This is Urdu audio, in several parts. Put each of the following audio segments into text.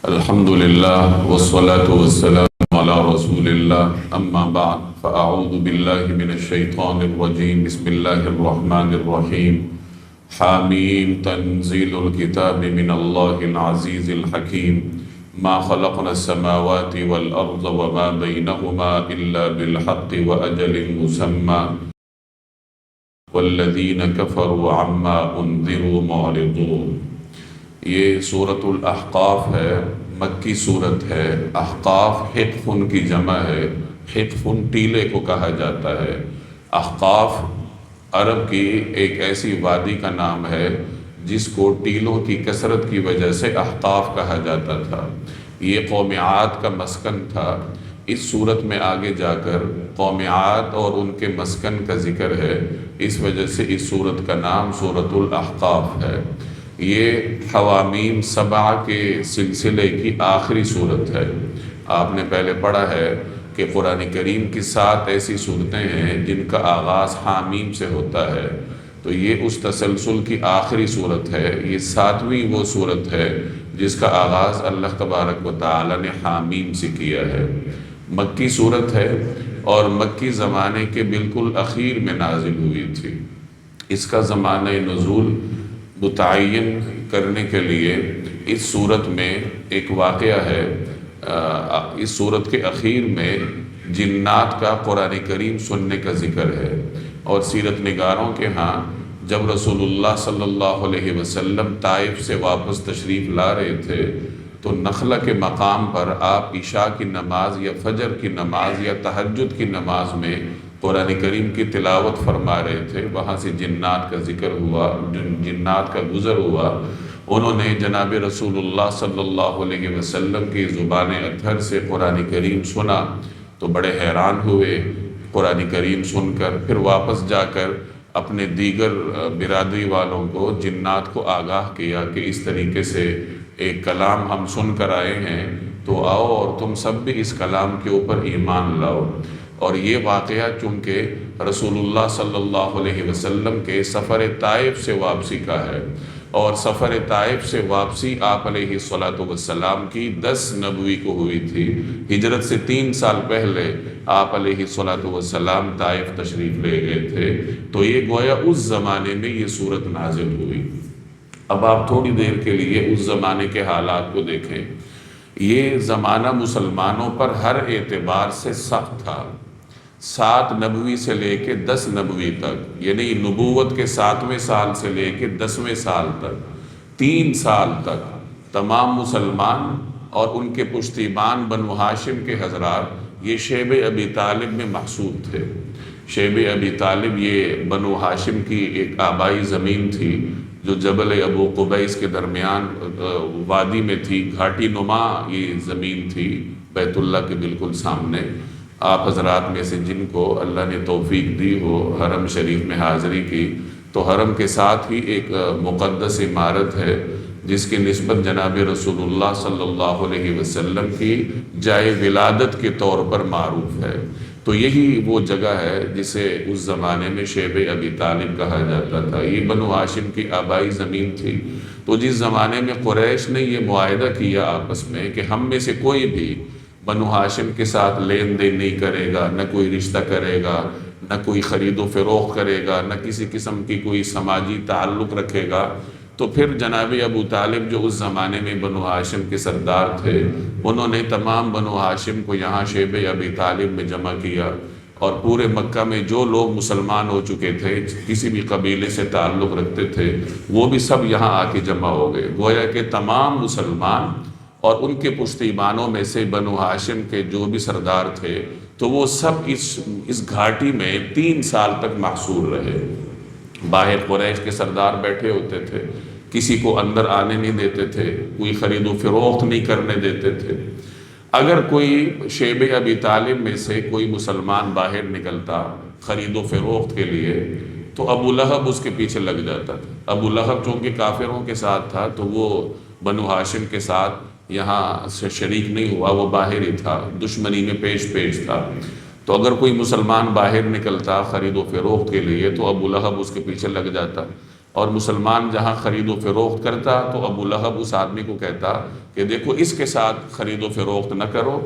الحمد لله والصلاة والسلام على رسول الله أما بعد فأعوذ بالله من الشيطان الرجيم بسم الله الرحمن الرحيم حاميم تنزيل الكتاب من الله العزيز الحكيم ما خلقنا السماوات والأرض وما بينهما إلا بالحق وأجل مسمى والذين كفروا عما أنذروا معرضون۔ یہ سورۃ الاحقاف ہے، مکی صورت ہے۔ احقاف حقفن کی جمع ہے، حقفن ٹیلے کو کہا جاتا ہے۔ احقاف عرب کی ایک ایسی وادی کا نام ہے جس کو ٹیلوں کی کثرت کی وجہ سے احقاف کہا جاتا تھا۔ یہ قوم عاد کا مسکن تھا۔ اس صورت میں آگے جا کر قوم عاد اور ان کے مسکن کا ذکر ہے، اس وجہ سے اس صورت کا نام سورۃ الاحقاف ہے۔ یہ حوامیم سبعہ کے سلسلے کی آخری صورت ہے۔ آپ نے پہلے پڑھا ہے کہ قرآن کریم کی 7 ایسی صورتیں ہیں جن کا آغاز حامیم سے ہوتا ہے، تو یہ اس تسلسل کی آخری صورت ہے۔ یہ 7ویں وہ صورت ہے جس کا آغاز اللہ تبارک و تعالی نے حامیم سے کیا ہے۔ مکی صورت ہے اور مکی زمانے کے بالکل اخیر میں نازل ہوئی تھی۔ اس کا زمانہ نزول متعین کرنے کے لیے اس صورت میں ایک واقعہ ہے۔ اس صورت کے اخیر میں جنات کا قرآن کریم سننے کا ذکر ہے، اور سیرت نگاروں کے ہاں جب رسول اللہ صلی اللہ علیہ وسلم طائف سے واپس تشریف لا رہے تھے تو نخلہ کے مقام پر آپ عشاء کی نماز یا فجر کی نماز یا تہجد کی نماز میں قرآن کریم کی تلاوت فرما رہے تھے۔ وہاں سے جنات کا ذکر ہوا، جنات کا گزر ہوا۔ انہوں نے جناب رسول اللہ صلی اللہ علیہ وسلم کی زبان اطہر سے قرآن کریم سنا تو بڑے حیران ہوئے قرآن کریم سن کر۔ پھر واپس جا کر اپنے دیگر برادری والوں کو، جنات کو آگاہ کیا کہ اس طریقے سے ایک کلام ہم سن کر آئے ہیں، تو آؤ اور تم سب بھی اس کلام کے اوپر ایمان لاؤ۔ اور یہ واقعہ چونکہ رسول اللہ صلی اللہ علیہ وسلم کے سفر طائف سے واپسی کا ہے، اور سفر طائف سے واپسی آپ علیہ الصلاۃ کی 10 نبوی کو ہوئی تھی۔ ہجرت سے 3 سال پہلے آپ علیہ الصلاۃ طائف تشریف لے گئے تھے، تو یہ گویا اس زمانے میں یہ صورت نازل ہوئی۔ اب آپ تھوڑی دیر کے لیے اس زمانے کے حالات کو دیکھیں۔ یہ زمانہ مسلمانوں پر ہر اعتبار سے سخت تھا۔ 7 نبوی سے لے کے 10 نبوی تک، یعنی نبوت کے 7ویں سال سے لے کے 10ویں سال تک، 3 سال تک تمام مسلمان اور ان کے پشتیبان بنو ہاشم کے حضرات یہ شیب ابی طالب میں محصور تھے۔ شیب ابی طالب یہ بنو ہاشم کی ایک آبائی زمین تھی جو جبل ابو قبیس کے درمیان وادی میں تھی، گھاٹی نما یہ زمین تھی بیت اللہ کے بالکل سامنے۔ آپ حضرات میں سے جن کو اللہ نے توفیق دی ہو حرم شریف میں حاضری کی، تو حرم کے ساتھ ہی ایک مقدس عمارت ہے جس کی نسبت جناب رسول اللہ صلی اللہ علیہ وسلم کی جائے ولادت کے طور پر معروف ہے۔ تو یہی وہ جگہ ہے جسے اس زمانے میں شیب ابی طالب کہا جاتا تھا۔ یہ بنو ہاشم کی آبائی زمین تھی۔ تو جس زمانے میں قریش نے یہ معاہدہ کیا آپس میں کہ ہم میں سے کوئی بھی بنو ہاشم کے ساتھ لین دین نہیں کرے گا، نہ کوئی رشتہ کرے گا، نہ کوئی خرید و فروخت کرے گا، نہ کسی قسم کی کوئی سماجی تعلق رکھے گا، تو پھر جناب ابو طالب جو اس زمانے میں بنو ہاشم کے سردار تھے، انہوں نے تمام بنو ہاشم کو یہاں شیب ابی طالب میں جمع کیا، اور پورے مکہ میں جو لوگ مسلمان ہو چکے تھے، کسی بھی قبیلے سے تعلق رکھتے تھے، وہ بھی سب یہاں آ کے جمع ہو گئے۔ گویا کہ تمام مسلمان اور ان کے پشتیبانوں میں سے بنو ہاشم کے جو بھی سردار تھے، تو وہ سب اس گھاٹی میں 3 سال تک محصور رہے۔ باہر قریش کے سردار بیٹھے ہوتے تھے، کسی کو اندر آنے نہیں دیتے تھے، کوئی خرید و فروخت نہیں کرنے دیتے تھے۔ اگر کوئی شیب ابی طالب میں سے کوئی مسلمان باہر نکلتا خرید و فروخت کے لیے تو ابو لہب اس کے پیچھے لگ جاتا تھا۔ ابو لہب چونکہ کافروں کے ساتھ تھا تو وہ بنو ہاشم کے ساتھ یہاں سے شریک نہیں ہوا، وہ باہر ہی تھا، دشمنی میں پیش تھا۔ تو اگر کوئی مسلمان باہر نکلتا خرید و فروخت کے لیے تو ابو لہب اس کے پیچھے لگ جاتا۔ اور مسلمان جہاں خرید و فروخت کرتا تو ابو لہب اس آدمی کو کہتا کہ دیکھو اس کے ساتھ خرید و فروخت نہ کرو،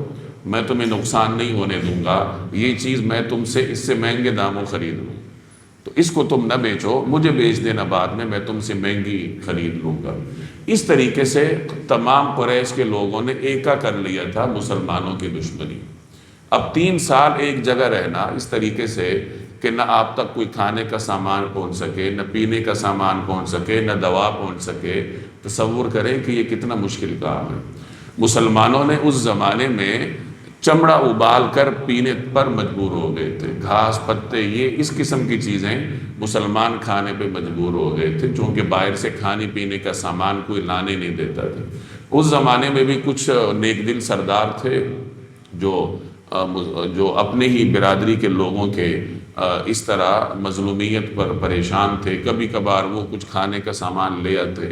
میں تمہیں نقصان نہیں ہونے دوں گا، یہ چیز میں تم سے اس سے مہنگے داموں خرید لوں، تو اس کو تم نہ بیچو، مجھے بیچ دینا بعد میں تم سے مہنگی خرید لوں گا۔ اس طریقے سے تمام قریش کے لوگوں نے ایکا کر لیا تھا مسلمانوں کی دشمنی۔ اب 3 سال ایک جگہ رہنا اس طریقے سے کہ نہ آپ تک کوئی کھانے کا سامان پہنچ سکے، نہ پینے کا سامان پہنچ سکے، نہ دوا پہنچ سکے، تصور کریں کہ یہ کتنا مشکل کام ہے۔ مسلمانوں نے اس زمانے میں چمڑا ابال کر پینے پر مجبور ہو گئے تھے، گھاس پتے یہ اس قسم کی چیزیں مسلمان کھانے پہ مجبور ہو گئے تھے، چونکہ باہر سے کھانے پینے کا سامان کوئی لانے نہیں دیتا تھا۔ اس زمانے میں بھی کچھ نیک دل سردار تھے جو اپنے ہی برادری کے لوگوں کے اس طرح مظلومیت پر پریشان تھے، کبھی کبھار وہ کچھ کھانے کا سامان لے آتے۔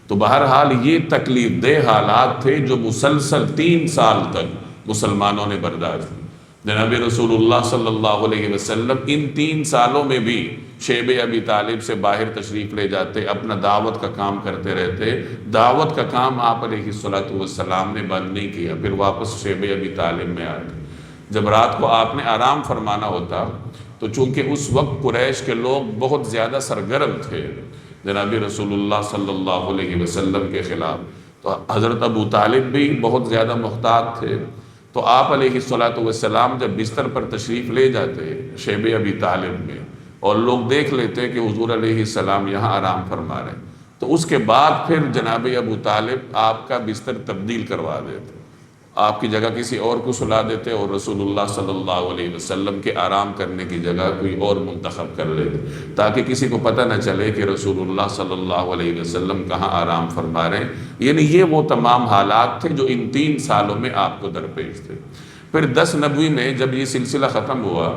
تو بہرحال یہ تکلیف دہ حالات تھے جو مسلسل 3 سال تک مسلمانوں نے برداشت کی۔ جناب رسول اللہ صلی اللہ علیہ وسلم ان 3 سالوں میں بھی شیب ابی طالب سے باہر تشریف لے جاتے، اپنا دعوت کا کام کرتے رہتے۔ دعوت کا کام آپ علیہ السلام نے بند نہیں کیا، پھر واپس شیب ابی طالب میں آتے۔ جب رات کو آپ نے آرام فرمانا ہوتا تو چونکہ اس وقت قریش کے لوگ بہت زیادہ سرگرم تھے جناب رسول اللہ صلی اللہ علیہ وسلم کے خلاف، تو حضرت ابو طالب بھی بہت زیادہ محتاط تھے، تو آپ علیہ السلام جب بستر پر تشریف لے جاتے شیب ابی طالب میں اور لوگ دیکھ لیتے کہ حضور علیہ السلام یہاں آرام فرما رہے ہیں، تو اس کے بعد پھر جناب ابو طالب آپ کا بستر تبدیل کروا دیتے، آپ کی جگہ کسی اور کو سلا دیتے اور رسول اللہ صلی اللہ علیہ وسلم کے آرام کرنے کی جگہ کوئی اور منتخب کر لیتے، تاکہ کسی کو پتہ نہ چلے کہ رسول اللہ صلی اللہ علیہ وسلم کہاں آرام فرما رہے ہیں۔ یعنی یہ وہ تمام حالات تھے جو ان 3 سالوں میں آپ کو درپیش تھے۔ پھر 10 نبوی میں جب یہ سلسلہ ختم ہوا،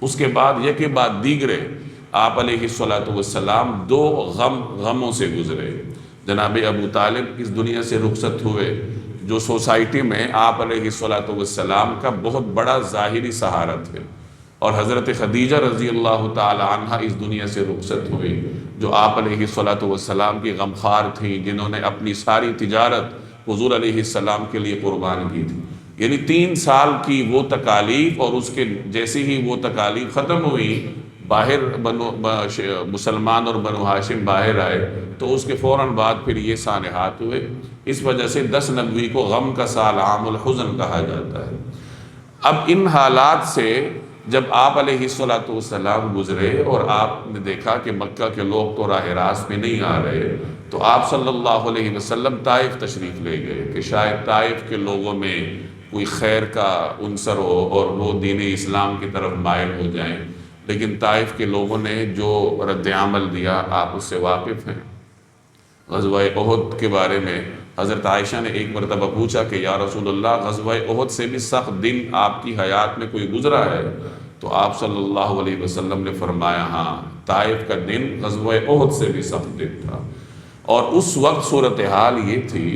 اس کے بعد یہ کے بعد دیگرے آپ علیہ السلام 2 غموں سے گزرے۔ جناب ابو طالب اس دنیا سے رخصت ہوئے، جو سوسائٹی میں آپ علیہ السلام کا بہت بڑا ظاہری سہارا تھے، اور حضرت خدیجہ رضی اللہ تعالی عنہ اس دنیا سے رخصت ہوئی، جو آپ علیہ السلام کی غمخوار تھیں، جنہوں نے اپنی ساری تجارت حضور علیہ السلام کے لیے قربان کی تھی۔ یعنی 3 سال کی وہ تکالیف، اور اس کے جیسے ہی وہ تکالیف ختم ہوئی، باہر مسلمان اور بنو ہاشم باہر آئے، تو اس کے فوراً بعد پھر یہ سانحات ہوئے۔ اس وجہ سے 10 نبوی کو غم کا سال عام الحزن کہا جاتا ہے۔ اب ان حالات سے جب آپ علیہ السلام گزرے اور آپ نے دیکھا کہ مکہ کے لوگ تو راہ راست میں نہیں آ رہے، تو آپ صلی اللہ علیہ وسلم طائف تشریف لے گئے کہ شاید طائف کے لوگوں میں کوئی خیر کا عنصر ہو اور وہ دین اسلام کی طرف مائل ہو جائیں۔ لیکن طائف کے لوگوں نے جو رد عمل دیا آپ اس سے واقف ہیں۔ غزوہ احد کے بارے میں حضرت عائشہ نے ایک مرتبہ پوچھا کہ یا رسول اللہ، غزوہ احد سے بھی سخت دن آپ کی حیات میں کوئی گزرا ہے؟ تو آپ صلی اللہ علیہ وسلم نے فرمایا ہاں، طائف کا دن غزوہ احد سے بھی سخت دن تھا۔ اور اس وقت صورتحال یہ تھی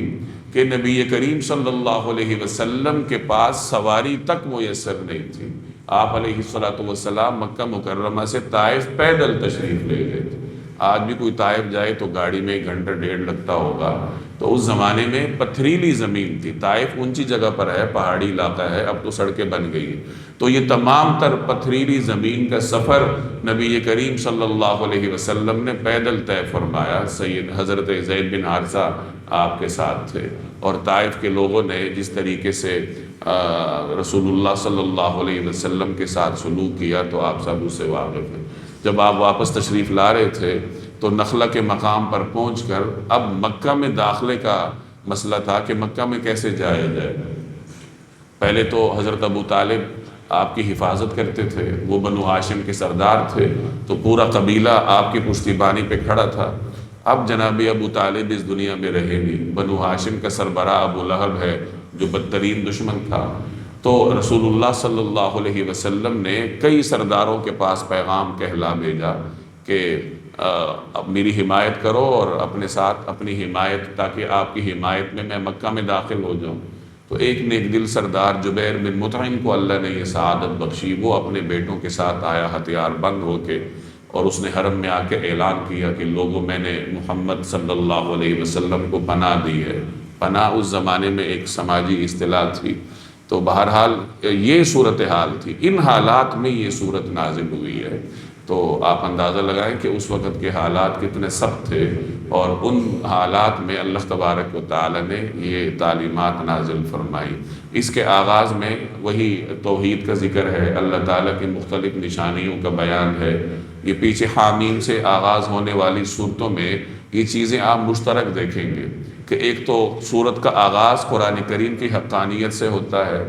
کہ نبی کریم صلی اللہ علیہ وسلم کے پاس سواری تک میسر نہیں تھی۔ آپ علیہ السلام مکہ مکرمہ سے طائف پیدل تشریف لے گئے تھے۔ آج بھی کوئی طائف جائے تو گاڑی میں 1 گھنٹہ 1.5 لگتا ہوگا، تو اس زمانے میں پتھریلی زمین تھی۔ طائف اونچی جگہ پر ہے، پہاڑی علاقہ ہے، اب تو سڑکیں بن گئی ہیں، تو یہ تمام تر پتھریلی زمین کا سفر نبی کریم صلی اللہ علیہ وسلم نے پیدل طے فرمایا۔ سید حضرت زید بن حارثہ آپ کے ساتھ تھے، اور طائف کے لوگوں نے جس طریقے سے رسول اللہ صلی اللہ علیہ وسلم کے ساتھ سلوک کیا تو آپ سب اس سے واقف ہیں۔ جب آپ واپس تشریف لا رہے تھے تو نخلہ کے مقام پر پہنچ کر اب مکہ میں داخلے کا مسئلہ تھا کہ مکہ میں کیسے جایا جائے۔ پہلے تو حضرت ابو طالب آپ کی حفاظت کرتے تھے، وہ بنو ہاشم کے سردار تھے، تو پورا قبیلہ آپ کی پشتیبانی پہ کھڑا تھا۔ اب جناب ابو طالب اس دنیا میں رہے نہیں، بنو ہاشم کا سربراہ ابو لہب ہے جو بدترین دشمن تھا، تو رسول اللہ صلی اللہ علیہ وسلم نے کئی سرداروں کے پاس پیغام کہلا بھیجا کہ اب میری حمایت کرو اور اپنے ساتھ اپنی حمایت، تاکہ آپ کی حمایت میں مکہ میں داخل ہو جاؤں۔ تو ایک نیک دل سردار جبیر بن مطعم کو اللہ نے یہ سعادت بخشی، وہ اپنے بیٹوں کے ساتھ آیا ہتھیار بند ہو کے، اور اس نے حرم میں آ کے اعلان کیا کہ لوگوں میں نے محمد صلی اللہ علیہ وسلم کو پناہ دی ہے۔ پناہ اس زمانے میں ایک سماجی اصطلاح تھی۔ تو بہرحال یہ صورتحال تھی، ان حالات میں یہ صورت نازل ہوئی ہے۔ تو آپ اندازہ لگائیں کہ اس وقت کے حالات کتنے سخت تھے، اور ان حالات میں اللہ تبارک و تعالی نے یہ تعلیمات نازل فرمائی۔ اس کے آغاز میں وہی توحید کا ذکر ہے، اللہ تعالیٰ کی مختلف نشانیوں کا بیان ہے۔ یہ پیچھے حامیم سے آغاز ہونے والی صورتوں میں یہ چیزیں آپ مشترک دیکھیں گے کہ ایک تو صورت کا آغاز قرآن کریم کی حقانیت سے ہوتا ہے،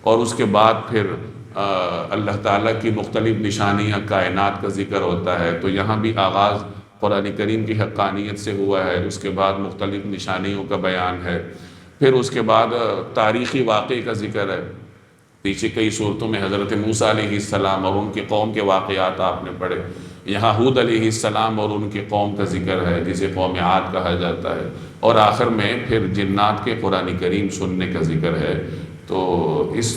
اور اس کے بعد پھر اللہ تعالیٰ کی مختلف نشانیاں کائنات کا ذکر ہوتا ہے۔ تو یہاں بھی آغاز قرآن کریم کی حقانیت سے ہوا ہے، اس کے بعد مختلف نشانیوں کا بیان ہے، پھر اس کے بعد تاریخی واقعے کا ذکر ہے۔ پیچھے کئی صورتوں میں حضرت موسیٰ علیہ السلام اور ان کی قوم کے واقعات آپ نے پڑھے، یہاں ہود علیہ السلام اور ان کی قوم کا ذکر ہے جسے قوم عاد کہا جاتا ہے، اور آخر میں پھر جنات کے قرآن کریم سننے کا ذکر ہے۔ تو اس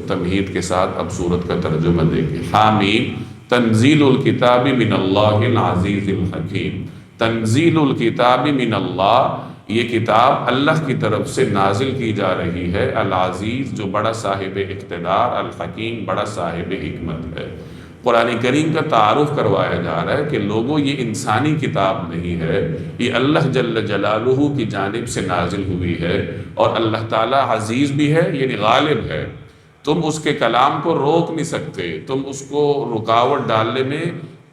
تمہید کے ساتھ اب صورت کا ترجمہ دیکھیں۔ حامیم تنزیل الکتاب من اللہ العزیز الحکیم۔ تنزیل الکتاب من اللہ، یہ کتاب اللہ کی طرف سے نازل کی جا رہی ہے، العزیز جو بڑا صاحب اقتدار، الحکیم بڑا صاحب حکمت ہے۔ قرآن کریم کا تعارف کروایا جا رہا ہے کہ لوگوں یہ انسانی کتاب نہیں ہے، یہ اللہ جل جلالہ کی جانب سے نازل ہوئی ہے، اور اللہ تعالیٰ عزیز بھی ہے، یعنی غالب ہے۔ تم اس کے کلام کو روک نہیں سکتے، تم اس کو رکاوٹ ڈالنے میں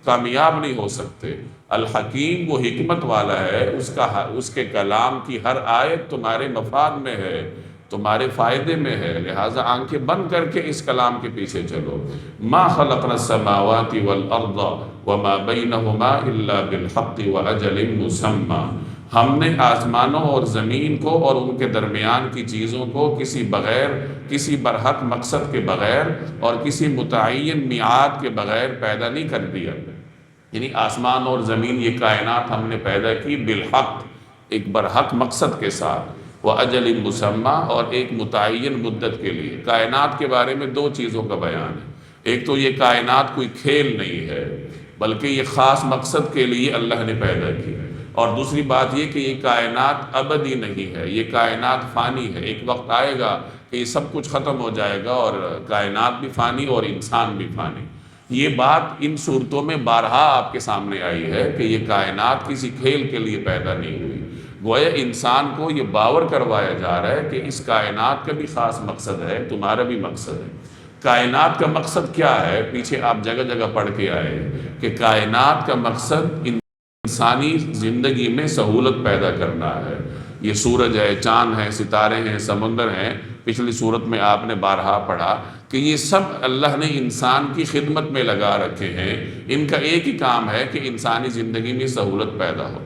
کامیاب نہیں ہو سکتے۔ الحکیم وہ حکمت والا ہے، اس کے کلام کی ہر آیت تمہارے مفاد میں ہے، تمہارے فائدے میں ہے، لہٰذا آنکھیں بند کر کے اس کلام کے پیچھے چلو۔ ما خلقنا السماوات والارض وما بینہما الا بالحق واجل مسمى، ہم نے آسمانوں اور زمین کو اور ان کے درمیان کی چیزوں کو کسی برحق مقصد کے بغیر اور کسی متعین میعاد کے بغیر پیدا نہیں کر دیا۔ یعنی آسمان اور زمین، یہ کائنات ہم نے پیدا کی بالحق، ایک برحق مقصد کے ساتھ، وَأَجَلٍ مُّسَمَّى، اور ایک متعین مدت کے لیے۔ کائنات کے بارے میں دو چیزوں کا بیان ہے، ایک تو یہ کائنات کوئی کھیل نہیں ہے بلکہ یہ خاص مقصد کے لیے اللہ نے پیدا کی، اور دوسری بات یہ کہ یہ کائنات ابدی نہیں ہے، یہ کائنات فانی ہے، ایک وقت آئے گا کہ یہ سب کچھ ختم ہو جائے گا، اور کائنات بھی فانی اور انسان بھی فانی۔ یہ بات ان صورتوں میں بارہا آپ کے سامنے آئی ہے کہ یہ کائنات کسی کھیل کے لیے پیدا نہیں ہوئی۔ گویا انسان کو یہ باور کروایا جا رہا ہے کہ اس کائنات کا بھی خاص مقصد ہے، تمہارا بھی مقصد ہے۔ کائنات کا مقصد کیا ہے؟ پیچھے آپ جگہ جگہ پڑھ کے آئے کہ کائنات کا مقصد انسانی زندگی میں سہولت پیدا کرنا ہے۔ یہ سورج ہے، چاند ہے، ستارے ہیں، سمندر ہیں، پچھلی صورت میں آپ نے بارہا پڑھا کہ یہ سب اللہ نے انسان کی خدمت میں لگا رکھے ہیں۔ ان کا ایک ہی کام ہے کہ انسانی زندگی میں سہولت پیدا ہو۔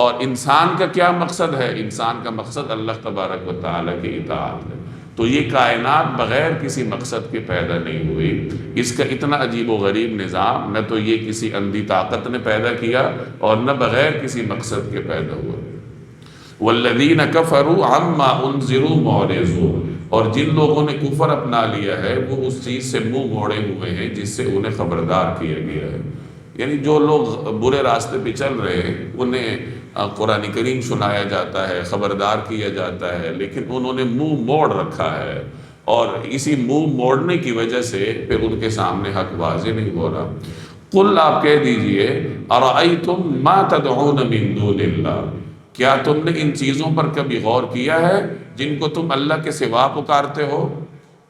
اور انسان کا کیا مقصد ہے؟ انسان کا مقصد اللہ تبارک و تعالیٰ کی اطاعت ہے۔ تو یہ کائنات بغیر کسی مقصد کے پیدا نہیں ہوئی۔ اس کا اتنا عجیب و غریب نظام نہ تو یہ کسی اندھی طاقت نے پیدا کیا اور نہ بغیر کسی مقصد کے پیدا ہوا۔ والذین کفروا عما انذروا معرضون، اور جن لوگوں نے کفر اپنا لیا ہے وہ اس چیز سے منہ موڑے ہوئے ہیں جس سے انہیں خبردار کیا گیا ہے۔ یعنی جو لوگ برے راستے پہ چل رہے ہیں انہیں قرآن کریم سنایا جاتا ہے، خبردار کیا جاتا ہے، لیکن انہوں نے منہ موڑ رکھا ہے، اور اسی منہ موڑنے کی وجہ سے پھر ان کے سامنے حق واضح نہیں ہو رہا۔ قل، آپ کہہ دیجئے، ارأیتم ما تدعون من دون اللہ، کیا تم نے ان چیزوں پر کبھی غور کیا ہے جن کو تم اللہ کے سوا پکارتے ہو؟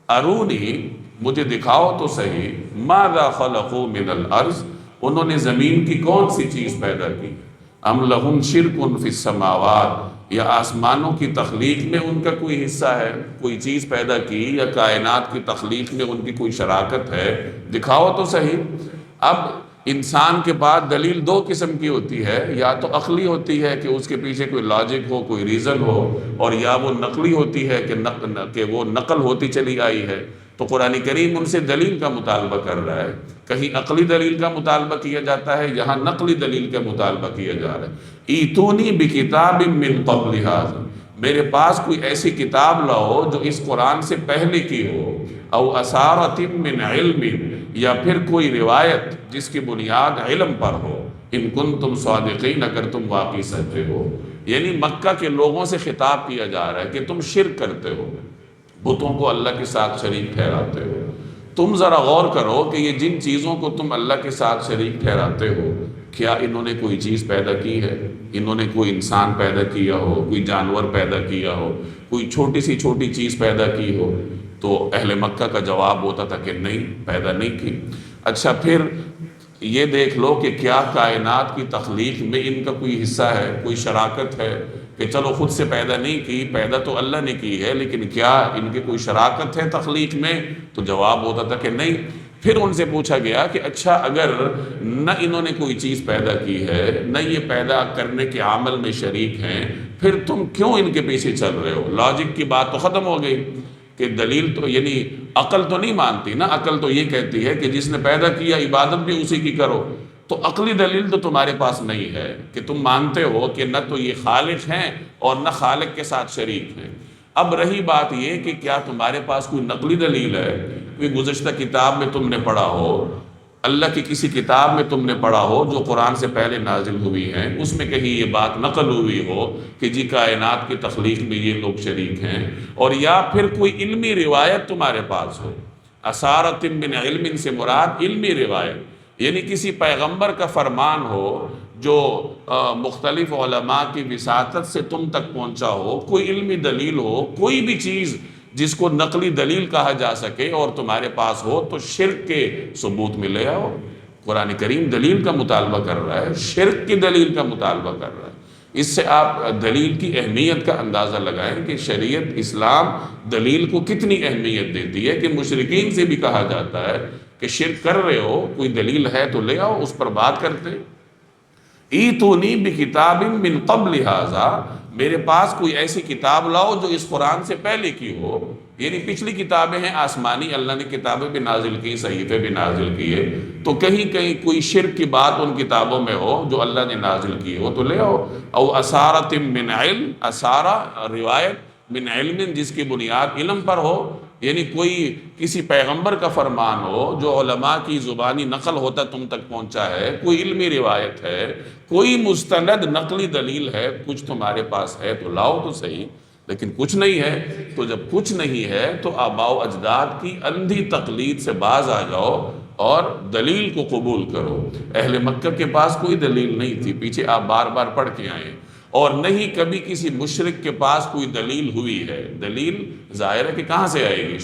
ارونی، مجھے دکھاؤ تو صحیح، ماذا خلقوا من الارض، انہوں نے زمین کی کون سی چیز پیدا کی؟ ام لہم شرک فی السماوات، یا آسمانوں کی تخلیق میں ان کا کوئی حصہ ہے، کوئی چیز پیدا کی، یا کائنات کی تخلیق میں ان کی کوئی شراکت ہے؟ دکھاؤ تو صحیح۔ اب انسان کے پاس دلیل دو قسم کی ہوتی ہے، یا تو عقلی ہوتی ہے کہ اس کے پیچھے کوئی لاجک ہو، کوئی ریزن ہو، اور یا وہ نقلی ہوتی ہے کہ وہ نقل ہوتی چلی آئی ہے۔ تو قرآن کریم ان سے دلیل کا مطالبہ کر رہا ہے، کہیں عقلی دلیل کا مطالبہ کیا جاتا ہے، یہاں نقلی دلیل کا مطالبہ کیا جا رہا ہے۔ ایتونی بکتاب من قبل ھذا، میرے پاس کوئی ایسی کتاب لاؤ جو اس قرآن سے پہلے کی ہو، او اثارۃ من علم، یا پھر کوئی روایت جس کی بنیاد علم پر ہو، ان کنتم صادقین، اگر تم واقعی سچے ہو۔ یعنی مکہ کے لوگوں سے خطاب کیا جا رہا ہے کہ تم شرک کرتے ہو، بتوں کو اللہ کے ساتھ شریک ٹھہراتے ہو۔ تم ذرا غور کرو کہ یہ جن چیزوں کو تم اللہ کے ساتھ شریک ٹھہراتے ہو، کیا انہوں نے کوئی چیز پیدا کی ہے؟ انہوں نے کوئی انسان پیدا کیا ہو، کوئی جانور پیدا کیا ہو، کوئی چھوٹی سی چھوٹی چیز پیدا کی ہو؟ تو اہل مکہ کا جواب ہوتا تھا کہ نہیں، پیدا نہیں کی۔ اچھا پھر یہ دیکھ لو کہ کیا کائنات کی تخلیق میں ان کا کوئی حصہ ہے، کوئی شراکت ہے؟ کہ چلو خود سے پیدا نہیں کی، پیدا تو اللہ نے کی ہے، لیکن کیا ان کی کوئی شراکت ہے تخلیق میں؟ تو جواب ہوتا تھا کہ نہیں۔ پھر ان سے پوچھا گیا کہ اچھا اگر نہ انہوں نے کوئی چیز پیدا کی ہے، نہ یہ پیدا کرنے کے عمل میں شریک ہیں، پھر تم کیوں ان کے پیچھے چل رہے ہو؟ لاجک کی بات تو ختم ہو گئی کہ دلیل تو یعنی عقل تو نہیں مانتی نا، عقل تو یہ کہتی ہے کہ جس نے پیدا کیا عبادت بھی اسی کی کرو۔ تو عقلی دلیل تو تمہارے پاس نہیں ہے کہ تم مانتے ہو کہ نہ تو یہ خالق ہیں اور نہ خالق کے ساتھ شریک ہیں۔ اب رہی بات یہ کہ کیا تمہارے پاس کوئی نقلی دلیل ہے؟ کوئی گزشتہ کتاب میں تم نے پڑھا ہو، اللہ کی کسی کتاب میں تم نے پڑھا ہو جو قرآن سے پہلے نازل ہوئی ہیں، اس میں کہیں یہ بات نقل ہوئی ہو کہ جی کائنات کی تخلیق میں یہ لوگ شریک ہیں؟ اور یا پھر کوئی علمی روایت تمہارے پاس ہو۔ اثارۃ من علم سے مراد علمی روایت، یعنی کسی پیغمبر کا فرمان ہو جو مختلف علماء کی وساطت سے تم تک پہنچا ہو، کوئی علمی دلیل ہو، کوئی بھی چیز جس کو نقلی دلیل کہا جا سکے اور تمہارے پاس ہو، تو شرک کے ثبوت میں لے آؤ۔ قرآن کریم دلیل کا مطالبہ کر رہا ہے، شرک کی دلیل کا مطالبہ کر رہا ہے۔ اس سے آپ دلیل کی اہمیت کا اندازہ لگائیں کہ شریعت اسلام دلیل کو کتنی اہمیت دیتی ہے، کہ مشرکین سے بھی کہا جاتا ہے کہ شرک کر رہے ہو، کوئی دلیل ہے تو لے آؤ، اس پر بات کرتے۔ ایتونی بکتاب من قبل ھذا، میرے پاس کوئی ایسی کتاب لاؤ جو اس قرآن سے پہلے کی ہو۔ یعنی پچھلی کتابیں ہیں آسمانی، اللہ نے کتابیں بھی نازل کی، صحیفے بھی نازل کیے، تو کہیں کہیں کوئی شرک کی بات ان کتابوں میں ہو جو اللہ نے نازل کی ہو تو لے آؤ۔ او اثارۃ من علم، اثارہ روایت، من علم جس کی بنیاد علم پر ہو، یعنی کوئی کسی پیغمبر کا فرمان ہو جو علماء کی زبانی نقل ہوتا تم تک پہنچا ہے، کوئی علمی روایت ہے، کوئی مستند نقلی دلیل ہے، کچھ تمہارے پاس ہے تو لاؤ تو صحیح۔ لیکن کچھ نہیں ہے، تو جب کچھ نہیں ہے تو آباء و اجداد کی اندھی تقلید سے باز آ جاؤ اور دلیل کو قبول کرو۔ اہل مکہ کے پاس کوئی دلیل نہیں تھی، پیچھے آپ بار بار پڑھ کے آئے، اور نہیں کبھی کسی مشرک کے پاس کوئی دلیل ہوئی ہے۔ دلیل ظاہر ہے کہ کہاں سے آئے گی؟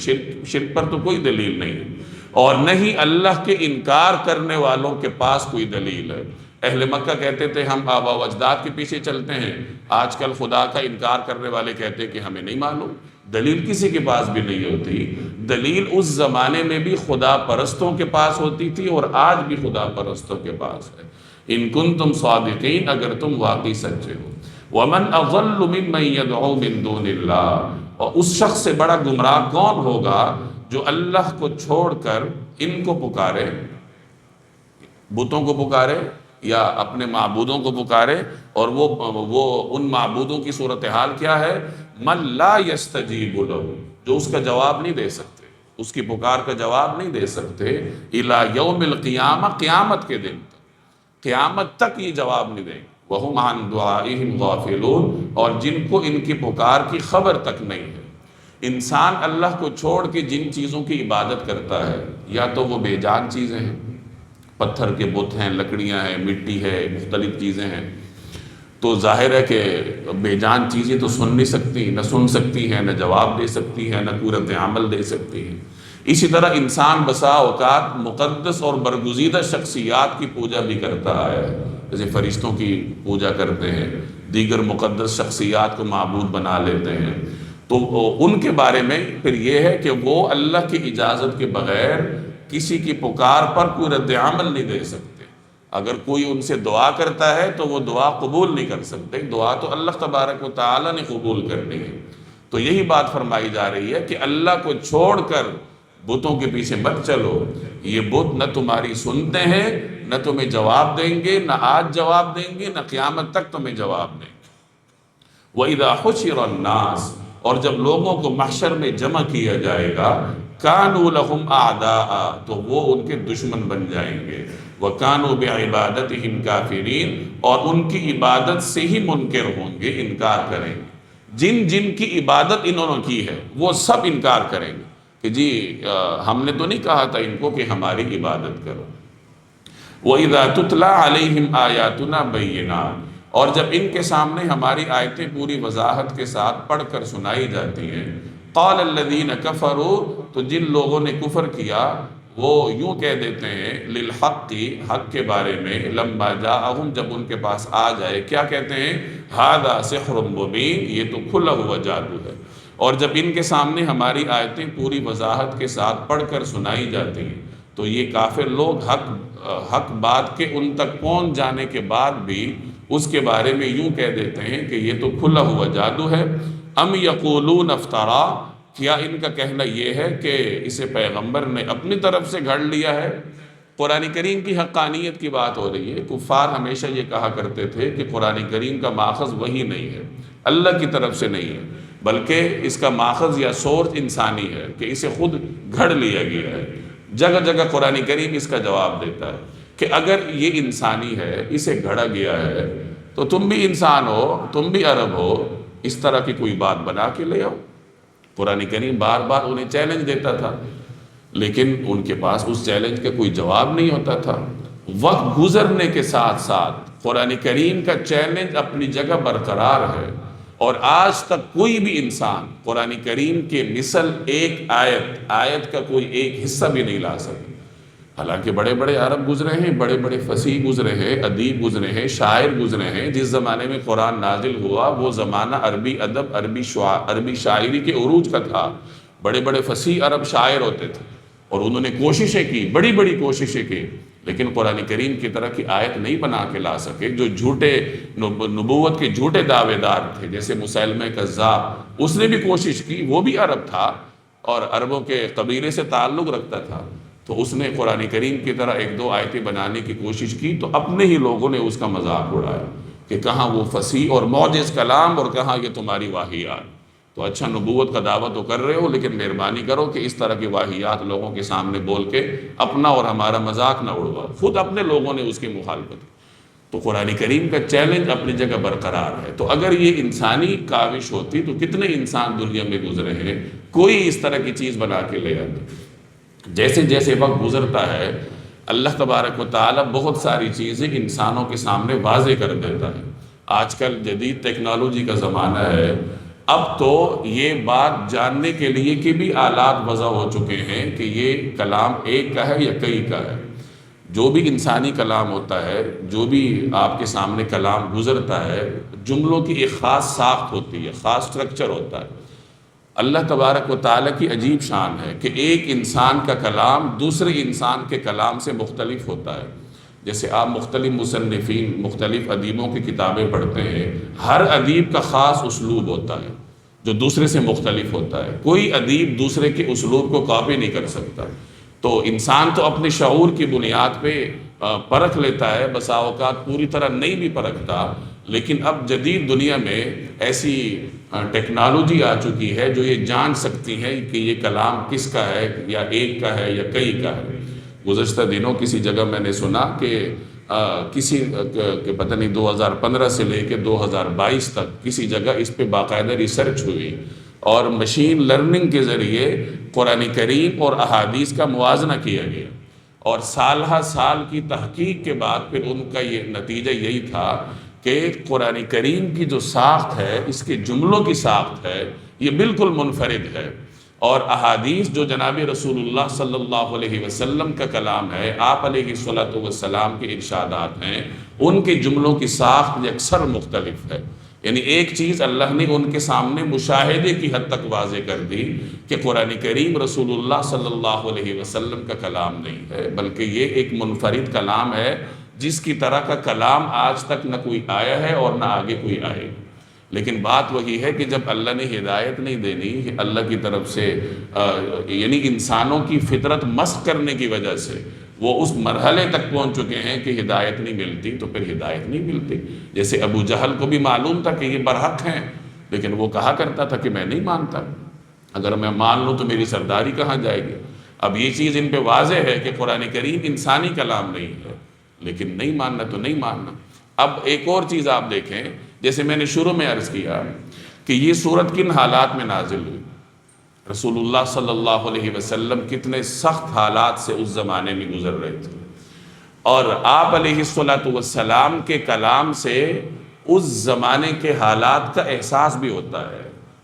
شرک پر تو کوئی دلیل نہیں ہے، اور نہیں اللہ کے انکار کرنے والوں کے پاس کوئی دلیل ہے۔ اہل مکہ کہتے تھے ہم آباء و اجداد کے پیچھے چلتے ہیں، آج کل خدا کا انکار کرنے والے کہتے ہیں کہ ہمیں نہیں معلوم۔ دلیل کسی کے پاس بھی نہیں ہوتی۔ دلیل اس زمانے میں بھی خدا پرستوں کے پاس ہوتی تھی اور آج بھی خدا پرستوں کے پاس ہے۔ ان کنتم صادقین، اگر تم واقعی سچے ہو۔ ومن اضل ممن يدعو من دون اللہ، اور اس شخص سے بڑا گمراہ کون ہوگا جو اللہ کو چھوڑ کر ان کو پکارے، بتوں کو پکارے یا اپنے معبودوں کو پکارے، اور وہ ان معبودوں کی صورتحال کیا ہے؟ من لا يستجیب له، جو اس کا جواب نہیں دے سکتے، اس کی پکار کا جواب نہیں دے سکتے، الی یوم القیامہ، قیامت کے دن تک، قیامت تک یہ جواب نہیں دیں گے۔ وَهُمْ عَنْ دُعَائِهِمْ غَافِلُونَ، اور جن کو ان کی پکار کی خبر تک نہیں ہے۔ انسان اللہ کو چھوڑ کے جن چیزوں کی عبادت کرتا ہے، یا تو وہ بے جان چیزیں ہیں، پتھر کے بت ہیں، لکڑیاں ہیں، مٹی ہے، مختلف چیزیں ہیں، تو ظاہر ہے کہ بے جان چیزیں تو سن نہیں سکتی، نہ سن سکتی ہیں، نہ جواب دے سکتی ہیں، نہ قوت عمل دے سکتی ہیں۔ اسی طرح انسان بسا اوقات مقدس اور برگزیدہ شخصیات کی پوجا بھی کرتا ہے، جیسے فرشتوں کی پوجا کرتے ہیں، دیگر مقدس شخصیات کو معبود بنا لیتے ہیں۔ تو ان کے بارے میں پھر یہ ہے کہ وہ اللہ کی اجازت کے بغیر کسی کی پکار پر کوئی رد عمل نہیں دے سکتے۔ اگر کوئی ان سے دعا کرتا ہے تو وہ دعا قبول نہیں کر سکتے، دعا تو اللہ تبارک و تعالیٰ نے قبول کرنی ہے۔ تو یہی بات فرمائی جا رہی ہے کہ اللہ کو چھوڑ کر بتوں کے پیچھے مت چلو، یہ بت نہ تمہاری سنتے ہیں، نہ تمہیں جواب دیں گے، نہ آج جواب دیں گے، نہ قیامت تک تمہیں جواب دیں گے۔ وَإِذَا حُشِرَ النَّاسِ، اور جب لوگوں کو محشر میں جمع کیا جائے گا، كَانُوا لَهُمْ أَعْدَاءَ، تو وہ ان کے دشمن بن جائیں گے، وَكَانُوا بِعِبَادَتِهِمْ كَافِرِينَ، اور ان کی عبادت سے ہی منکر ہوں گے، انکار کریں گے۔ جن جن کی عبادت انہوں نے کی ہے وہ سب انکار کریں گے کہ جی ہم نے تو نہیں کہا تھا ان کو کہ ہماری عبادت کرو۔ وَإِذَا تُتْلَى عَلَيْهِمْ آيَاتُنَا بَيِّنَاتٍ، اور جب ان کے سامنے ہماری آیتیں پوری وضاحت کے ساتھ پڑھ کر سنائی جاتی ہیں، قَالَ الَّذِينَ كَفَرُوا، تو جن لوگوں نے کفر کیا وہ یوں کہہ دیتے ہیں، لِلْحَقِّ، حق کے بارے میں، لَمَّا جَاءَهُمْ، جب ان کے پاس آ جائے، کیا کہتے ہیں؟ هَذَا سِحْرٌ مُبِينٌ، یہ تو کھلا ہوا جادو ہے۔ اور جب ان کے سامنے ہماری آیتیں پوری وضاحت کے ساتھ پڑھ کر سنائی جاتی ہیں تو یہ کافر لوگ حق بات کے ان تک پہنچ جانے کے بعد بھی اس کے بارے میں یوں کہہ دیتے ہیں کہ یہ تو کھلا ہوا جادو ہے۔ ام یقولون افترا، کیا ان کا کہنا یہ ہے کہ اسے پیغمبر نے اپنی طرف سے گھڑ لیا ہے؟ قرآن کریم کی حقانیت کی بات ہو رہی ہے۔ کفار ہمیشہ یہ کہا کرتے تھے کہ قرآن کریم کا ماخذ وہی نہیں ہے، اللہ کی طرف سے نہیں ہے، بلکہ اس کا ماخذ یا سورس انسانی ہے کہ اسے خود گھڑ لیا گیا ہے۔ جگہ جگہ قرآن کریم اس کا جواب دیتا ہے کہ اگر یہ انسانی ہے، اسے گھڑا گیا ہے، تو تم بھی انسان ہو، تم بھی عرب ہو، اس طرح کی کوئی بات بنا کے لے آؤ۔ قرآن کریم بار بار انہیں چیلنج دیتا تھا، لیکن ان کے پاس اس چیلنج کا کوئی جواب نہیں ہوتا تھا۔ وقت گزرنے کے ساتھ ساتھ قرآن کریم کا چیلنج اپنی جگہ برقرار ہے، اور آج تک کوئی بھی انسان قرآن کریم کے مثل ایک آیت کا کوئی ایک حصہ بھی نہیں لا سکتا۔ حالانکہ بڑے بڑے عرب گزرے ہیں، بڑے بڑے فصیح گزرے ہیں، ادیب گزرے ہیں، شاعر گزرے ہیں۔ جس زمانے میں قرآن نازل ہوا وہ زمانہ عربی ادب، عربی شاعری کے عروج کا تھا۔ بڑے بڑے فصیح عرب شاعر ہوتے تھے، اور انہوں نے کوششیں کی، بڑی بڑی کوششیں کی، لیکن قرآن کریم کی طرح کی آیت نہیں بنا کے لا سکے۔ جو جھوٹے نبوت کے جھوٹے دعوے دار تھے، جیسے مسیلمہ کذاب، اس نے بھی کوشش کی، وہ بھی عرب تھا اور عربوں کے قبیلے سے تعلق رکھتا تھا، تو اس نے قرآن کریم کی طرح ایک دو آیتیں بنانے کی کوشش کی، تو اپنے ہی لوگوں نے اس کا مذاق اڑایا کہ کہاں وہ فصیح اور معجز کلام اور کہاں یہ تمہاری واہیات۔ تو اچھا نبوت کا دعویٰ تو کر رہے ہو، لیکن مہربانی کرو کہ اس طرح کی واہیات لوگوں کے سامنے بول کے اپنا اور ہمارا مذاق نہ اڑواؤ۔ خود اپنے لوگوں نے اس کی مخالفت کی۔ تو قرآن کریم کا چیلنج اپنی جگہ برقرار ہے۔ تو اگر یہ انسانی کاوش ہوتی تو کتنے انسان دنیا میں گزرے ہیں، کوئی اس طرح کی چیز بنا کے لے آتے۔ جیسے جیسے وقت گزرتا ہے اللہ تبارک و تعالی بہت ساری چیزیں انسانوں کے سامنے واضح کر دیتا ہے۔ آج کل جدید ٹیکنالوجی کا زمانہ ہے، اب تو یہ بات جاننے کے لیے کہ بھی آلات وضع ہو چکے ہیں کہ یہ کلام ایک کا ہے یا کئی کا ہے۔ جو بھی انسانی کلام ہوتا ہے، جو بھی آپ کے سامنے کلام گزرتا ہے، جملوں کی ایک خاص ساخت ہوتی ہے، خاص سٹرکچر ہوتا ہے۔ اللہ تبارک و تعالیٰ کی عجیب شان ہے کہ ایک انسان کا کلام دوسرے انسان کے کلام سے مختلف ہوتا ہے۔ جیسے آپ مختلف مصنفین، مختلف ادیبوں کی کتابیں پڑھتے ہیں، ہر ادیب کا خاص اسلوب ہوتا ہے جو دوسرے سے مختلف ہوتا ہے۔ کوئی ادیب دوسرے کے اسلوب کو کاپی نہیں کر سکتا۔ تو انسان تو اپنے شعور کی بنیاد پہ پرکھ لیتا ہے، بسا اوقات پوری طرح نہیں بھی پرکھتا، لیکن اب جدید دنیا میں ایسی ٹیکنالوجی آ چکی ہے جو یہ جان سکتی ہے کہ یہ کلام کس کا ہے، یا ایک کا ہے یا کئی کا ہے۔ گزشتہ دنوں کسی جگہ میں نے سنا کہ کسی پتہ نہیں 2015 سے لے کے 2022 تک کسی جگہ اس پہ باقاعدہ ریسرچ ہوئی، اور مشین لرننگ کے ذریعے قرآن کریم اور احادیث کا موازنہ کیا گیا، اور سالہ سال کی تحقیق کے بعد پھر ان کا یہ نتیجہ یہی تھا کہ قرآن کریم کی جو ساخت ہے، اس کے جملوں کی ساخت ہے، یہ بالکل منفرد ہے، اور احادیث جو جناب رسول اللہ صلی اللہ علیہ وسلم کا کلام ہے، آپ علیہ الصلوۃ والسلام کے ارشادات ہیں، ان کے جملوں کی ساخت یکسر مختلف ہے۔ یعنی ایک چیز اللہ نے ان کے سامنے مشاہدے کی حد تک واضح کر دی کہ قرآن کریم رسول اللہ صلی اللہ علیہ وسلم کا کلام نہیں ہے، بلکہ یہ ایک منفرد کلام ہے، جس کی طرح کا کلام آج تک نہ کوئی آیا ہے اور نہ آگے کوئی آئے۔ لیکن بات وہی ہے کہ جب اللہ نے ہدایت نہیں دینی، اللہ کی طرف سے یعنی انسانوں کی فطرت مسخ کرنے کی وجہ سے وہ اس مرحلے تک پہنچ چکے ہیں کہ ہدایت نہیں ملتی، تو پھر ہدایت نہیں ملتی۔ جیسے ابو جہل کو بھی معلوم تھا کہ یہ برحق ہیں، لیکن وہ کہا کرتا تھا کہ میں نہیں مانتا، اگر میں مان لوں تو میری سرداری کہاں جائے گی۔ اب یہ چیز ان پہ واضح ہے کہ قرآن کریم انسانی کلام نہیں ہے، لیکن نہیں ماننا تو نہیں ماننا۔ اب ایک اور چیز آپ دیکھیں، جیسے میں نے شروع میں عرض کیا کہ یہ سورت کن حالات میں نازل ہوئی۔ رسول اللہ صلی اللہ علیہ وسلم کتنے سخت حالات سے اس زمانے میں گزر رہے تھے، اور آپ علیہ السلام کے کلام سے اس زمانے کے حالات کا احساس بھی ہوتا ہے۔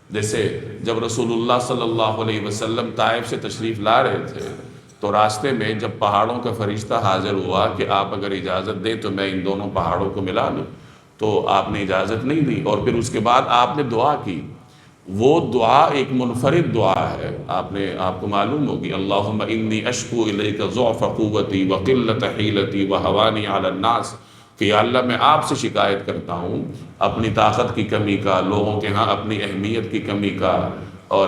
جیسے جب رسول اللہ صلی اللہ علیہ وسلم طائف سے تشریف لا رہے تھے تو راستے میں جب پہاڑوں کا فرشتہ حاضر ہوا کہ آپ اگر اجازت دیں تو میں ان دونوں پہاڑوں کو ملا دوں، تو آپ نے اجازت نہیں دی، اور پھر اس کے بعد آپ نے دعا کی۔ وہ دعا ایک منفرد دعا ہے، آپ کو معلوم ہوگی، اللہم انی اشکو الیک ضعف قوتی وقلت حیلتی وہوانی علی الناس، کہ یا اللہ میں آپ سے شکایت کرتا ہوں اپنی طاقت کی کمی کا، لوگوں کے ہاں اپنی اہمیت کی کمی کا اور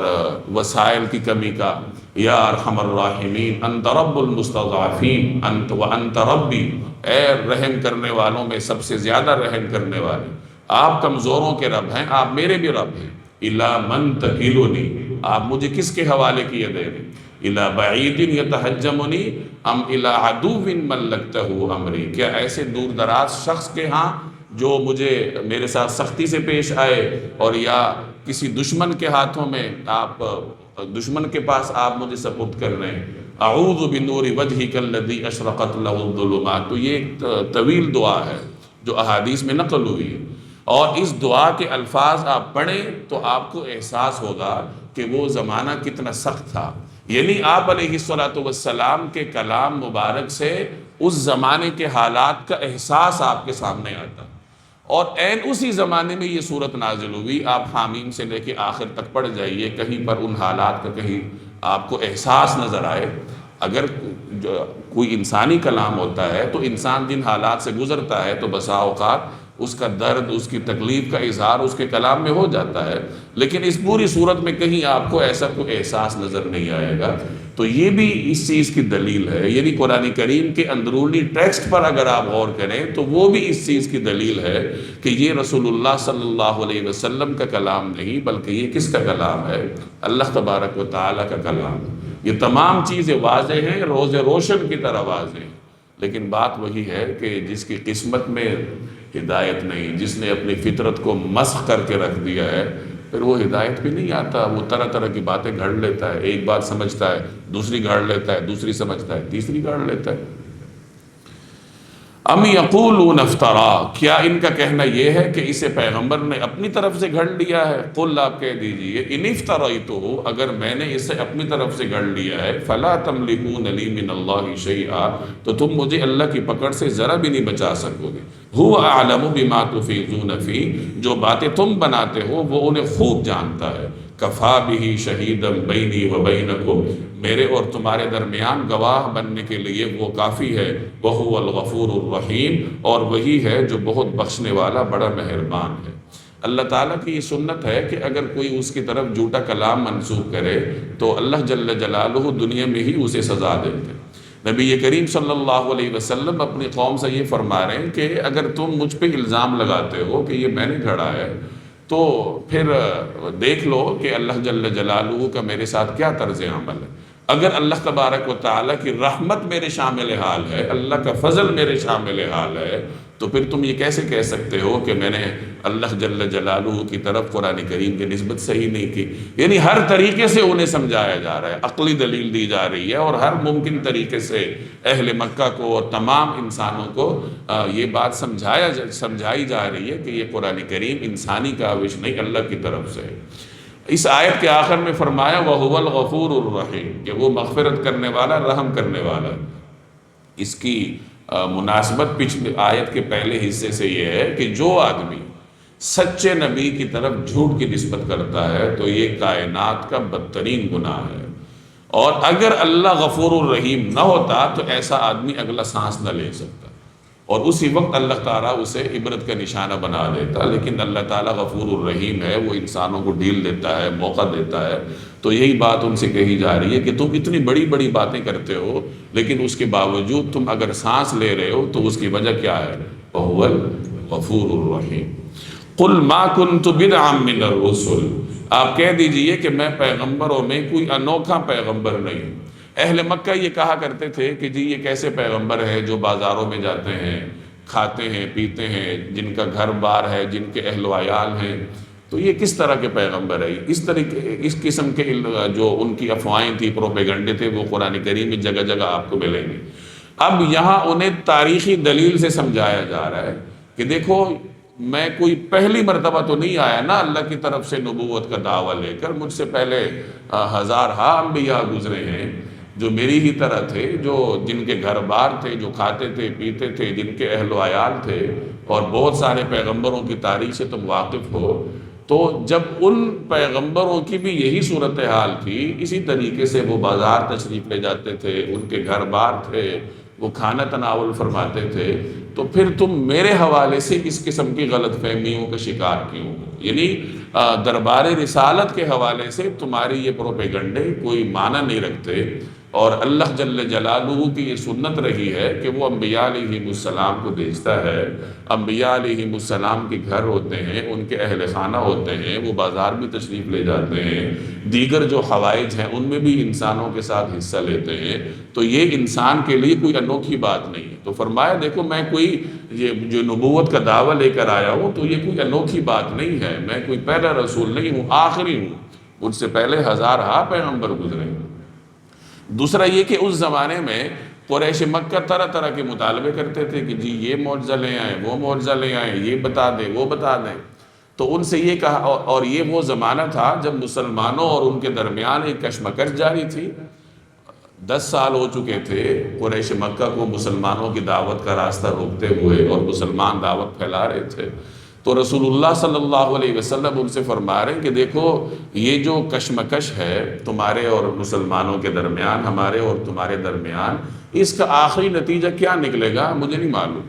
وسائل کی کمی کا۔ یا ارحم الراحمین انت رب المستضعفین انت وانت ربی، اے رحم کرنے والوں میں سب سے زیادہ رحم کرنے والے، آپ کمزوروں کے رب ہیں، آپ میرے بھی رب ہیں۔ الا من تکلنی، آپ مجھے کس کے حوالے کیے دے رہے؟ الا بعید یتحجمنی ام الا عدو ملکتہ امری، کیا ایسے دور دراز شخص کے ہاں جو مجھے میرے ساتھ سختی سے پیش آئے، اور یا کسی دشمن کے ہاتھوں میں آپ، دشمن کے پاس آپ مجھے سپرد کر رہے ہیں۔ اعوذ بنور وجہک الذی اشرقت لہ الظلمات، تو یہ ایک طویل دعا ہے جو احادیث میں نقل ہوئی ہے، اور اس دعا کے الفاظ آپ پڑھیں تو آپ کو احساس ہوگا کہ وہ زمانہ کتنا سخت تھا۔ یعنی آپ علیہ السلام کے کلام مبارک سے اس زمانے کے حالات کا احساس آپ کے سامنے آتا، اور عین اسی زمانے میں یہ صورت نازل ہوئی۔ آپ حامیم سے لے کے آخر تک پڑھ جائیے، کہیں پر ان حالات کا کہیں آپ کو احساس نظر آئے۔ اگر کوئی انسانی کلام ہوتا ہے تو انسان جن حالات سے گزرتا ہے تو بسا اوقات اس کا درد، اس کی تکلیف کا اظہار اس کے کلام میں ہو جاتا ہے، لیکن اس پوری صورت میں کہیں آپ کو ایسا کوئی احساس نظر نہیں آئے گا۔ تو یہ بھی اس چیز کی دلیل ہے، یعنی قرآن کریم کے اندرونی ٹیکسٹ پر اگر آپ غور کریں تو وہ بھی اس چیز کی دلیل ہے کہ یہ رسول اللہ صلی اللہ علیہ وسلم کا کلام نہیں، بلکہ یہ کس کا کلام ہے؟ اللہ تبارک و تعالیٰ کا کلام ہے۔ یہ تمام چیزیں واضح ہیں، روز روشن کی طرح واضح ہیں، لیکن بات وہی ہے کہ جس کی قسمت میں ہدایت نہیں، جس نے اپنی فطرت کو مسخ کر کے رکھ دیا ہے، پھر وہ ہدایت بھی نہیں آتا، وہ طرح طرح کی باتیں گھڑ لیتا ہے، ایک بات سمجھتا ہے دوسری گھڑ لیتا ہے، دوسری سمجھتا ہے تیسری گھڑ لیتا ہے۔ ام یقولون افترا، کیا ان کا کہنا یہ ہے کہ اسے پیغمبر نے اپنی طرف سے گھڑ لیا ہے؟ قل، آپ کہہ دیجئے، ان افتریتہ، اگر میں نے اسے اپنی طرف سے گھڑ لیا ہے، فلا تملکون لی من اللہ شیئا، تو تم مجھے اللہ کی پکڑ سے ذرا بھی نہیں بچا سکو گے۔ هو اعلم بما تفیضون فی، جو باتیں تم بناتے ہو وہ انہیں خوب جانتا ہے۔ کفا بہ شہیدا بینی و بینکم، میرے اور تمہارے درمیان گواہ بننے کے لیے وہ کافی ہے۔ وہو الغفور الرحیم، اور وہی ہے جو بہت بخشنے والا بڑا مہربان ہے۔ اللہ تعالیٰ کی یہ سنت ہے کہ اگر کوئی اس کی طرف جھوٹا کلام منسوب کرے تو اللہ جل جلالہ دنیا میں ہی اسے سزا دیتے ہیں۔ نبی کریم صلی اللہ علیہ وسلم اپنی قوم سے یہ فرما رہے ہیں کہ اگر تم مجھ پہ الزام لگاتے ہو کہ یہ میں نے گھڑا ہے تو پھر دیکھ لو کہ اللہ جل جلالہ کا میرے ساتھ کیا طرز عمل ہے۔ اگر اللہ تبارک و تعالیٰ کی رحمت میرے شامل حال ہے، اللہ کا فضل میرے شامل حال ہے، تو پھر تم یہ کیسے کہہ سکتے ہو کہ میں نے اللہ جل جلالہ کی طرف قرآن کریم کی نسبت صحیح نہیں کی؟ یعنی ہر طریقے سے انہیں سمجھایا جا رہا ہے، عقلی دلیل دی جا رہی ہے، اور ہر ممکن طریقے سے اہل مکہ کو اور تمام انسانوں کو یہ بات سمجھائی جا رہی ہے کہ یہ قرآن کریم انسانی کاوش نہیں، اللہ کی طرف سے ہے۔ اس آیت کے آخر میں فرمایا وَهُوَ الْغَفُورُ الرَّحِيمُ، کہ وہ مغفرت کرنے والا، رحم کرنے والا۔ اس کی مناسبت پچھلے آیت کے پہلے حصے سے یہ ہے کہ جو آدمی سچے نبی کی طرف جھوٹ کی نسبت کرتا ہے تو یہ کائنات کا بدترین گناہ ہے، اور اگر اللہ غفور الرحیم نہ ہوتا تو ایسا آدمی اگلا سانس نہ لے سکتا، اور اسی وقت اللہ تعالیٰ اسے عبرت کا نشانہ بنا دیتا۔ لیکن اللہ تعالیٰ غفور الرحیم ہے، وہ انسانوں کو ڈھیل دیتا ہے، موقع دیتا ہے۔ تو یہی بات ان سے کہی جا رہی ہے کہ تم اتنی بڑی بڑی باتیں کرتے ہو، لیکن اس کے باوجود تم اگر سانس لے رہے ہو تو اس کی وجہ کیا ہے؟ وَهُوَ الْغَفُورُ الرَّحِيمُ۔ قل ما كنت بدعا من الرسل، آپ کہہ دیجئے کہ میں پیغمبروں میں کوئی انوکھا پیغمبر نہیں ہوں۔ اہل مکہ یہ کہا کرتے تھے کہ جی یہ کیسے پیغمبر ہے جو بازاروں میں جاتے ہیں، کھاتے ہیں پیتے ہیں، جن کا گھر بار ہے، جن کے اہل و عیال ہیں، تو یہ کس طرح کے پیغمبر ہے؟ اس قسم کے جو ان کی افواہیں تھی، پروپیگنڈے تھے، وہ قرآن کریم میں جگہ جگہ آپ کو ملیں گے۔ اب یہاں انہیں تاریخی دلیل سے سمجھایا جا رہا ہے کہ دیکھو میں کوئی پہلی مرتبہ تو نہیں آیا نا اللہ کی طرف سے نبوت کا دعویٰ لے کر، مجھ سے پہلے ہزارہا انبیاء گزرے ہیں جو میری ہی طرح تھے، جو جن کے گھر بار تھے، جو کھاتے تھے پیتے تھے، جن کے اہل و عیال تھے، اور بہت سارے پیغمبروں کی تاریخ سے تم واقف ہو۔ تو جب ان پیغمبروں کی بھی یہی صورتحال تھی، اسی طریقے سے وہ بازار تشریف لے جاتے تھے، ان کے گھر بار تھے، وہ کھانا تناول فرماتے تھے، تو پھر تم میرے حوالے سے اس قسم کی غلط فہمیوں کا شکار کیوں ہو؟ یعنی دربار رسالت کے حوالے سے تمہاری یہ پروپیگنڈے کوئی معنی نہیں رکھتے، اور اللہ جل جلالہ کی یہ سنت رہی ہے کہ وہ انبیاء علیہ السلام کو بھیجتا ہے، انبیاء علیہ السلام کے گھر ہوتے ہیں، ان کے اہل خانہ ہوتے ہیں، وہ بازار بھی تشریف لے جاتے ہیں، دیگر جو حوائج ہیں ان میں بھی انسانوں کے ساتھ حصہ لیتے ہیں، تو یہ انسان کے لیے کوئی انوکھی بات نہیں ہے۔ تو فرمایا دیکھو میں کوئی یہ جو نبوت کا دعویٰ لے کر آیا ہوں تو یہ کوئی انوکھی بات نہیں ہے، میں کوئی پہلا رسول نہیں ہوں، آخری ہوں، مجھ سے پہلے ہزارہا پیغمبر گزرے ہیں۔ دوسرا یہ کہ اس زمانے میں قریش مکہ طرح طرح کے مطالبے کرتے تھے کہ جی یہ معجزہ لے آئیں، وہ معجزہ لے آئیں، یہ بتا دیں، وہ بتا دیں۔ تو ان سے یہ کہا، اور یہ وہ زمانہ تھا جب مسلمانوں اور ان کے درمیان ایک کشمکش جاری تھی۔ 10 سال ہو چکے تھے قریش مکہ کو مسلمانوں کی دعوت کا راستہ روکتے ہوئے، اور مسلمان دعوت پھیلا رہے تھے۔ تو رسول اللہ صلی اللہ علیہ وسلم ان سے فرما رہے ہیں کہ دیکھو یہ جو کشمکش ہے تمہارے اور مسلمانوں کے درمیان، ہمارے اور تمہارے درمیان، اس کا آخری نتیجہ کیا نکلے گا مجھے نہیں معلوم۔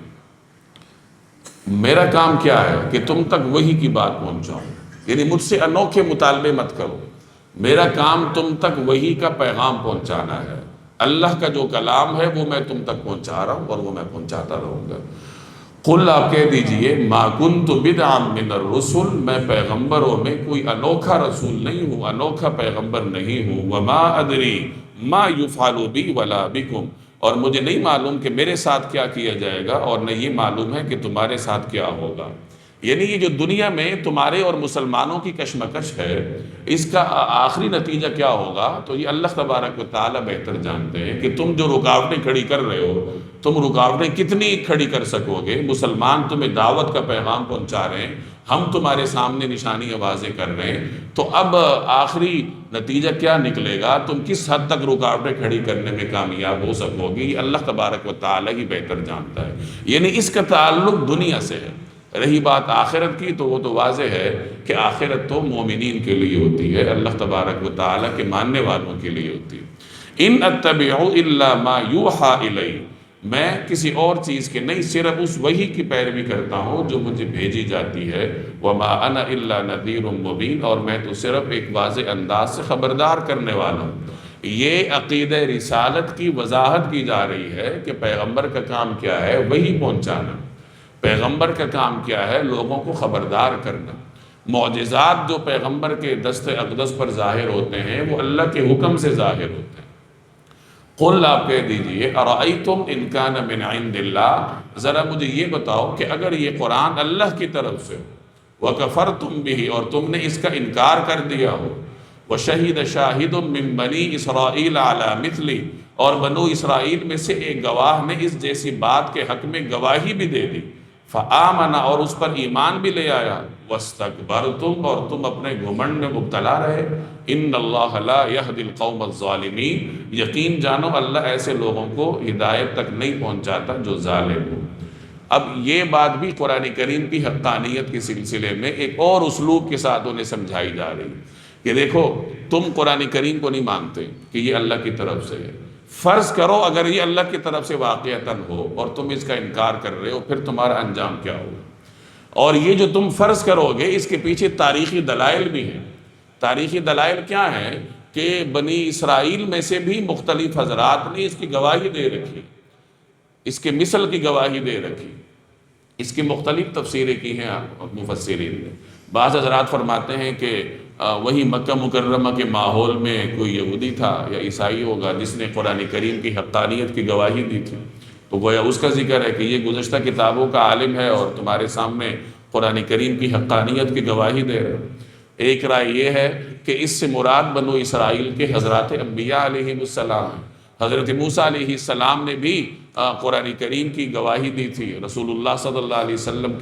میرا کام کیا ہے کہ تم تک وحی کی بات پہنچاؤں، یعنی مجھ سے انوکھے مطالبے مت کرو، میرا کام تم تک وحی کا پیغام پہنچانا ہے، اللہ کا جو کلام ہے وہ میں تم تک پہنچا رہا ہوں، اور وہ میں پہنچاتا رہوں گا۔ قل آپ کہہ دیجئے ما کنت بدعا من الرسل، میں پیغمبروں میں کوئی انوکھا رسول نہیں ہوں، انوکھا پیغمبر نہیں ہوں، وما ادری ما یفعل بی ولا بکم، اور مجھے نہیں معلوم کہ میرے ساتھ کیا کیا جائے گا، اور نہ یہ معلوم ہے کہ تمہارے ساتھ کیا ہوگا۔ یعنی یہ جو دنیا میں تمہارے اور مسلمانوں کی کشمکش ہے، اس کا آخری نتیجہ کیا ہوگا تو یہ اللہ تبارک و تعالیٰ بہتر جانتے ہیں کہ تم جو رکاوٹیں کھڑی کر رہے ہو، تم رکاوٹیں کتنی کھڑی کر سکو گے۔ مسلمان تمہیں دعوت کا پیغام پہنچا رہے ہیں، ہم تمہارے سامنے نشانی آوازیں کر رہے ہیں، تو اب آخری نتیجہ کیا نکلے گا، تم کس حد تک رکاوٹیں کھڑی کرنے میں کامیاب ہو سکو گی، یہ اللہ تبارک و تعالیٰ ہی بہتر جانتا ہے۔ یعنی اس کا تعلق دنیا سے ہے۔ رہی بات آخرت کی تو وہ تو واضح ہے کہ آخرت تو مومنین کے لیے ہوتی ہے، اللہ تبارک و تعالیٰ کے ماننے والوں کے لیے ہوتی ہے۔ ان اتبع الا ما یوحى الی، میں کسی اور چیز کے نہیں، صرف اس وحی کی پیروی کرتا ہوں جو مجھے بھیجی جاتی ہے۔ وما انا الا نذیر مبین، اور میں تو صرف ایک واضح انداز سے خبردار کرنے والا ہوں۔ یہ عقیدہ رسالت کی وضاحت کی جا رہی ہے کہ پیغمبر کا کام کیا ہے، وحی پہنچانا۔ پیغمبر کا کام کیا ہے، لوگوں کو خبردار کرنا۔ معجزات جو پیغمبر کے دست اقدس پر ظاہر ہوتے ہیں وہ اللہ کے حکم سے ظاہر ہوتے ہیں۔ قل آپ کہہ دیجئے ارأیتم ان کان من عند اللہ، ذرا مجھے یہ بتاؤ کہ اگر یہ قرآن اللہ کی طرف سے وکفرتم بہ، اور تم نے اس کا انکار کر دیا ہو، وشہد شاہد من بنی اسرائیل علی مثلی، اور بنو اسرائیل میں سے ایک گواہ نے اس جیسی بات کے حق میں گواہی بھی دے دی، فآمن، اور اس پر ایمان بھی لے آیا، واستکبرتم، اور تم اپنے گھمنڈ میں مبتلا رہے، ان اللہ لا یہدی القوم الظالمین، یقین جانو اللہ ایسے لوگوں کو ہدایت تک نہیں پہنچاتا جو ظالم ہو۔ اب یہ بات بھی قرآن کریم کی حقانیت کے سلسلے میں ایک اور اسلوب کے ساتھ انہیں سمجھائی جا رہی کہ دیکھو تم قرآن کریم کو نہیں مانتے کہ یہ اللہ کی طرف سے ہے، فرض کرو اگر یہ اللہ کی طرف سے واقعتاً ہو اور تم اس کا انکار کر رہے ہو، پھر تمہارا انجام کیا ہوگا؟ اور یہ جو تم فرض کرو گے اس کے پیچھے تاریخی دلائل بھی ہیں۔ تاریخی دلائل کیا ہیں کہ بنی اسرائیل میں سے بھی مختلف حضرات نے اس کی گواہی دے رکھی، اس کے مثل کی گواہی دے رکھی۔ اس کی مختلف تفسیریں کی ہیں مفسرین نے۔ بعض حضرات فرماتے ہیں کہ وہی مکہ مکرمہ کے ماحول میں کوئی یہودی تھا یا عیسائی ہوگا جس نے قرآن کریم کی حقانیت کی گواہی دی تھی، تو گویا اس کا ذکر ہے کہ یہ گزشتہ کتابوں کا عالم ہے اور تمہارے سامنے قرآن کریم کی حقانیت کی گواہی دے رہے ہیں۔ ایک رائے یہ ہے کہ اس سے مراد بنو اسرائیل کے حضرات انبیاء علیہ السلام ہیں۔ حضرت موسیٰ علیہ السلام نے بھی قرآن کریم کی گواہی دی تھی، رسول اللہ صلی اللہ علیہ وسلم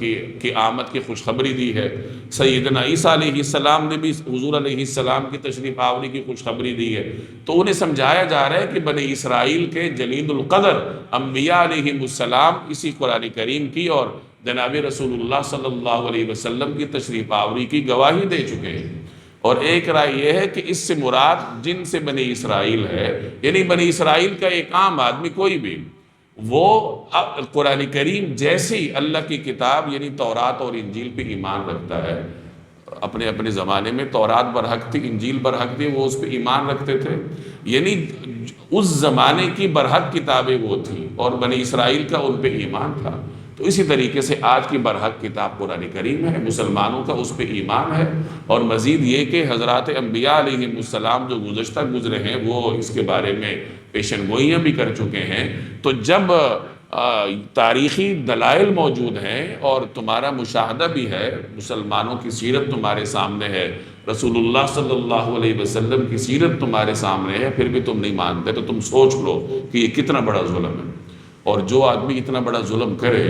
کی آمد کی خوشخبری دی ہے۔ سیدنا عیسیٰ علیہ السلام نے بھی حضور علیہ السلام کی تشریف آوری کی خوشخبری دی ہے۔ تو انہیں سمجھایا جا رہا ہے کہ بنی اسرائیل کے جلیل القدر انبیاء علیہ السلام اسی قرآن کریم کی اور جناب رسول اللہ صلی اللہ علیہ وسلم کی تشریف آوری کی گواہی دے چکے ہیں۔ اور ایک رائے یہ ہے کہ اس سے مراد جن سے بنی اسرائیل ہے، یعنی بنی اسرائیل کا ایک عام آدمی کوئی بھی، وہ قرآن کریم جیسی اللہ کی کتاب یعنی تورات اور انجیل پہ ایمان رکھتا ہے۔ اپنے اپنے زمانے میں تورات برحق تھی، انجیل برحق تھی، وہ اس پہ ایمان رکھتے تھے، یعنی اس زمانے کی برحق کتابیں وہ تھیں اور بنی اسرائیل کا ان پہ ایمان تھا۔ تو اسی طریقے سے آج کی برحق کتاب قرآن کریم ہے، مسلمانوں کا اس پہ ایمان ہے۔ اور مزید یہ کہ حضرات انبیاء علیہ السلام جو گزشتہ گزرے ہیں وہ اس کے بارے میں پیشن گوئیاں بھی کر چکے ہیں۔ تو جب تاریخی دلائل موجود ہیں اور تمہارا مشاہدہ بھی ہے، مسلمانوں کی سیرت تمہارے سامنے ہے، رسول اللہ صلی اللہ علیہ وسلم کی سیرت تمہارے سامنے ہے، پھر بھی تم نہیں مانتے، تو تم سوچ لو کہ یہ کتنا بڑا ظلم ہے۔ اور جو آدمی اتنا بڑا ظلم کرے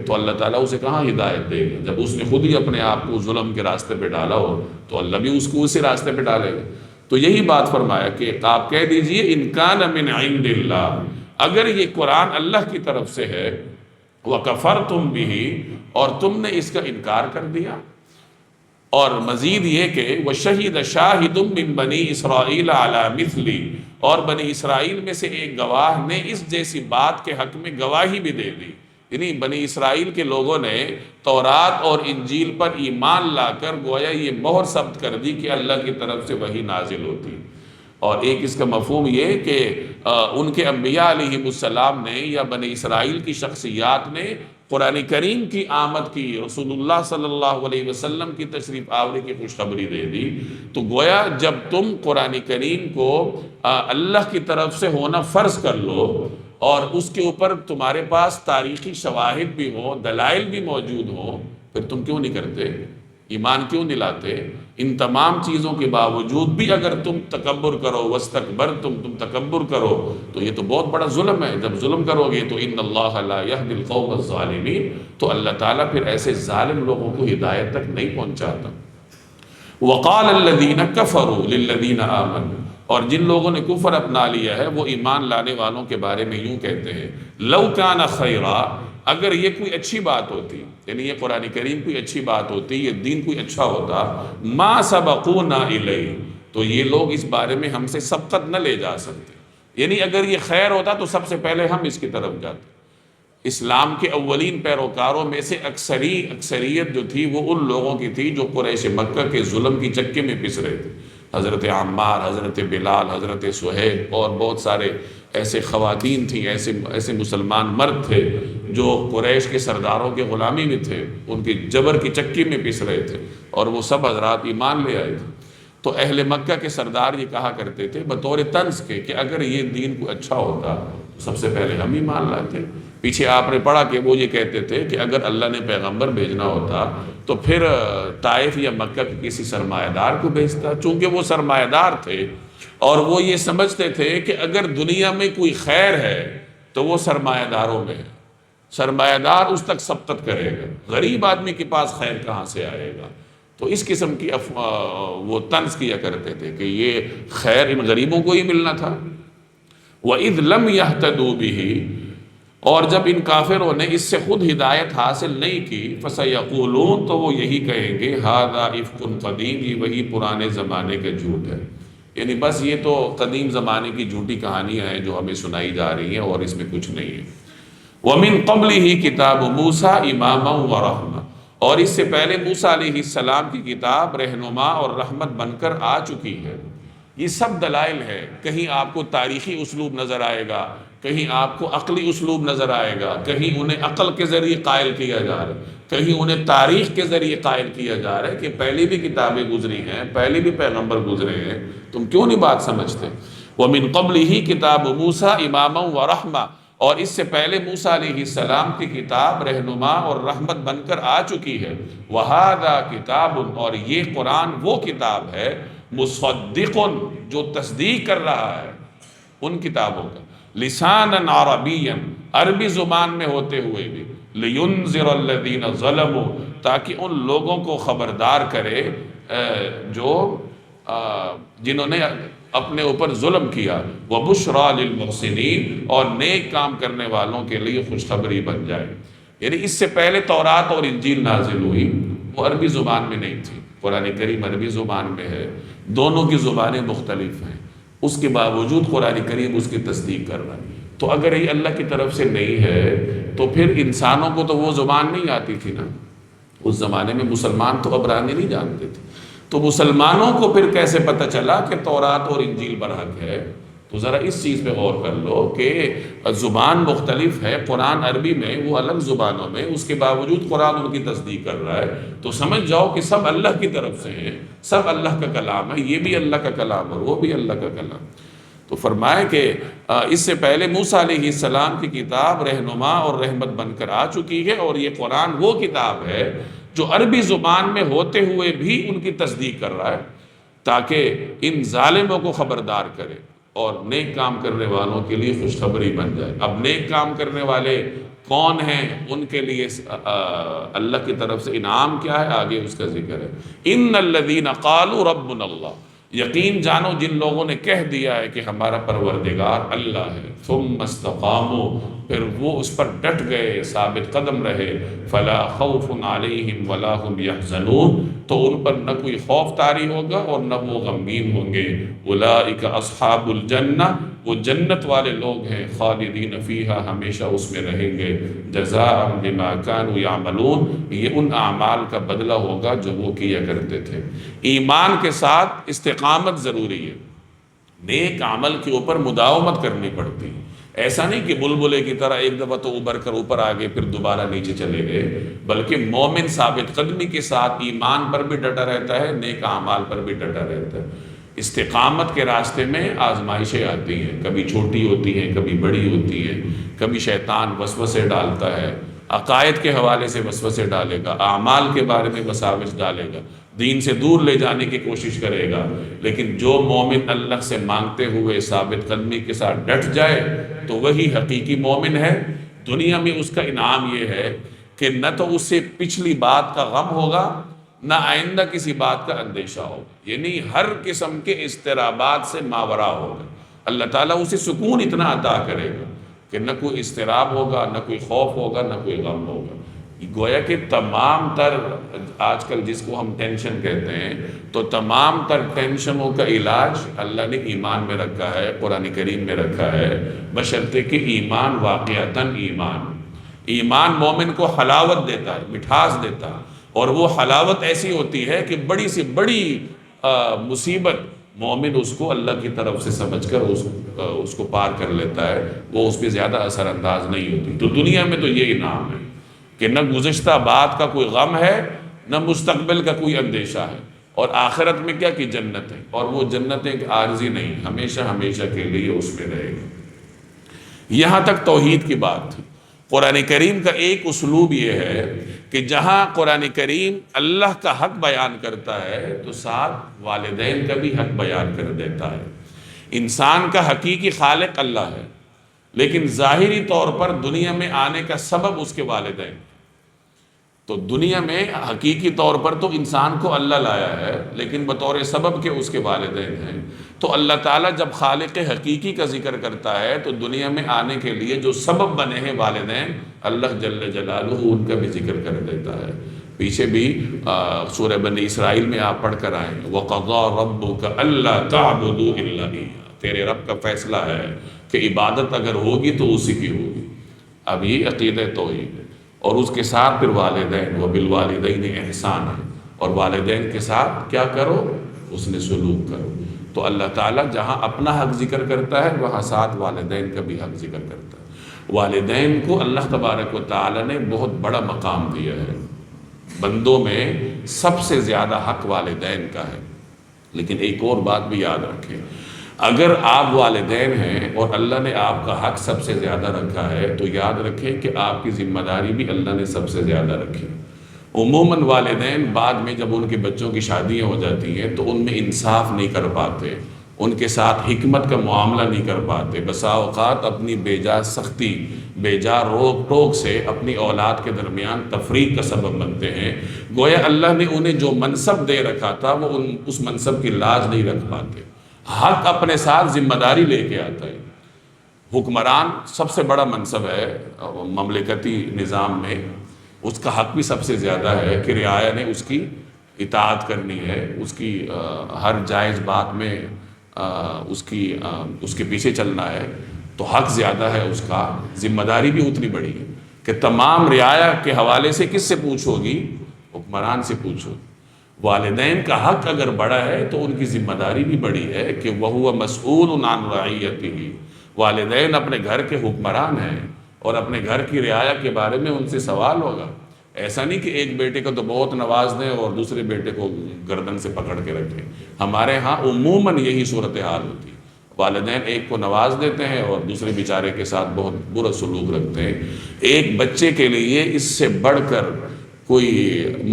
تو اللہ تعالیٰ اسے کہاں ہدایت دے گا؟ جب اس نے خود ہی اپنے آپ کو ظلم کے راستے پہ ڈالا ہو تو اللہ بھی اس کو اسی راستے پہ ڈالے گا۔ تو یہی بات فرمایا کہ آپ کہہ دیجئے ان کان من عند اللہ، اگر یہ قرآن اللہ کی طرف سے ہے، وکفرتم بہ، اور تم نے اس کا انکار کر دیا، اور مزید یہ کہ وَشَهِدَ شَاهِدٌ مِّن بَنِي إِسْرَائِيلَ عَلَى مِثْلِ، اور بنی اسرائیل میں سے ایک گواہ نے اس جیسی بات کے حق میں گواہی بھی دے دی، یعنی بنی اسرائیل کے لوگوں نے تورات اور انجیل پر ایمان لا کر گویا یہ مہر ثبت کر دی کہ اللہ کی طرف سے وحی نازل ہوتی۔ اور ایک اس کا مفہوم یہ کہ ان کے انبیاء علیہ السلام نے یا بنی اسرائیل کی شخصیات نے قرآن کریم کی آمد کی، رسول اللہ صلی اللہ علیہ وسلم کی تشریف آوری کی خوشخبری دے دی۔ تو گویا جب تم قرآن کریم کو اللہ کی طرف سے ہونا فرض کر لو اور اس کے اوپر تمہارے پاس تاریخی شواہد بھی ہوں، دلائل بھی موجود ہوں، پھر تم کیوں نہیں کرتے؟ ایمان کیوں نہیں لاتے؟ ان تمام چیزوں کے باوجود بھی اگر تم تکبر کرو، وَاسْتَكْبَرْتُمْ، تم تکبر کرو، تو یہ تو بہت بڑا ظلم ہے۔ جب ظلم کرو گے تو ان اللہ لا یہدی القوم الظالمین، تو اللہ تعالیٰ پھر ایسے ظالم لوگوں کو ہدایت تک نہیں پہنچاتا۔ وقال الذین کفروا للذین آمنوا، اور جن لوگوں نے کفر اپنا لیا ہے وہ ایمان لانے والوں کے بارے میں یوں کہتے ہیں، لو کان خیرا، اگر یہ کوئی اچھی بات ہوتی، یعنی یہ قرآن کریم کوئی اچھی بات ہوتی، یہ دین کوئی اچھا ہوتا، ما سبقونا الیہ، تو یہ لوگ اس بارے میں ہم سے سبقت نہ لے جا سکتے، یعنی اگر یہ خیر ہوتا تو سب سے پہلے ہم اس کی طرف جاتے۔ اسلام کے اولین پیروکاروں میں سے اکثریت جو تھی وہ ان لوگوں کی تھی جو قریش مکہ کے ظلم کی چکے میں پس رہے تھے۔ حضرت عمار، حضرت بلال، حضرت سہیب اور بہت سارے ایسے خواتین تھیں، ایسے مسلمان مرد تھے جو قریش کے سرداروں کے غلامی میں تھے، ان کی جبر کی چکی میں پس رہے تھے، اور وہ سب حضرات ایمان لے آئے تھے۔ تو اہل مکہ کے سردار یہ کہا کرتے تھے بطور طنز کے کہ اگر یہ دین کو اچھا ہوتا تو سب سے پہلے ہم ایمان لاتے۔ پیچھے آپ نے پڑھا کہ وہ یہ کہتے تھے کہ اگر اللہ نے پیغمبر بھیجنا ہوتا تو پھر طائف یا مکہ کے کسی سرمایہ دار کو بھیجتا، چونکہ وہ سرمایہ دار تھے اور وہ یہ سمجھتے تھے کہ اگر دنیا میں کوئی خیر ہے تو وہ سرمایہ داروں میں ہے، سرمایہ دار اس تک سبقت کرے گا، غریب آدمی کے پاس خیر کہاں سے آئے گا؟ تو اس قسم کی وہ طنز کیا کرتے تھے کہ یہ خیر ان غریبوں کو ہی ملنا تھا۔ وَإِذْ لَمْ يَهْتَدُوا بِهِ، اور جب ان کافروں نے اس سے خود ہدایت حاصل نہیں کی، فَسَيَقُولُونَ، تو وہ یہی کہیں گے هَذَا إِفْكٌ قَدِيمٌ، یہ وہی پرانے زمانے کا جھوٹ ہے، یعنی بس یہ تو قدیم زمانے کی جھوٹی کہانیاں ہیں جو ہمیں سنائی جا رہی ہیں اور اس میں کچھ نہیں ہے۔ وَمِن قَبْلِهِ كِتَابُ مُوسَىٰ إِمَامًا وَرَحْمَةً، اور اس سے پہلے موسیٰ علیہ السلام کی کتاب رہنما اور رحمت بن کر آ چکی ہے۔ یہ سب دلائل ہے، کہیں آپ کو تاریخی اسلوب نظر آئے گا، کہیں آپ کو عقلی اسلوب نظر آئے گا، کہیں انہیں عقل کے ذریعے قائل کیا جا رہا ہے، کہیں انہیں تاریخ کے ذریعے قائل کیا جا رہا ہے کہ پہلی بھی کتابیں گزری ہیں، پہلے بھی پیغمبر گزرے ہیں، تم کیوں نہیں بات سمجھتے؟ وَمِن قَبْلِهِ کتاب موسیٰ اماما ورحمہ، اور اس سے پہلے موسیٰ علیہ السلام کی کتاب رہنما اور رحمت بن کر آ چکی ہے۔ وَهَذَا کتاب، اور یہ قرآن وہ کتاب ہے، مصدق، جو تصدیق کر رہا ہے ان کتابوں کا، لسانًا عربیًا، عربی زبان میں ہوتے ہوئے بھی، لِيُنذِرَ الَّذِينَ ظَلَمُوا، تاکہ ان لوگوں کو خبردار کرے جو جنہوں نے اپنے اوپر ظلم کیا، وَبُشْرَى لِلْمُحْسِنِينَ، اور نیک کام کرنے والوں کے لیے خوشخبری بن جائے۔ یعنی اس سے پہلے تورات اور انجیل نازل ہوئی، وہ عربی زبان میں نہیں تھی، قرآن کریم عربی زبان میں ہے، دونوں کی زبانیں مختلف ہیں، اس کے باوجود قرآن کریم اس کی تصدیق کر رہا ہے۔ تو اگر یہ اللہ کی طرف سے نہیں ہے تو پھر انسانوں کو تو وہ زبان نہیں آتی تھی نا، اس زمانے میں مسلمان تو عبرانی نہیں جانتے تھے، تو مسلمانوں کو پھر کیسے پتہ چلا کہ تورات اور انجیل برحق ہے؟ تو ذرا اس چیز پہ غور کر لو کہ زبان مختلف ہے، قرآن عربی میں، وہ الگ زبانوں میں، اس کے باوجود قرآن ان کی تصدیق کر رہا ہے، تو سمجھ جاؤ کہ سب اللہ کی طرف سے ہیں، سب اللہ کا کلام ہے، یہ بھی اللہ کا کلام اور وہ بھی اللہ کا کلام۔ تو فرمائے کہ اس سے پہلے موسیٰ علیہ السلام کی کتاب رہنما اور رحمت بن کر آ چکی ہے، اور یہ قرآن وہ کتاب ہے جو عربی زبان میں ہوتے ہوئے بھی ان کی تصدیق کر رہا ہے، تاکہ ان ظالموں کو خبردار کرے اور نیک کام کرنے والوں کے لیے خوشخبری بن جائے۔ اب نیک کام کرنے والے کون ہیں، ان کے لیے اللہ کی طرف سے انعام کیا ہے، آگے اس کا ذکر ہے۔ ان الذین قالوا ربنا اللہ، یقین جانو جن لوگوں نے کہہ دیا ہے کہ ہمارا پروردگار اللہ ہے، ثم استقاموا، پھر وہ اس پر ڈٹ گئے، ثابت قدم رہے، فلا خوف علیہم ولا هم یحزنون، تو ان پر نہ کوئی خوف طاری ہوگا اور نہ وہ غمگین ہوں گے۔ اولئک اصحاب الجنہ، وہ جنت والے لوگ ہیں، خالدین فیہا، ہمیشہ اس میں رہیں گے، جزاء بما کانوا یعملون، یہ ان اعمال کا بدلہ ہوگا جو وہ کیا کرتے تھے۔ ایمان کے ساتھ استقامت ضروری ہے، نیک عمل کے اوپر مداومت کرنی پڑتی ہے، ایسا نہیں کہ بلبلے کی طرح ایک دفعہ تو ابھر کر اوپر آگے پھر دوبارہ نیچے چلے گئے، بلکہ مومن ثابت قدمی کے ساتھ ایمان پر بھی ڈٹا رہتا ہے، نیک اعمال پر بھی ڈٹا رہتا ہے۔ استقامت کے راستے میں آزمائشیں آتی ہیں، کبھی چھوٹی ہوتی ہیں، کبھی بڑی ہوتی ہیں، کبھی شیطان وسوسے ڈالتا ہے، عقائد کے حوالے سے وسوسے ڈالے گا، اعمال کے بارے میں وساوس ڈالے گا، دین سے دور لے جانے کی کوشش کرے گا، لیکن جو مومن اللہ سے مانگتے ہوئے ثابت قدمی کے ساتھ ڈٹ جائے تو وہی حقیقی مومن ہے۔ دنیا میں اس کا انعام یہ ہے کہ نہ تو اسے پچھلی بات کا غم ہوگا، نہ آئندہ کسی بات کا اندیشہ ہوگا، یعنی ہر قسم کے اضطرابات سے ماورا ہوگا۔ اللہ تعالیٰ اسے سکون اتنا عطا کرے گا کہ نہ کوئی اضطراب ہوگا، نہ کوئی خوف ہوگا، نہ کوئی غم ہوگا۔ گویا کہ تمام تر، آج کل جس کو ہم ٹینشن کہتے ہیں، تو تمام تر ٹینشنوں کا علاج اللہ نے ایمان میں رکھا ہے، قرآن کریم میں رکھا ہے، بشرطے کہ ایمان واقعتاً ایمان مومن کو حلاوت دیتا ہے، مٹھاس دیتا ہے، اور وہ حلاوت ایسی ہوتی ہے کہ بڑی سی بڑی مصیبت مومن اس کو اللہ کی طرف سے سمجھ کر اس کو پار کر لیتا ہے، وہ اس پہ زیادہ اثر انداز نہیں ہوتی۔ تو دنیا میں تو یہ انعام ہے کہ نہ گزشتہ بات کا کوئی غم ہے، نہ مستقبل کا کوئی اندیشہ ہے، اور آخرت میں کیا کہ جنت ہے، اور وہ جنتیں عارضی نہیں، ہمیشہ ہمیشہ کے لیے اس میں رہے گی۔ یہاں تک توحید کی بات تھی۔ قرآن کریم کا ایک اسلوب یہ ہے کہ جہاں قرآن کریم اللہ کا حق بیان کرتا ہے تو ساتھ والدین کا بھی حق بیان کر دیتا ہے۔ انسان کا حقیقی خالق اللہ ہے، لیکن ظاہری طور پر دنیا میں آنے کا سبب اس کے والدین، تو دنیا میں حقیقی طور پر تو انسان کو اللہ لایا ہے، لیکن بطور سبب کے اس کے والدین ہیں۔ تو اللہ تعالیٰ جب خالق حقیقی کا ذکر کرتا ہے تو دنیا میں آنے کے لیے جو سبب بنے ہیں والدین، اللہ جل جلالہ ان کا بھی ذکر کر دیتا ہے۔ پیچھے بھی سورہ بنی اسرائیل میں آپ پڑھ کر آئے ہیں، وَقَضَىٰ رَبُّكَ أَلَّا تَعْبُدُوا إِلَّا إِيَّاهُ، تیرے رب کا فیصلہ ہے کہ عبادت اگر ہوگی تو اسی کی ہوگی۔ اب یہ عقیدہ توحید ہے، اور اس کے ساتھ پھر والدین، وَبِالْوَالِدَيْنِ إِحْسَانًا، اور والدین کے ساتھ کیا کرو، اس نے سلوک کرو۔ تو اللہ تعالیٰ جہاں اپنا حق ذکر کرتا ہے وہاں ساتھ والدین کا بھی حق ذکر کرتا ہے۔ والدین کو اللہ تبارک و تعالیٰ نے بہت بڑا مقام دیا ہے، بندوں میں سب سے زیادہ حق والدین کا ہے۔ لیکن ایک اور بات بھی یاد رکھیں، اگر آپ والدین ہیں اور اللہ نے آپ کا حق سب سے زیادہ رکھا ہے تو یاد رکھیں کہ آپ کی ذمہ داری بھی اللہ نے سب سے زیادہ رکھی۔ عموماً والدین بعد میں جب ان کے بچوں کی شادیاں ہو جاتی ہیں تو ان میں انصاف نہیں کر پاتے، ان کے ساتھ حکمت کا معاملہ نہیں کر پاتے، بسا اوقات اپنی بیجا سختی، بیجا روک ٹوک سے اپنی اولاد کے درمیان تفریق کا سبب بنتے ہیں۔ گویا اللہ نے انہیں جو منصب دے رکھا تھا وہ اس منصب کی لاج نہیں رکھ پاتے۔ حق اپنے ساتھ ذمہ داری لے کے آتا ہے۔ حکمران سب سے بڑا منصب ہے مملکتی نظام میں، اس کا حق بھی سب سے زیادہ ہے کہ رعایا نے اس کی اطاعت کرنی ہے، اس کی ہر جائز بات میں اس کے پیچھے چلنا ہے، تو حق زیادہ ہے اس کا، ذمہ داری بھی اتنی بڑی ہے کہ تمام رعایا کے حوالے سے کس سے پوچھو گی؟ حکمران سے پوچھو۔ والدین کا حق اگر بڑا ہے تو ان کی ذمہ داری بھی بڑی ہے کہ وَهُوَ مَسْئُولٌ عَنْ رَعِيَّتِهِ، والدین اپنے گھر کے حکمران ہیں اور اپنے گھر کی رعایا کے بارے میں ان سے سوال ہوگا۔ ایسا نہیں کہ ایک بیٹے کو تو بہت نواز دیں اور دوسرے بیٹے کو گردن سے پکڑ کے رکھیں۔ ہمارے ہاں عموماً یہی صورتحال ہوتی ہے، والدین ایک کو نواز دیتے ہیں اور دوسرے بیچارے کے ساتھ بہت برا سلوک رکھتے ہیں۔ ایک بچے کے لیے اس سے بڑھ کر کوئی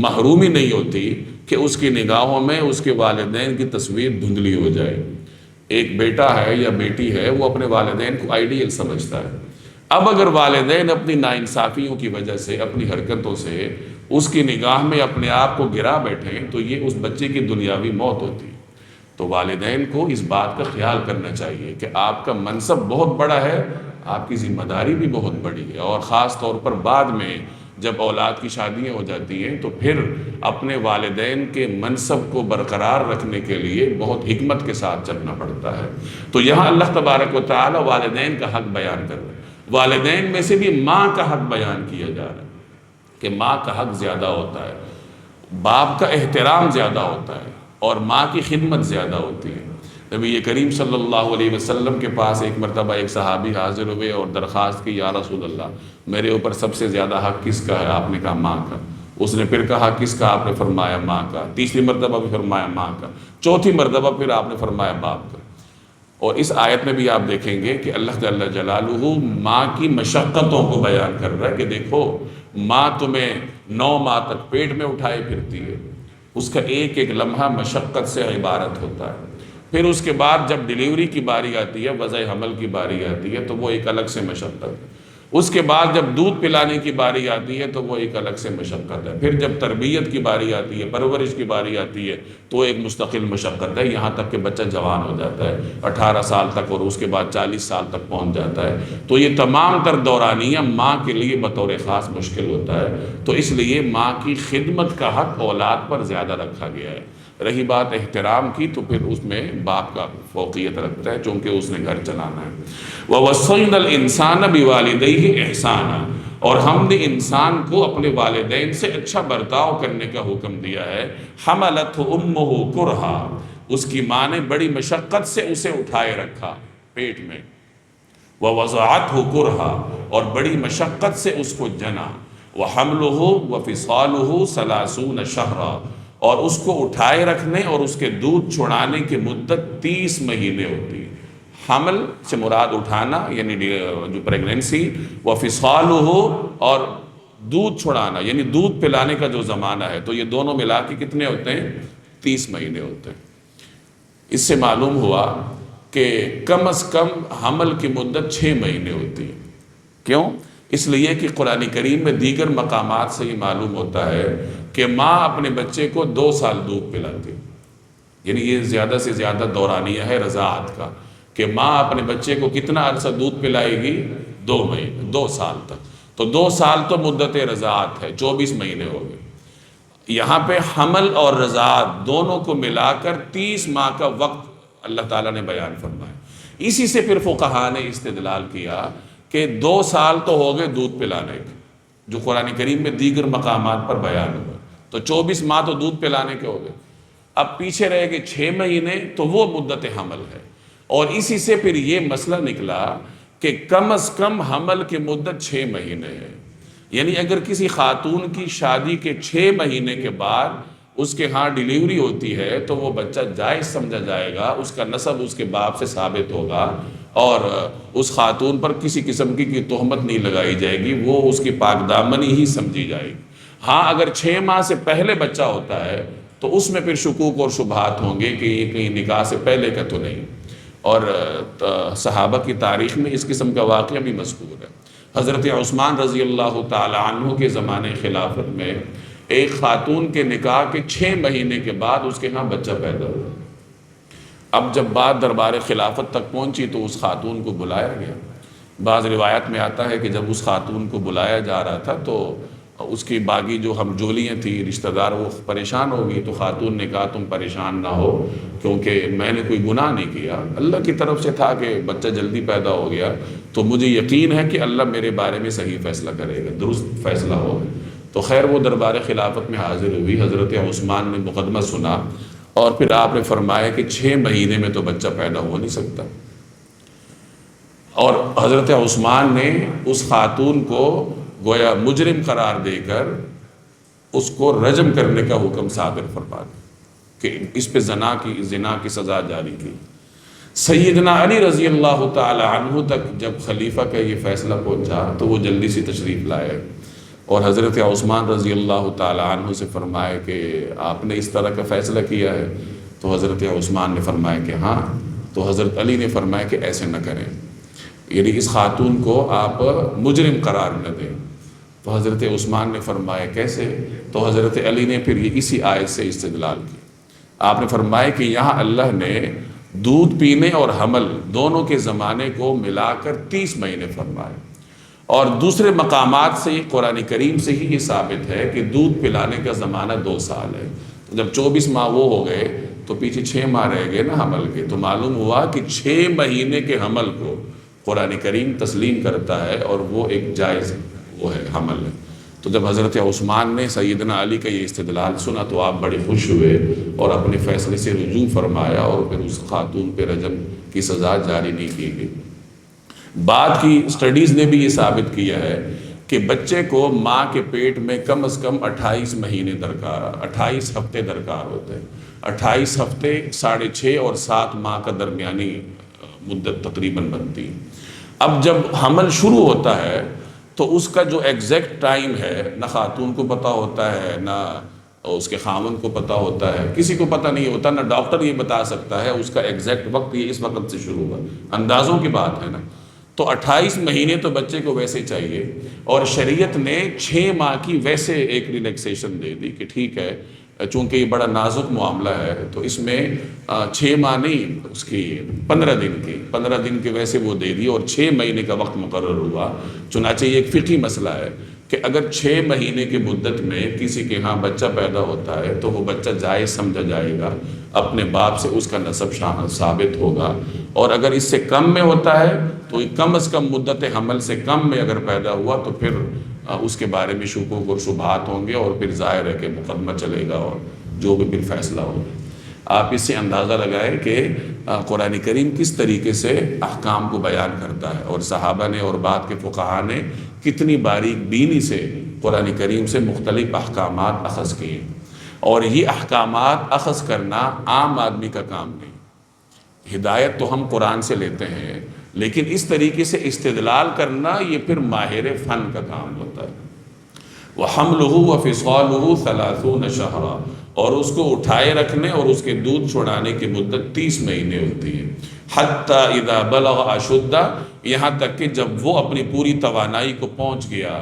محرومی نہیں ہوتی کہ اس کی نگاہوں میں اس کے والدین کی تصویر دھندلی ہو جائے۔ ایک بیٹا ہے یا بیٹی ہے وہ اپنے والدین کو آئیڈیل سمجھتا ہے، اب اگر والدین اپنی ناانصافیوں کی وجہ سے، اپنی حرکتوں سے اس کی نگاہ میں اپنے آپ کو گرا بیٹھیں تو یہ اس بچے کی دنیاوی موت ہوتی ہے۔ تو والدین کو اس بات کا خیال کرنا چاہیے کہ آپ کا منصب بہت بڑا ہے، آپ کی ذمہ داری بھی بہت بڑی ہے، اور خاص طور پر بعد میں جب اولاد کی شادیاں ہو جاتی ہیں تو پھر اپنے والدین کے منصب کو برقرار رکھنے کے لیے بہت حکمت کے ساتھ چلنا پڑتا ہے۔ تو یہاں اللہ تبارک و تعالی والدین کا حق بیان کر رہے ہیں۔ والدین میں سے بھی ماں کا حق بیان کیا جا رہا ہے کہ ماں کا حق زیادہ ہوتا ہے، باپ کا احترام زیادہ ہوتا ہے اور ماں کی خدمت زیادہ ہوتی ہے۔ نبی کریم صلی اللہ علیہ وسلم کے پاس ایک مرتبہ ایک صحابی حاضر ہوئے اور درخواست کی، یا رسول اللہ میرے اوپر سب سے زیادہ حق کس کا ہے؟ آپ نے کہا ماں کا۔ اس نے پھر کہا کس کا؟ آپ نے فرمایا ماں کا۔ تیسری مرتبہ بھی فرمایا ماں کا۔ چوتھی مرتبہ پھر آپ نے فرمایا باپ کا۔ اور اس آیت میں بھی آپ دیکھیں گے کہ اللہ جل جلالہ ماں کی مشقتوں کو بیان کر رہا ہے کہ دیکھو ماں تمہیں 9 ماہ تک پیٹ میں اٹھائے پھرتی ہے، اس کا ایک ایک لمحہ مشقت سے عبارت ہوتا ہے۔ پھر اس کے بعد جب ڈیلیوری کی باری آتی ہے، وضع حمل کی باری آتی ہے تو وہ ایک الگ سے مشقت ہے۔ اس کے بعد جب دودھ پلانے کی باری آتی ہے تو وہ ایک الگ سے مشقت ہے۔ پھر جب تربیت کی باری آتی ہے، پرورش کی باری آتی ہے تو ایک مستقل مشقت ہے، یہاں تک کہ بچہ جوان ہو جاتا ہے 18 سال تک، اور اس کے بعد 40 سال تک پہنچ جاتا ہے۔ تو یہ تمام تر دورانیہ ماں کے لیے بطور خاص مشکل ہوتا ہے، تو اس لیے ماں کی خدمت کا حق اولاد پر زیادہ رکھا گیا ہے۔ رہی بات احترام کی تو پھر اس میں باپ کا فوقیت رکھتا ہے چونکہ اس نے گھر چلانا ہے۔ وَوَصَّيْنَا الْإِنسَانَ بِوَالِدَيْهِ إِحْسَانًا، اور ہم نے انسان کو اپنے والدین سے اچھا برتاؤ کرنے کا حکم دیا ہے۔ حَمَلَتْهُ أُمُّهُ كُرْهًا، اس کی ماں نے بڑی مشقت سے اسے اٹھائے رکھا پیٹ میں۔ وَوَضَعَتْهُ كُرْهًا، اور بڑی مشقت سے اس کو جنا۔ وَحَمْلُهُ وَفِصَالُهُ 30 شهرًا، اور اس کو اٹھائے رکھنے اور اس کے دودھ چھڑانے کی مدت 30 مہینے ہوتی ہے۔ حمل سے مراد اٹھانا یعنی جو پریگننسی، وفصالہ، اور دودھ چھڑانا یعنی دودھ پلانے کا جو زمانہ ہے، تو یہ دونوں ملا کے کتنے ہوتے ہیں؟ 30 مہینے ہوتے ہیں۔ اس سے معلوم ہوا کہ کم از کم حمل کی مدت 6 مہینے ہوتی ہے۔ کیوں؟ اس لیے کہ قرآن کریم میں دیگر مقامات سے یہ معلوم ہوتا ہے کہ ماں اپنے بچے کو 2 سال دودھ پلاتی ہے، یعنی یہ زیادہ سے زیادہ دورانیہ ہے رضاعت کا، کہ ماں اپنے بچے کو کتنا عرصہ دودھ پلائے گی؟ 2 مہینے، 2 سال تک۔ تو 2 سال تو مدت رضاعت ہے، 24 مہینے ہو گئے۔ یہاں پہ حمل اور رضاعت دونوں کو ملا کر 30 ماہ کا وقت اللہ تعالیٰ نے بیان فرمایا۔ اسی سے پھر فقہاء نے استدلال کیا کہ 2 سال تو ہو گئے دودھ پلانے کے، جو قرآن کریم میں دیگر مقامات پر بیان ہوا، تو 24 ماہ تو دودھ پلانے کے ہو گئے۔ اب پیچھے رہے کہ 6 مہینے، تو وہ مدت حمل ہے، اور اسی سے پھر یہ مسئلہ نکلا کہ کم از کم حمل کی مدت 6 مہینے ہے۔ یعنی اگر کسی خاتون کی شادی کے 6 مہینے کے بعد اس کے ہاں ڈیلیوری ہوتی ہے تو وہ بچہ جائز سمجھا جائے گا، اس کا نسب اس کے باپ سے ثابت ہوگا، اور اس خاتون پر کسی قسم کی تہمت نہیں لگائی جائے گی، وہ اس کی پاک دامنی ہی سمجھی جائے گی۔ ہاں اگر 6 ماہ سے پہلے بچہ ہوتا ہے تو اس میں پھر شکوک اور شبہات ہوں گے کہ یہ کہیں نکاح سے پہلے کا تو نہیں، اور صحابہ کی تاریخ میں اس قسم کا واقعہ بھی مذکور ہے۔ حضرت عثمان رضی اللہ تعالی عنہ کے زمانے خلافت میں ایک خاتون کے نکاح کے 6 مہینے کے بعد اس کے ہاں بچہ پیدا ہوا۔ اب جب بات دربار خلافت تک پہنچی تو اس خاتون کو بلایا گیا۔ بعض روایت میں آتا ہے کہ جب اس خاتون کو بلایا جا رہا تھا تو اس کی باقی جو ہم جولیاں تھیں، رشتہ دار، وہ پریشان ہو گئی، تو خاتون نے کہا تم پریشان نہ ہو، کیونکہ میں نے کوئی گناہ نہیں کیا، اللہ کی طرف سے تھا کہ بچہ جلدی پیدا ہو گیا، تو مجھے یقین ہے کہ اللہ میرے بارے میں صحیح فیصلہ کرے گا، درست فیصلہ ہوگا۔ تو خیر وہ دربار خلافت میں حاضر ہوئی، حضرت عثمان نے مقدمہ سنا، اور پھر آپ نے فرمایا کہ 6 مہینے میں تو بچہ پیدا ہو نہیں سکتا، اور حضرت عثمان نے اس خاتون کو گویا مجرم قرار دے کر اس کو رجم کرنے کا حکم صادر فرما دیا کہ اس پہ زنا کی سزا جاری کی۔ سیدنا علی رضی اللہ تعالی عنہ تک جب خلیفہ کا یہ فیصلہ پہنچا تو وہ جلدی سے تشریف لائے، اور حضرت عثمان رضی اللہ تعالی عنہ سے فرمائے کہ آپ نے اس طرح کا فیصلہ کیا ہے؟ تو حضرت عثمان نے فرمایا کہ ہاں۔ تو حضرت علی نے فرمایا کہ ایسے نہ کریں، یعنی اس خاتون کو آپ مجرم قرار نہ دیں۔ تو حضرت عثمان نے فرمایا کیسے؟ تو حضرت علی نے پھر یہ اسی آیت سے استدلال کی۔ آپ نے فرمایا کہ یہاں اللہ نے دودھ پینے اور حمل دونوں کے زمانے کو ملا کر 30 مہینے فرمائے، اور دوسرے مقامات سے قرآن کریم سے ہی یہ ثابت ہے کہ دودھ پلانے کا زمانہ 2 سال ہے۔ تو جب 24 ماہ وہ ہو گئے تو پیچھے 6 ماہ رہ گئے نا حمل کے، تو معلوم ہوا کہ 6 مہینے کے حمل کو قرآن کریم تسلیم کرتا ہے، اور وہ ایک جائز وہ ہے، حمل ہے۔ تو جب حضرت عثمان نے سیدنا علی کا یہ استدلال سنا تو آپ بڑے خوش ہوئے اور اپنے فیصلے سے رجوع فرمایا، اور پھر اس خاتون پہ رجم کی سزا جاری نہیں کی گئی۔ بعد کی سٹڈیز نے بھی یہ ثابت کیا ہے کہ بچے کو ماں کے پیٹ میں کم از کم 28 مہینے درکار، 28 ہفتے درکار ہوتے ہیں۔ 28 ہفتے 6.5 اور 7 ماہ کا درمیانی مدت تقریباً بنتی ہے۔ اب جب حمل شروع ہوتا ہے تو اس کا جو ایگزیکٹ ٹائم ہے نہ خاتون کو پتہ ہوتا ہے، نہ اس کے خاوند کو پتہ ہوتا ہے، کسی کو پتہ نہیں ہوتا، نہ ڈاکٹر یہ بتا سکتا ہے اس کا ایگزیکٹ وقت یہ اس وقت سے شروع ہوا، اندازوں کی بات ہے نا۔ تو 28 مہینے تو بچے کو ویسے چاہیے، اور شریعت نے 6 ماہ کی ویسے ایک ریلیکسیشن دے دی کہ ٹھیک ہے، چونکہ یہ بڑا نازک معاملہ ہے تو اس میں 6 ماہ نہیں، اس کی 15 دن کی ویسے وہ دے دی، اور 6 مہینے کا وقت مقرر ہوا۔ چنانچہ یہ ایک فقہی مسئلہ ہے کہ اگر 6 مہینے کی مدت میں کسی کے ہاں بچہ پیدا ہوتا ہے تو وہ بچہ جائز سمجھا جائے گا، اپنے باپ سے اس کا نسب ثابت ہوگا، اور اگر اس سے کم میں ہوتا ہے تو کم از کم مدت حمل سے کم میں اگر پیدا ہوا تو پھر اس کے بارے میں شکوک اور شبہات ہوں گے، اور پھر ظاہر ہے کہ مقدمہ چلے گا اور جو بھی پھر فیصلہ ہوگا۔ آپ اس سے اندازہ لگائیں کہ قرآن کریم کس طریقے سے احکام کو بیان کرتا ہے، اور صحابہ نے اور بعد کے فقہاء نے کتنی باریک بینی سے قرآن کریم سے مختلف احکامات اخذ کیے، اور یہ احکامات اخذ کرنا عام آدمی کا کام نہیں۔ ہدایت تو ہم قرآن سے لیتے ہیں، لیکن اس طریقے سے استدلال کرنا یہ پھر ماہر فن کا کام ہوتا ہے۔ وَحَمْلُهُ وَفِصَالُهُ 30 شَهْرًا، اور اس کو اٹھائے رکھنے اور اس کے دودھ چھوڑانے کی مدت 30 مہینے ہوتی ہے۔ حَتَّى إِذَا بَلَغَ أَشُدَّهُ، یہاں تک کہ جب وہ اپنی پوری توانائی کو پہنچ گیا،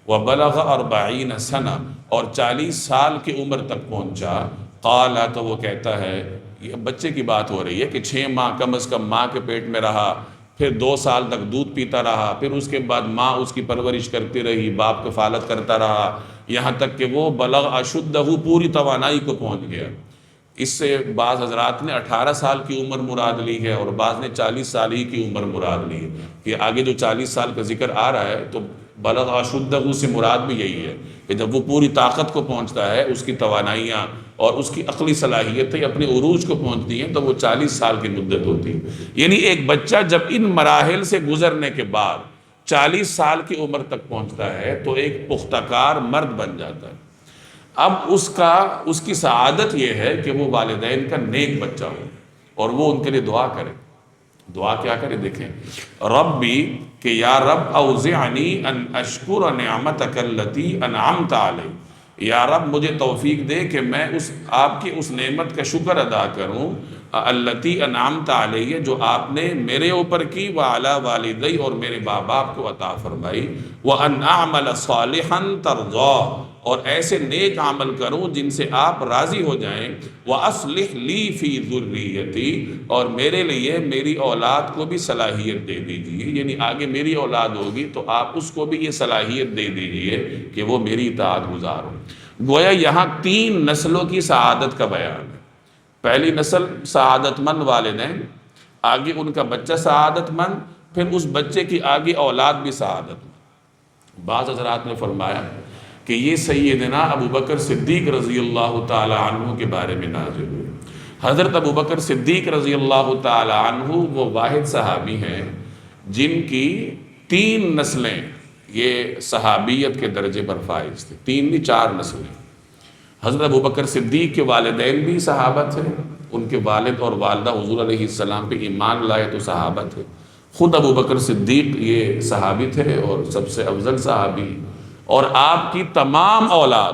وَبَلَغَ 40 سَنَةً، اور 40 سال کی عمر تک پہنچا، قَالَ، تو وہ کہتا ہے، یہ بچے کی بات ہو رہی ہے کہ 6 ماہ کم از کم ماں کے پیٹ میں رہا، پھر 2 سال تک دودھ پیتا رہا، پھر اس کے بعد ماں اس کی پرورش کرتی رہی، باپ کفالت کرتا رہا، یہاں تک کہ وہ بلغ اشدہ، پوری توانائی کو پہنچ گیا۔ اس سے بعض حضرات نے 18 سال کی عمر مراد لی ہے، اور بعض نے 40 سال ہی کی عمر مراد لی ہے، کہ آگے جو 40 سال کا ذکر آ رہا ہے تو بلغ اشدہ سے مراد بھی یہی ہے کہ جب وہ پوری طاقت کو پہنچتا ہے، اس کی توانائیاں اور اس کی عقلی صلاحیتیں اپنے عروج کو پہنچتی ہیں تو وہ 40 سال کی مدت ہوتی ہے. یعنی ایک بچہ جب ان مراحل سے گزرنے کے بعد 40 سال کی عمر تک پہنچتا ہے تو ایک پختہ کار مرد بن جاتا ہے. اب اس کی سعادت یہ ہے کہ وہ والدین کا نیک بچہ ہو اور وہ ان کے لیے دعا کرے. دعا کیا کرے دیکھیں، ربی کہ یا رب اوزعنی ان اشکر نعمتک التی انعمت علی، یا رب مجھے توفیق دے کہ میں آپ کی اس نعمت کا شکر ادا کروں التی انعمت علیہ جو آپ نے میرے اوپر کی، وعلی والدی اور میرے ماں باپ کو عطا فرمائی، وان اعمل صالحا ترضاه اور ایسے نیک عمل کروں جن سے آپ راضی ہو جائیں، وَأَصْلِحْ لِي فِي ذُرِّيَّتِي اور میرے لیے میری اولاد کو بھی صلاحیت دے دیجئے. یعنی آگے میری اولاد ہوگی تو آپ اس کو بھی یہ صلاحیت دے دیجئے کہ وہ میری اطاعت گزار ہو. گویا یہاں 3 نسلوں کی سعادت کا بیان ہے. پہلی نسل سعادت مند والدین، آگے ان کا بچہ سعادت مند، پھر اس بچے کی آگے اولاد بھی سعادت مند. بعض حضرات نے فرمایا کہ یہ سیدنا ابو بکر صدیق رضی اللہ تعالی عنہ کے بارے میں نازل ہوئی. حضرت ابو بکر صدیق رضی اللہ تعالی عنہ وہ واحد صحابی ہیں جن کی 3 نسلیں یہ صحابیت کے درجے پر فائز تھے. 3 نہیں 4 نسلیں. حضرت ابو بکر صدیق کے والدین بھی صحابہ تھے، ان کے والد اور والدہ حضور علیہ السلام پہ ایمان لائے تو صحابہ تھے. خود ابو بکر صدیق یہ صحابی تھے اور سب سے افضل صحابی، اور آپ کی تمام اولاد،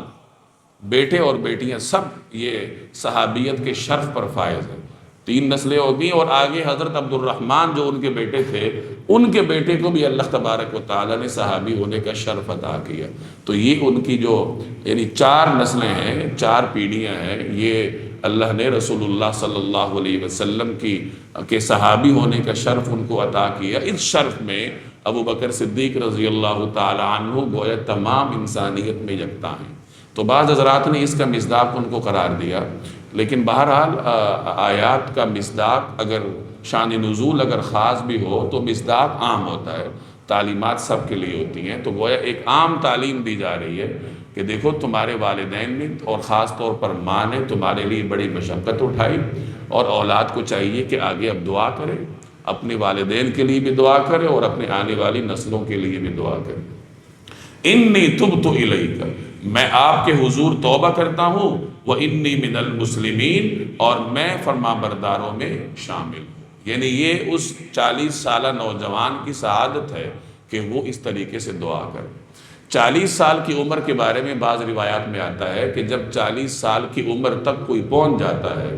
بیٹے اور بیٹیاں سب یہ صحابیت کے شرف پر فائز ہیں. 3 نسلیں ہوگی اور آگے حضرت عبد الرحمن جو ان کے بیٹے تھے، ان کے بیٹے کو بھی اللہ تبارک و تعالیٰ نے صحابی ہونے کا شرف عطا کیا. تو یہ ان کی جو یعنی 4 نسلیں ہیں، 4 پیڑھیاں ہیں، یہ اللہ نے رسول اللہ صلی اللہ علیہ وسلم کے صحابی ہونے کا شرف ان کو عطا کیا. اس شرف میں ابو بکر صدیق رضی اللہ تعالی عنہ گویا تمام انسانیت میں یکتا ہیں. تو بعض حضرات نے اس کا مصداق ان کو قرار دیا، لیکن بہرحال آیات کا مصداق اگر شان نزول اگر خاص بھی ہو تو مصداق عام ہوتا ہے، تعلیمات سب کے لیے ہوتی ہیں. تو گویا ایک عام تعلیم دی جا رہی ہے کہ دیکھو تمہارے والدین نے اور خاص طور پر ماں نے تمہارے لیے بڑی مشقت اٹھائی، اور اولاد کو چاہیے کہ آگے اب دعا کرے، اپنے والدین کے لیے بھی دعا کرے اور اپنے آنے والی نسلوں کے لیے بھی دعا کرے. انی تبت الیک، میں آپ کے حضور توبہ کرتا ہوں، وانی من المسلمین اور میں فرما برداروں میں شامل ہوں. یعنی یہ اس 40 سالہ نوجوان کی سعادت ہے کہ وہ اس طریقے سے دعا کرے. 40 سال کی عمر کے بارے میں بعض روایات میں آتا ہے کہ جب 40 سال کی عمر تک کوئی پہنچ جاتا ہے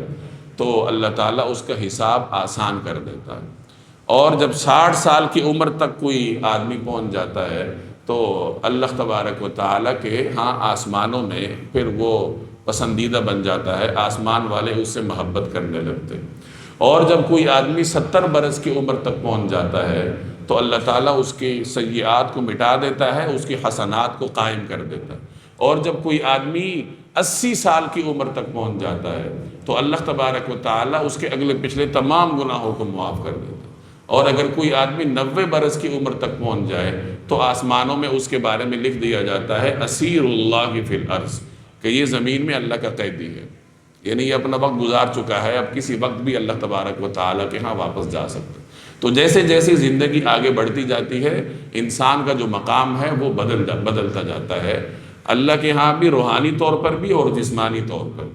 تو اللہ تعالیٰ اس کا حساب آسان کر دیتا ہے، اور جب 60 سال کی عمر تک کوئی آدمی پہنچ جاتا ہے تو اللہ تبارک و تعالیٰ کے ہاں آسمانوں میں پھر وہ پسندیدہ بن جاتا ہے، آسمان والے اس سے محبت کرنے لگتے. اور جب کوئی آدمی 70 برس کی عمر تک پہنچ جاتا ہے تو اللہ تعالیٰ اس کی سیئات کو مٹا دیتا ہے، اس کی حسنات کو قائم کر دیتا ہے. اور جب کوئی آدمی 80 سال کی عمر تک پہنچ جاتا ہے تو اللہ تبارک و تعالیٰ اس کے اگلے پچھلے تمام گناہوں کو معاف کر دیتا ہے. اور اگر کوئی آدمی 90 برس کی عمر تک پہنچ جائے تو آسمانوں میں اس کے بارے میں لکھ دیا جاتا ہے اسیر اللہ فی الارض، کہ یہ زمین میں اللہ کا قیدی ہے. یعنی یہ اپنا وقت گزار چکا ہے، اب کسی وقت بھی اللہ تبارک و تعالیٰ کے ہاں واپس جا سکتا ہے. تو جیسے جیسے زندگی آگے بڑھتی جاتی ہے انسان کا جو مقام ہے وہ بدلتا جاتا ہے، اللہ کے ہاں بھی روحانی طور پر بھی اور جسمانی طور پر.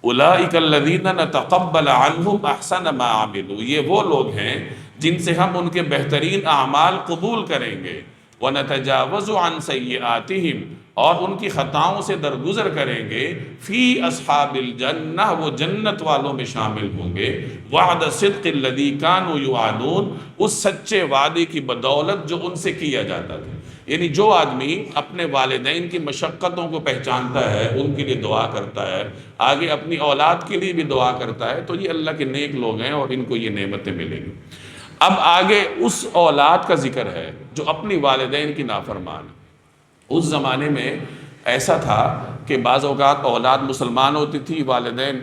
اولئک الذین نتقبل عنہم احسن ما عملوا، یہ وہ لوگ ہیں جن سے ہم ان کے بہترین اعمال قبول کریں گے. ونتجاوز عن سیئاتہم اور ان کی خطاؤں سے درگزر کریں گے. فی اصحاب الجنہ وہ جنت والوں میں شامل ہوں گے. وعد صدق الذی کانوا یوعدون اس سچے وعدے کی بدولت جو ان سے کیا جاتا تھا. یعنی جو آدمی اپنے والدین کی مشقتوں کو پہچانتا ہے، ان کے لیے دعا کرتا ہے، آگے اپنی اولاد کے لیے بھی دعا کرتا ہے، تو یہ اللہ کے نیک لوگ ہیں اور ان کو یہ نعمتیں ملیں گی. اب آگے اس اولاد کا ذکر ہے جو اپنی والدین کی نافرمان ہے. اس زمانے میں ایسا تھا کہ بعض اوقات اولاد مسلمان ہوتی تھی، والدین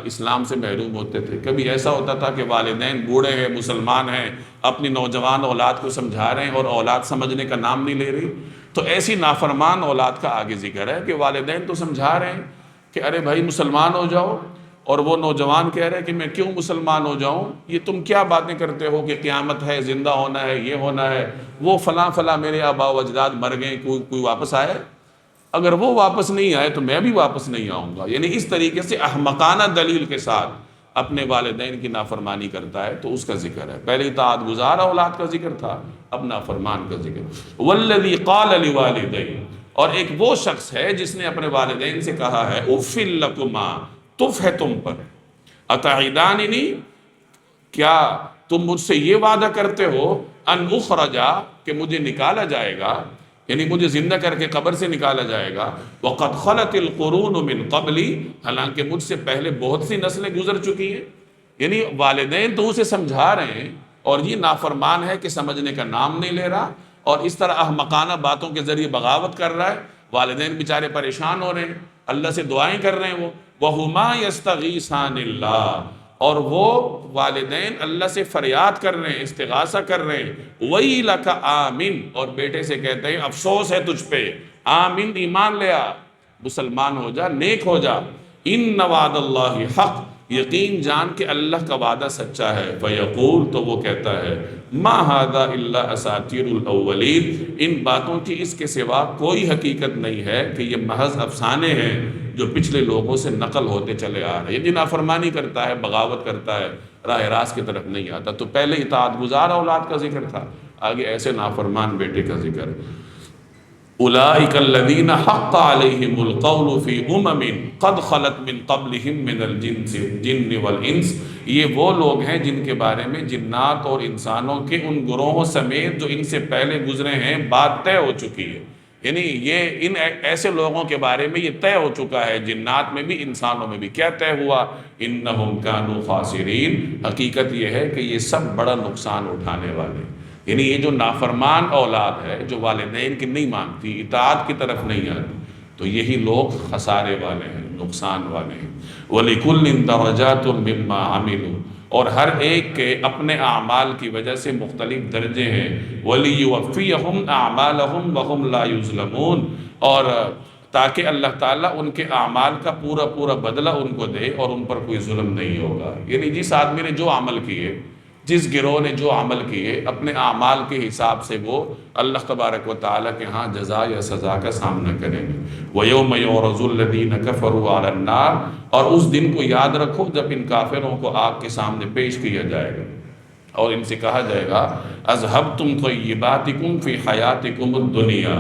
اسلام سے محروم ہوتے تھے. کبھی ایسا ہوتا تھا کہ والدین بوڑھے ہیں، مسلمان ہیں، اپنی نوجوان اولاد کو سمجھا رہے ہیں اور اولاد سمجھنے کا نام نہیں لے رہی. تو ایسی نافرمان اولاد کا آگے ذکر ہے کہ والدین تو سمجھا رہے ہیں کہ ارے بھائی مسلمان ہو جاؤ، اور وہ نوجوان کہہ رہے کہ میں کیوں مسلمان ہو جاؤں، یہ تم کیا باتیں کرتے ہو کہ قیامت ہے، زندہ ہونا ہے، یہ ہونا ہے، وہ فلاں فلاں میرے آباء و اجداد مر گئے، کوئی واپس آئے؟ اگر وہ واپس نہیں آئے تو میں بھی واپس نہیں آؤں گا۔ یعنی اس طریقے سے احمقانہ دلیل کے ساتھ اپنے والدین کی نافرمانی کرتا ہے، تو اس کا ذکر ہے۔ پہلے اطاعت گزار اولاد کا ذکر تھا، اب نافرمان کا ذکر۔ والذی قال لوالدیہ، اور ایک وہ شخص ہے جس نے اپنے والدین سے کہا ہے اف لکما، تف ہے تم پر، اتعداننی، کیا تم مجھ سے یہ وعدہ کرتے ہو، ان اخرجا، کہ مجھے نکالا جائے گا، یعنی مجھے زندہ کر کے قبر سے نکالا جائے گا، وقد خلت القرون من قبلی، حالانکہ مجھ سے پہلے بہت سی نسلیں گزر چکی ہیں۔ یعنی والدین تو اسے سمجھا رہے ہیں، اور یہ نافرمان ہے کہ سمجھنے کا نام نہیں لے رہا، اور اس طرح احمقانہ باتوں کے ذریعے بغاوت کر رہا ہے۔ والدین بیچارے پریشان ہو رہے ہیں، اللہ سے دعائیں کر رہے ہیں وہ، وَهُمَا يَسْتَغِيثَانِ اللَّهِ، اور وہ والدین اللہ سے فریاد کر رہے ہیں، استغاثہ کر رہے ہیں، وَيْلَكَ آمن، اور بیٹے سے کہتے ہیں افسوس ہے تجھ پہ، آمن، ایمان لے آ، مسلمان ہو جا، نیک ہو جا، ان وعد اللہ حق، یقین جان کہ اللہ کا وعدہ سچا ہے، فیقول، تو وہ کہتا ہے، ما هذا الا اساطیر الاولین، ان باتوں کی اس کے سوا کوئی حقیقت نہیں ہے کہ یہ محض افسانے ہیں جو پچھلے لوگوں سے نقل ہوتے چلے آ رہے ہیں۔ یہ نافرمانی کرتا ہے، بغاوت کرتا ہے، راہ راست کی طرف نہیں آتا۔ تو پہلے اطاعت گزار اولاد کا ذکر تھا، آگے ایسے نافرمان بیٹے کا ذکر ہے۔ اولئک الذین حق علیہم القول فی امم قد خلت من قبلہم من الجن والانس، یہ وہ لوگ ہیں جن کے بارے میں جنات اور انسانوں کے ان گروہوں سمیت جو ان سے پہلے گزرے ہیں بات طے ہو چکی ہے۔ یعنی یہ ان ایسے لوگوں کے بارے میں یہ طے ہو چکا ہے، جنات میں بھی انسانوں میں بھی۔ کیا طے ہوا؟ انہم کانوا خاسرین، حقیقت یہ ہے کہ یہ سب بڑا نقصان اٹھانے والے ہیں۔ یعنی یہ جو نافرمان اولاد ہے، جو والدین کی نہیں مانتی، اطاعت کی طرف نہیں آتی، تو یہی لوگ خسارے والے ہیں، نقصان والے ہیں۔ وَلِكُلٍّ دَرَجَاتٌ مِّمَّا عَمِلُوا، اور ہر ایک کے اپنے اعمال کی وجہ سے مختلف درجے ہیں۔ وَلِيُوَفِّيَهُمْ أَعْمَالَهُمْ وَهُمْ لَا يُظْلَمُونَ، اور تاکہ اللہ تعالیٰ ان کے اعمال کا پورا پورا بدلہ ان کو دے اور ان پر کوئی ظلم نہیں ہوگا۔ یعنی جس آدمی نے جو عمل کیے، جس گروہ نے جو عمل کیے، اپنے اعمال کے حساب سے وہ اللہ تبارک و تعالیٰ کے ہاں جزا یا سزا کا سامنا کریں گے۔ وَيَوْمَ يُعْرَضُ الَّذِينَ كَفَرُوا عَلَى النَّارِ، اور اس دن کو یاد رکھو جب ان کافروں کو آگ کے سامنے پیش کیا جائے گا، اور ان سے کہا جائے گا اذهبتم طیباتکم فی حیاتکم الدنیا،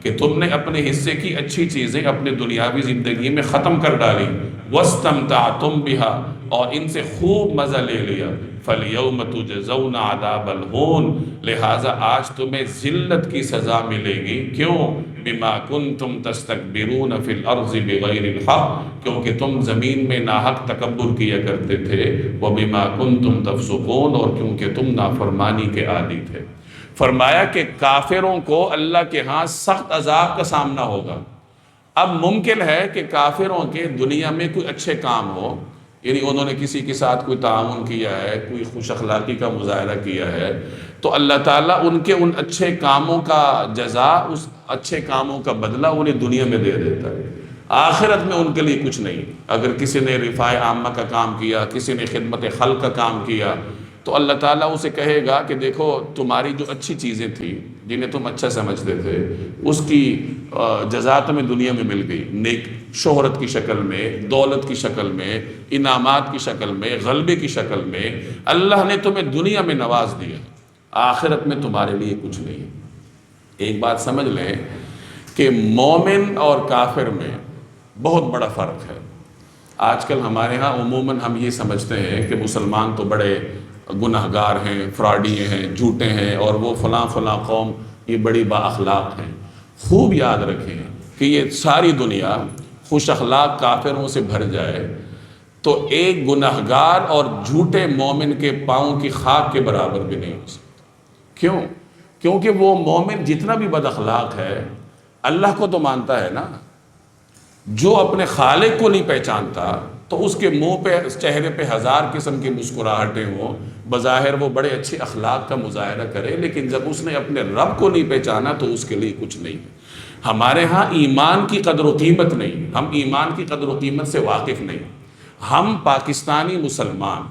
کہ تم نے اپنے حصے کی اچھی چیزیں اپنے دنیاوی زندگی میں ختم کر ڈالی، واستمتعتم بها، اور ان سے خوب مزہ لے لیا، فَالْيَوْمَ تُجْزَوْنَ عَذَابَ الْهُونِ، لہٰذا آج تمہیں ذلت کی سزا ملے گی۔ کیوں؟ بِمَا كُنْتُمْ تَسْتَكْبِرُونَ فِي الْأَرْضِ بِغَيْرِ الْحَقِّ، کیونکہ تم زمین میں ناحق تکبر کیا کرتے تھے، وَبِمَا كُنْتُمْ تَفْسُقُونَ، اور کیونکہ تم نافرمانی کے عادی تھے۔ فرمایا کہ کافروں کو اللہ کے ہاں سخت عذاب کا سامنا ہوگا۔ اب ممکن ہے کہ کافروں کے دنیا میں کوئی اچھے کام ہو، یعنی انہوں نے کسی کے ساتھ کوئی تعاون کیا ہے، کوئی خوش اخلاقی کا مظاہرہ کیا ہے، تو اللہ تعالیٰ ان کے ان اچھے کاموں کا جزا، اس اچھے کاموں کا بدلہ انہیں دنیا میں دے دیتا ہے۔ آخرت میں ان کے لیے کچھ نہیں۔ اگر کسی نے رفاع عامہ کا کام کیا، کسی نے خدمت خلق کا کام کیا، تو اللہ تعالیٰ اسے کہے گا کہ دیکھو تمہاری جو اچھی چیزیں تھیں جنہیں تم اچھا سمجھتے تھے، اس کی جزا تمہیں دنیا میں مل گئی، نیک شہرت کی شکل میں، دولت کی شکل میں، انعامات کی شکل میں، غلبے کی شکل میں اللہ نے تمہیں دنیا میں نواز دیا، آخرت میں تمہارے لیے کچھ نہیں۔ ایک بات سمجھ لیں کہ مومن اور کافر میں بہت بڑا فرق ہے۔ آج کل ہمارے ہاں عموماً ہم یہ سمجھتے ہیں کہ مسلمان تو بڑے گناہگار ہیں، فراڈی ہیں، جھوٹے ہیں، اور وہ فلاں فلاں قوم یہ بڑی با اخلاق ہیں۔ خوب یاد رکھیں کہ یہ ساری دنیا خوش اخلاق کافروں سے بھر جائے تو ایک گناہگار اور جھوٹے مومن کے پاؤں کی خاک کے برابر بھی نہیں ہو سکتا۔ کیوں؟ کیونکہ وہ مومن جتنا بھی بد اخلاق ہے اللہ کو تو مانتا ہے نا، جو اپنے خالق کو نہیں پہچانتا تو اس کے منہ پہ، چہرے پہ ہزار قسم کی مسکراہٹیں ہوں، بظاہر وہ بڑے اچھے اخلاق کا مظاہرہ کرے، لیکن جب اس نے اپنے رب کو نہیں پہچانا تو اس کے لیے کچھ نہیں ہے۔ ہمارے ہاں ایمان کی قدر و قیمت نہیں، ہم ایمان کی قدر و قیمت سے واقف نہیں۔ ہم پاکستانی مسلمان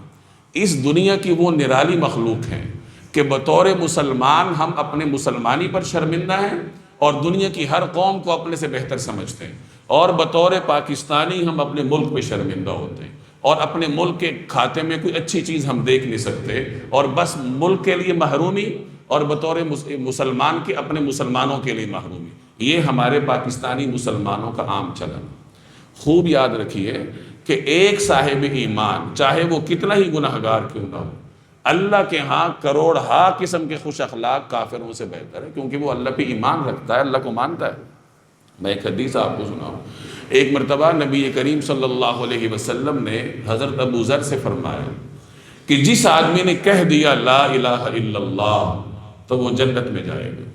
اس دنیا کی وہ نرالی مخلوق ہیں کہ بطور مسلمان ہم اپنے مسلمانی پر شرمندہ ہیں اور دنیا کی ہر قوم کو اپنے سے بہتر سمجھتے ہیں، اور بطور پاکستانی ہم اپنے ملک پہ شرمندہ ہوتے ہیں اور اپنے ملک کے کھاتے میں کوئی اچھی چیز ہم دیکھ نہیں سکتے، اور بس ملک کے لیے محرومی اور بطور مسلمان کے اپنے مسلمانوں کے لیے محرومی، یہ ہمارے پاکستانی مسلمانوں کا عام چلن۔ خوب یاد رکھیے کہ ایک صاحب ایمان چاہے وہ کتنا ہی گناہگار کیوں نہ ہو، اللہ کے ہاں کروڑہا قسم کے خوش اخلاق کافروں سے بہتر ہے، کیونکہ وہ اللہ پہ ایمان رکھتا ہے، اللہ کو مانتا ہے۔ میں ایک حدیث آپ کو سناؤں۔ ایک مرتبہ نبی کریم صلی اللہ علیہ وسلم نے حضرت ابو ذر سے فرمایا کہ جس آدمی نے کہہ دیا لا الہ الا اللہ تو وہ جنت میں جائے گا۔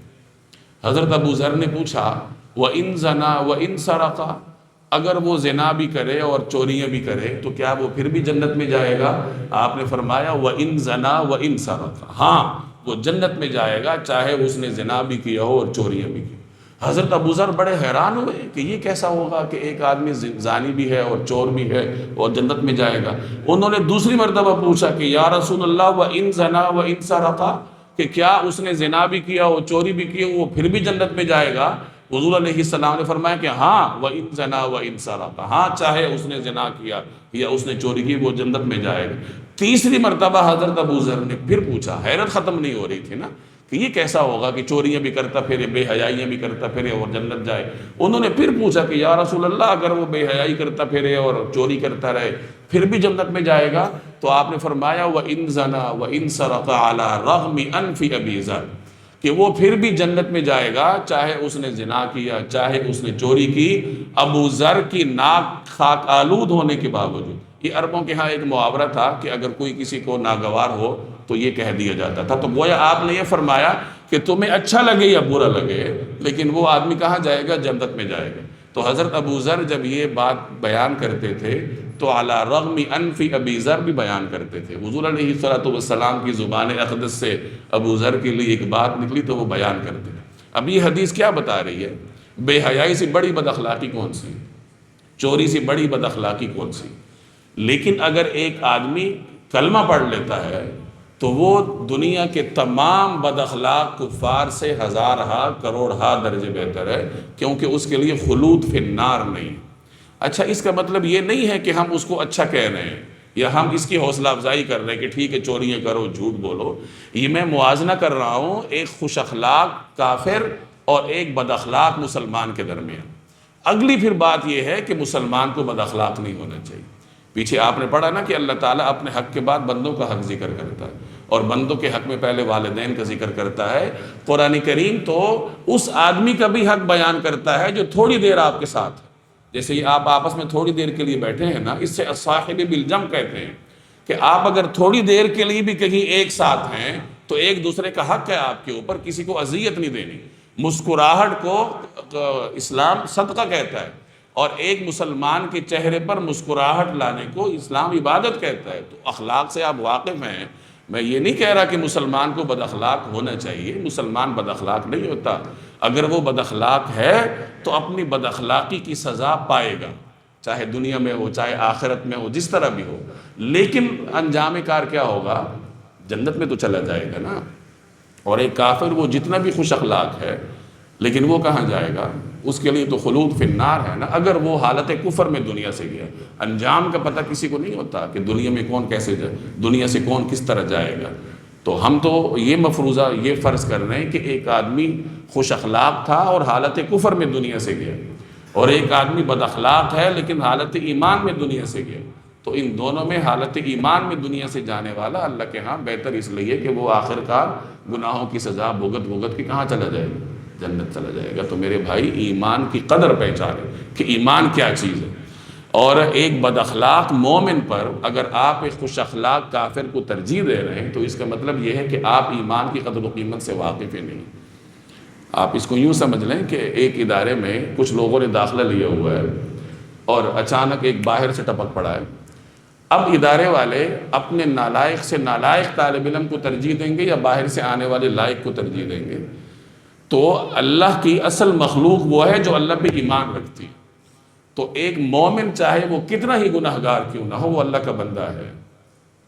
حضرت ابو ذر نے پوچھا وَإِن زَنَا وَإِن سَرَقَ، اگر وہ زنا بھی کرے اور چوریاں بھی کرے تو کیا وہ پھر بھی جنت میں جائے گا؟ آپ نے فرمایا وَإِن زَنَا وَإِن سَرَقَ، ہاں وہ جنت میں جائے گا چاہے اس نے زنا بھی کیا ہو اور چوریاں بھی کی۔ حضرت ابو ذر بڑے حیران ہوئے کہ یہ کیسا ہوگا کہ ایک آدمی زانی بھی ہے اور چور بھی ہے اور جنت میں جائے گا۔ انہوں نے دوسری مرتبہ پوچھا کہ یا رسول اللہ وَإِن زَنَا وَإِن سَرَقَ، کہ کیا اس نے زنا بھی کیا ہو چوری بھی کی ہو وہ پھر بھی جنت میں جائے گا؟ حضور علیہ السلام نے فرمایا کہ ہاں وَإِن زَنَا وَإِن سَرَقَ، ہاں چاہے اس نے زنا کیا یا اس نے چوری کی وہ جنت میں جائے گا۔ تیسری مرتبہ حضرت ابو ذر نے پھر پوچھا، حیرت ختم نہیں ہو رہی تھی نا کہ یہ کیسا ہوگا کہ چوریاں بھی کرتا پھرے بے حیائیاں بھی کرتا پھرے اور جنت جائے۔ انہوں نے پھر پوچھا کہ یا رسول اللہ اگر وہ بے حیائی کرتا پھرے اور چوری کرتا رہے پھر بھی جنت میں جائے گا؟ تو آپ نے فرمایا وَإِن زَنَا وَإِن سَرَقَ عَلَى رَغْمِ أَنْفِ أَبِي ذَرٍ، کہ وہ پھر بھی جنت میں جائے گا چاہے اس نے زنا کیا چاہے اس نے چوری کی، ابو ذر کی ناک خاک آلود ہونے کے باوجود۔ یہ عربوں کے ہاں ایک محاورہ تھا کہ اگر کوئی کسی کو ناگوار ہو تو یہ کہہ دیا جاتا تھا، تو گویا آپ نے یہ فرمایا کہ تمہیں اچھا لگے یا برا لگے لیکن وہ آدمی کہاں جائے گا؟ جنت میں جائے گا۔ تو حضرت ابو ذر جب یہ بات بیان کرتے تھے تو علی رغم انف ابی ذر بھی بیان کرتے تھے۔ حضور علیہ السلام کی زبان اقدس سے ابو ذر کے لیے ایک بات نکلی تو وہ بیان کرتے تھے۔ اب یہ حدیث کیا بتا رہی ہے؟ بے حیائی سے بڑی بد اخلاقی کون سی؟ چوری سے بڑی بد اخلاقی کون سی؟ لیکن اگر ایک آدمی کلمہ پڑھ لیتا ہے تو وہ دنیا کے تمام بد اخلاق کفار سے ہزارہا کروڑہا درجے بہتر ہے، کیونکہ اس کے لیے خلود فی النار نہیں۔ اچھا، اس کا مطلب یہ نہیں ہے کہ ہم اس کو اچھا کہہ رہے ہیں یا ہم اس کی حوصلہ افزائی کر رہے ہیں کہ ٹھیک ہے چوریاں کرو جھوٹ بولو۔ یہ میں موازنہ کر رہا ہوں ایک خوش اخلاق کافر اور ایک بد اخلاق مسلمان کے درمیان۔ اگلی پھر بات یہ ہے کہ مسلمان کو بد اخلاق نہیں ہونا چاہیے۔ پیچھے آپ نے پڑھا نا کہ اللہ تعالیٰ اپنے حق کے بعد بندوں کا حق ذکر کرتا ہے اور بندوں کے حق میں پہلے والدین کا ذکر کرتا ہے۔ قرآن کریم تو اس آدمی کا بھی حق بیان کرتا ہے جو تھوڑی دیر آپ کے ساتھ ہے، جیسے یہ آپ آپس میں تھوڑی دیر کے لیے بیٹھے ہیں نا، اس سے صاحب بالجم کہتے ہیں کہ آپ اگر تھوڑی دیر کے لیے بھی کہیں ایک ساتھ ہیں تو ایک دوسرے کا حق ہے آپ کے اوپر، کسی کو اذیت نہیں دینی۔ مسکراہٹ کو اسلام صدقہ کہتا ہے اور ایک مسلمان کے چہرے پر مسکراہٹ لانے کو اسلام عبادت کہتا ہے۔ تو اخلاق سے آپ واقف ہیں۔ میں یہ نہیں کہہ رہا کہ مسلمان کو بد اخلاق ہونا چاہیے، مسلمان بد اخلاق نہیں ہوتا۔ اگر وہ بد اخلاق ہے تو اپنی بد اخلاقی کی سزا پائے گا، چاہے دنیا میں ہو چاہے آخرت میں ہو، جس طرح بھی ہو، لیکن انجام کار کیا ہوگا؟ جنت میں تو چلا جائے گا نا۔ اور ایک کافر وہ جتنا بھی خوش اخلاق ہے لیکن وہ کہاں جائے گا؟ اس کے لیے تو خلود فی النار ہے نا، اگر وہ حالت کفر میں دنیا سے گیا۔ انجام کا پتہ کسی کو نہیں ہوتا کہ دنیا میں کون کیسے جائے، دنیا سے کون کس طرح جائے گا۔ تو ہم تو یہ مفروضہ یہ فرض کر رہے ہیں کہ ایک آدمی خوش اخلاق تھا اور حالت کفر میں دنیا سے گیا، اور ایک آدمی بد اخلاق ہے لیکن حالت ایمان میں دنیا سے گیا۔ تو ان دونوں میں حالت ایمان میں دنیا سے جانے والا اللہ کے ہاں بہتر اس لیے کہ وہ آخر کار گناہوں کی سزا بھگت کے کہاں چلا جائے گا؟ جنت چلا جائے گا۔ تو میرے بھائی ایمان کی قدر پہچانیں کہ ایمان کیا چیز ہے، اور ایک بد اخلاق مومن پر اگر آپ ایک خوش اخلاق کافر کو ترجیح دے رہے ہیں تو اس کا مطلب یہ ہے کہ آپ ایمان کی قدر و قیمت سے واقف ہی نہیں۔ آپ اس کو یوں سمجھ لیں کہ ایک ادارے میں کچھ لوگوں نے داخلہ لیا ہوا ہے اور اچانک ایک باہر سے ٹپک پڑا ہے۔ اب ادارے والے اپنے نالائق سے نالائق طالب علم کو ترجیح دیں گے یا باہر سے آنے والے لائق کو ترجیح دیں گے؟ تو اللہ کی اصل مخلوق وہ ہے جو اللہ پہ ایمان رکھتی ہے۔ تو ایک مومن چاہے وہ کتنا ہی گناہگار کیوں نہ ہو، وہ اللہ کا بندہ ہے،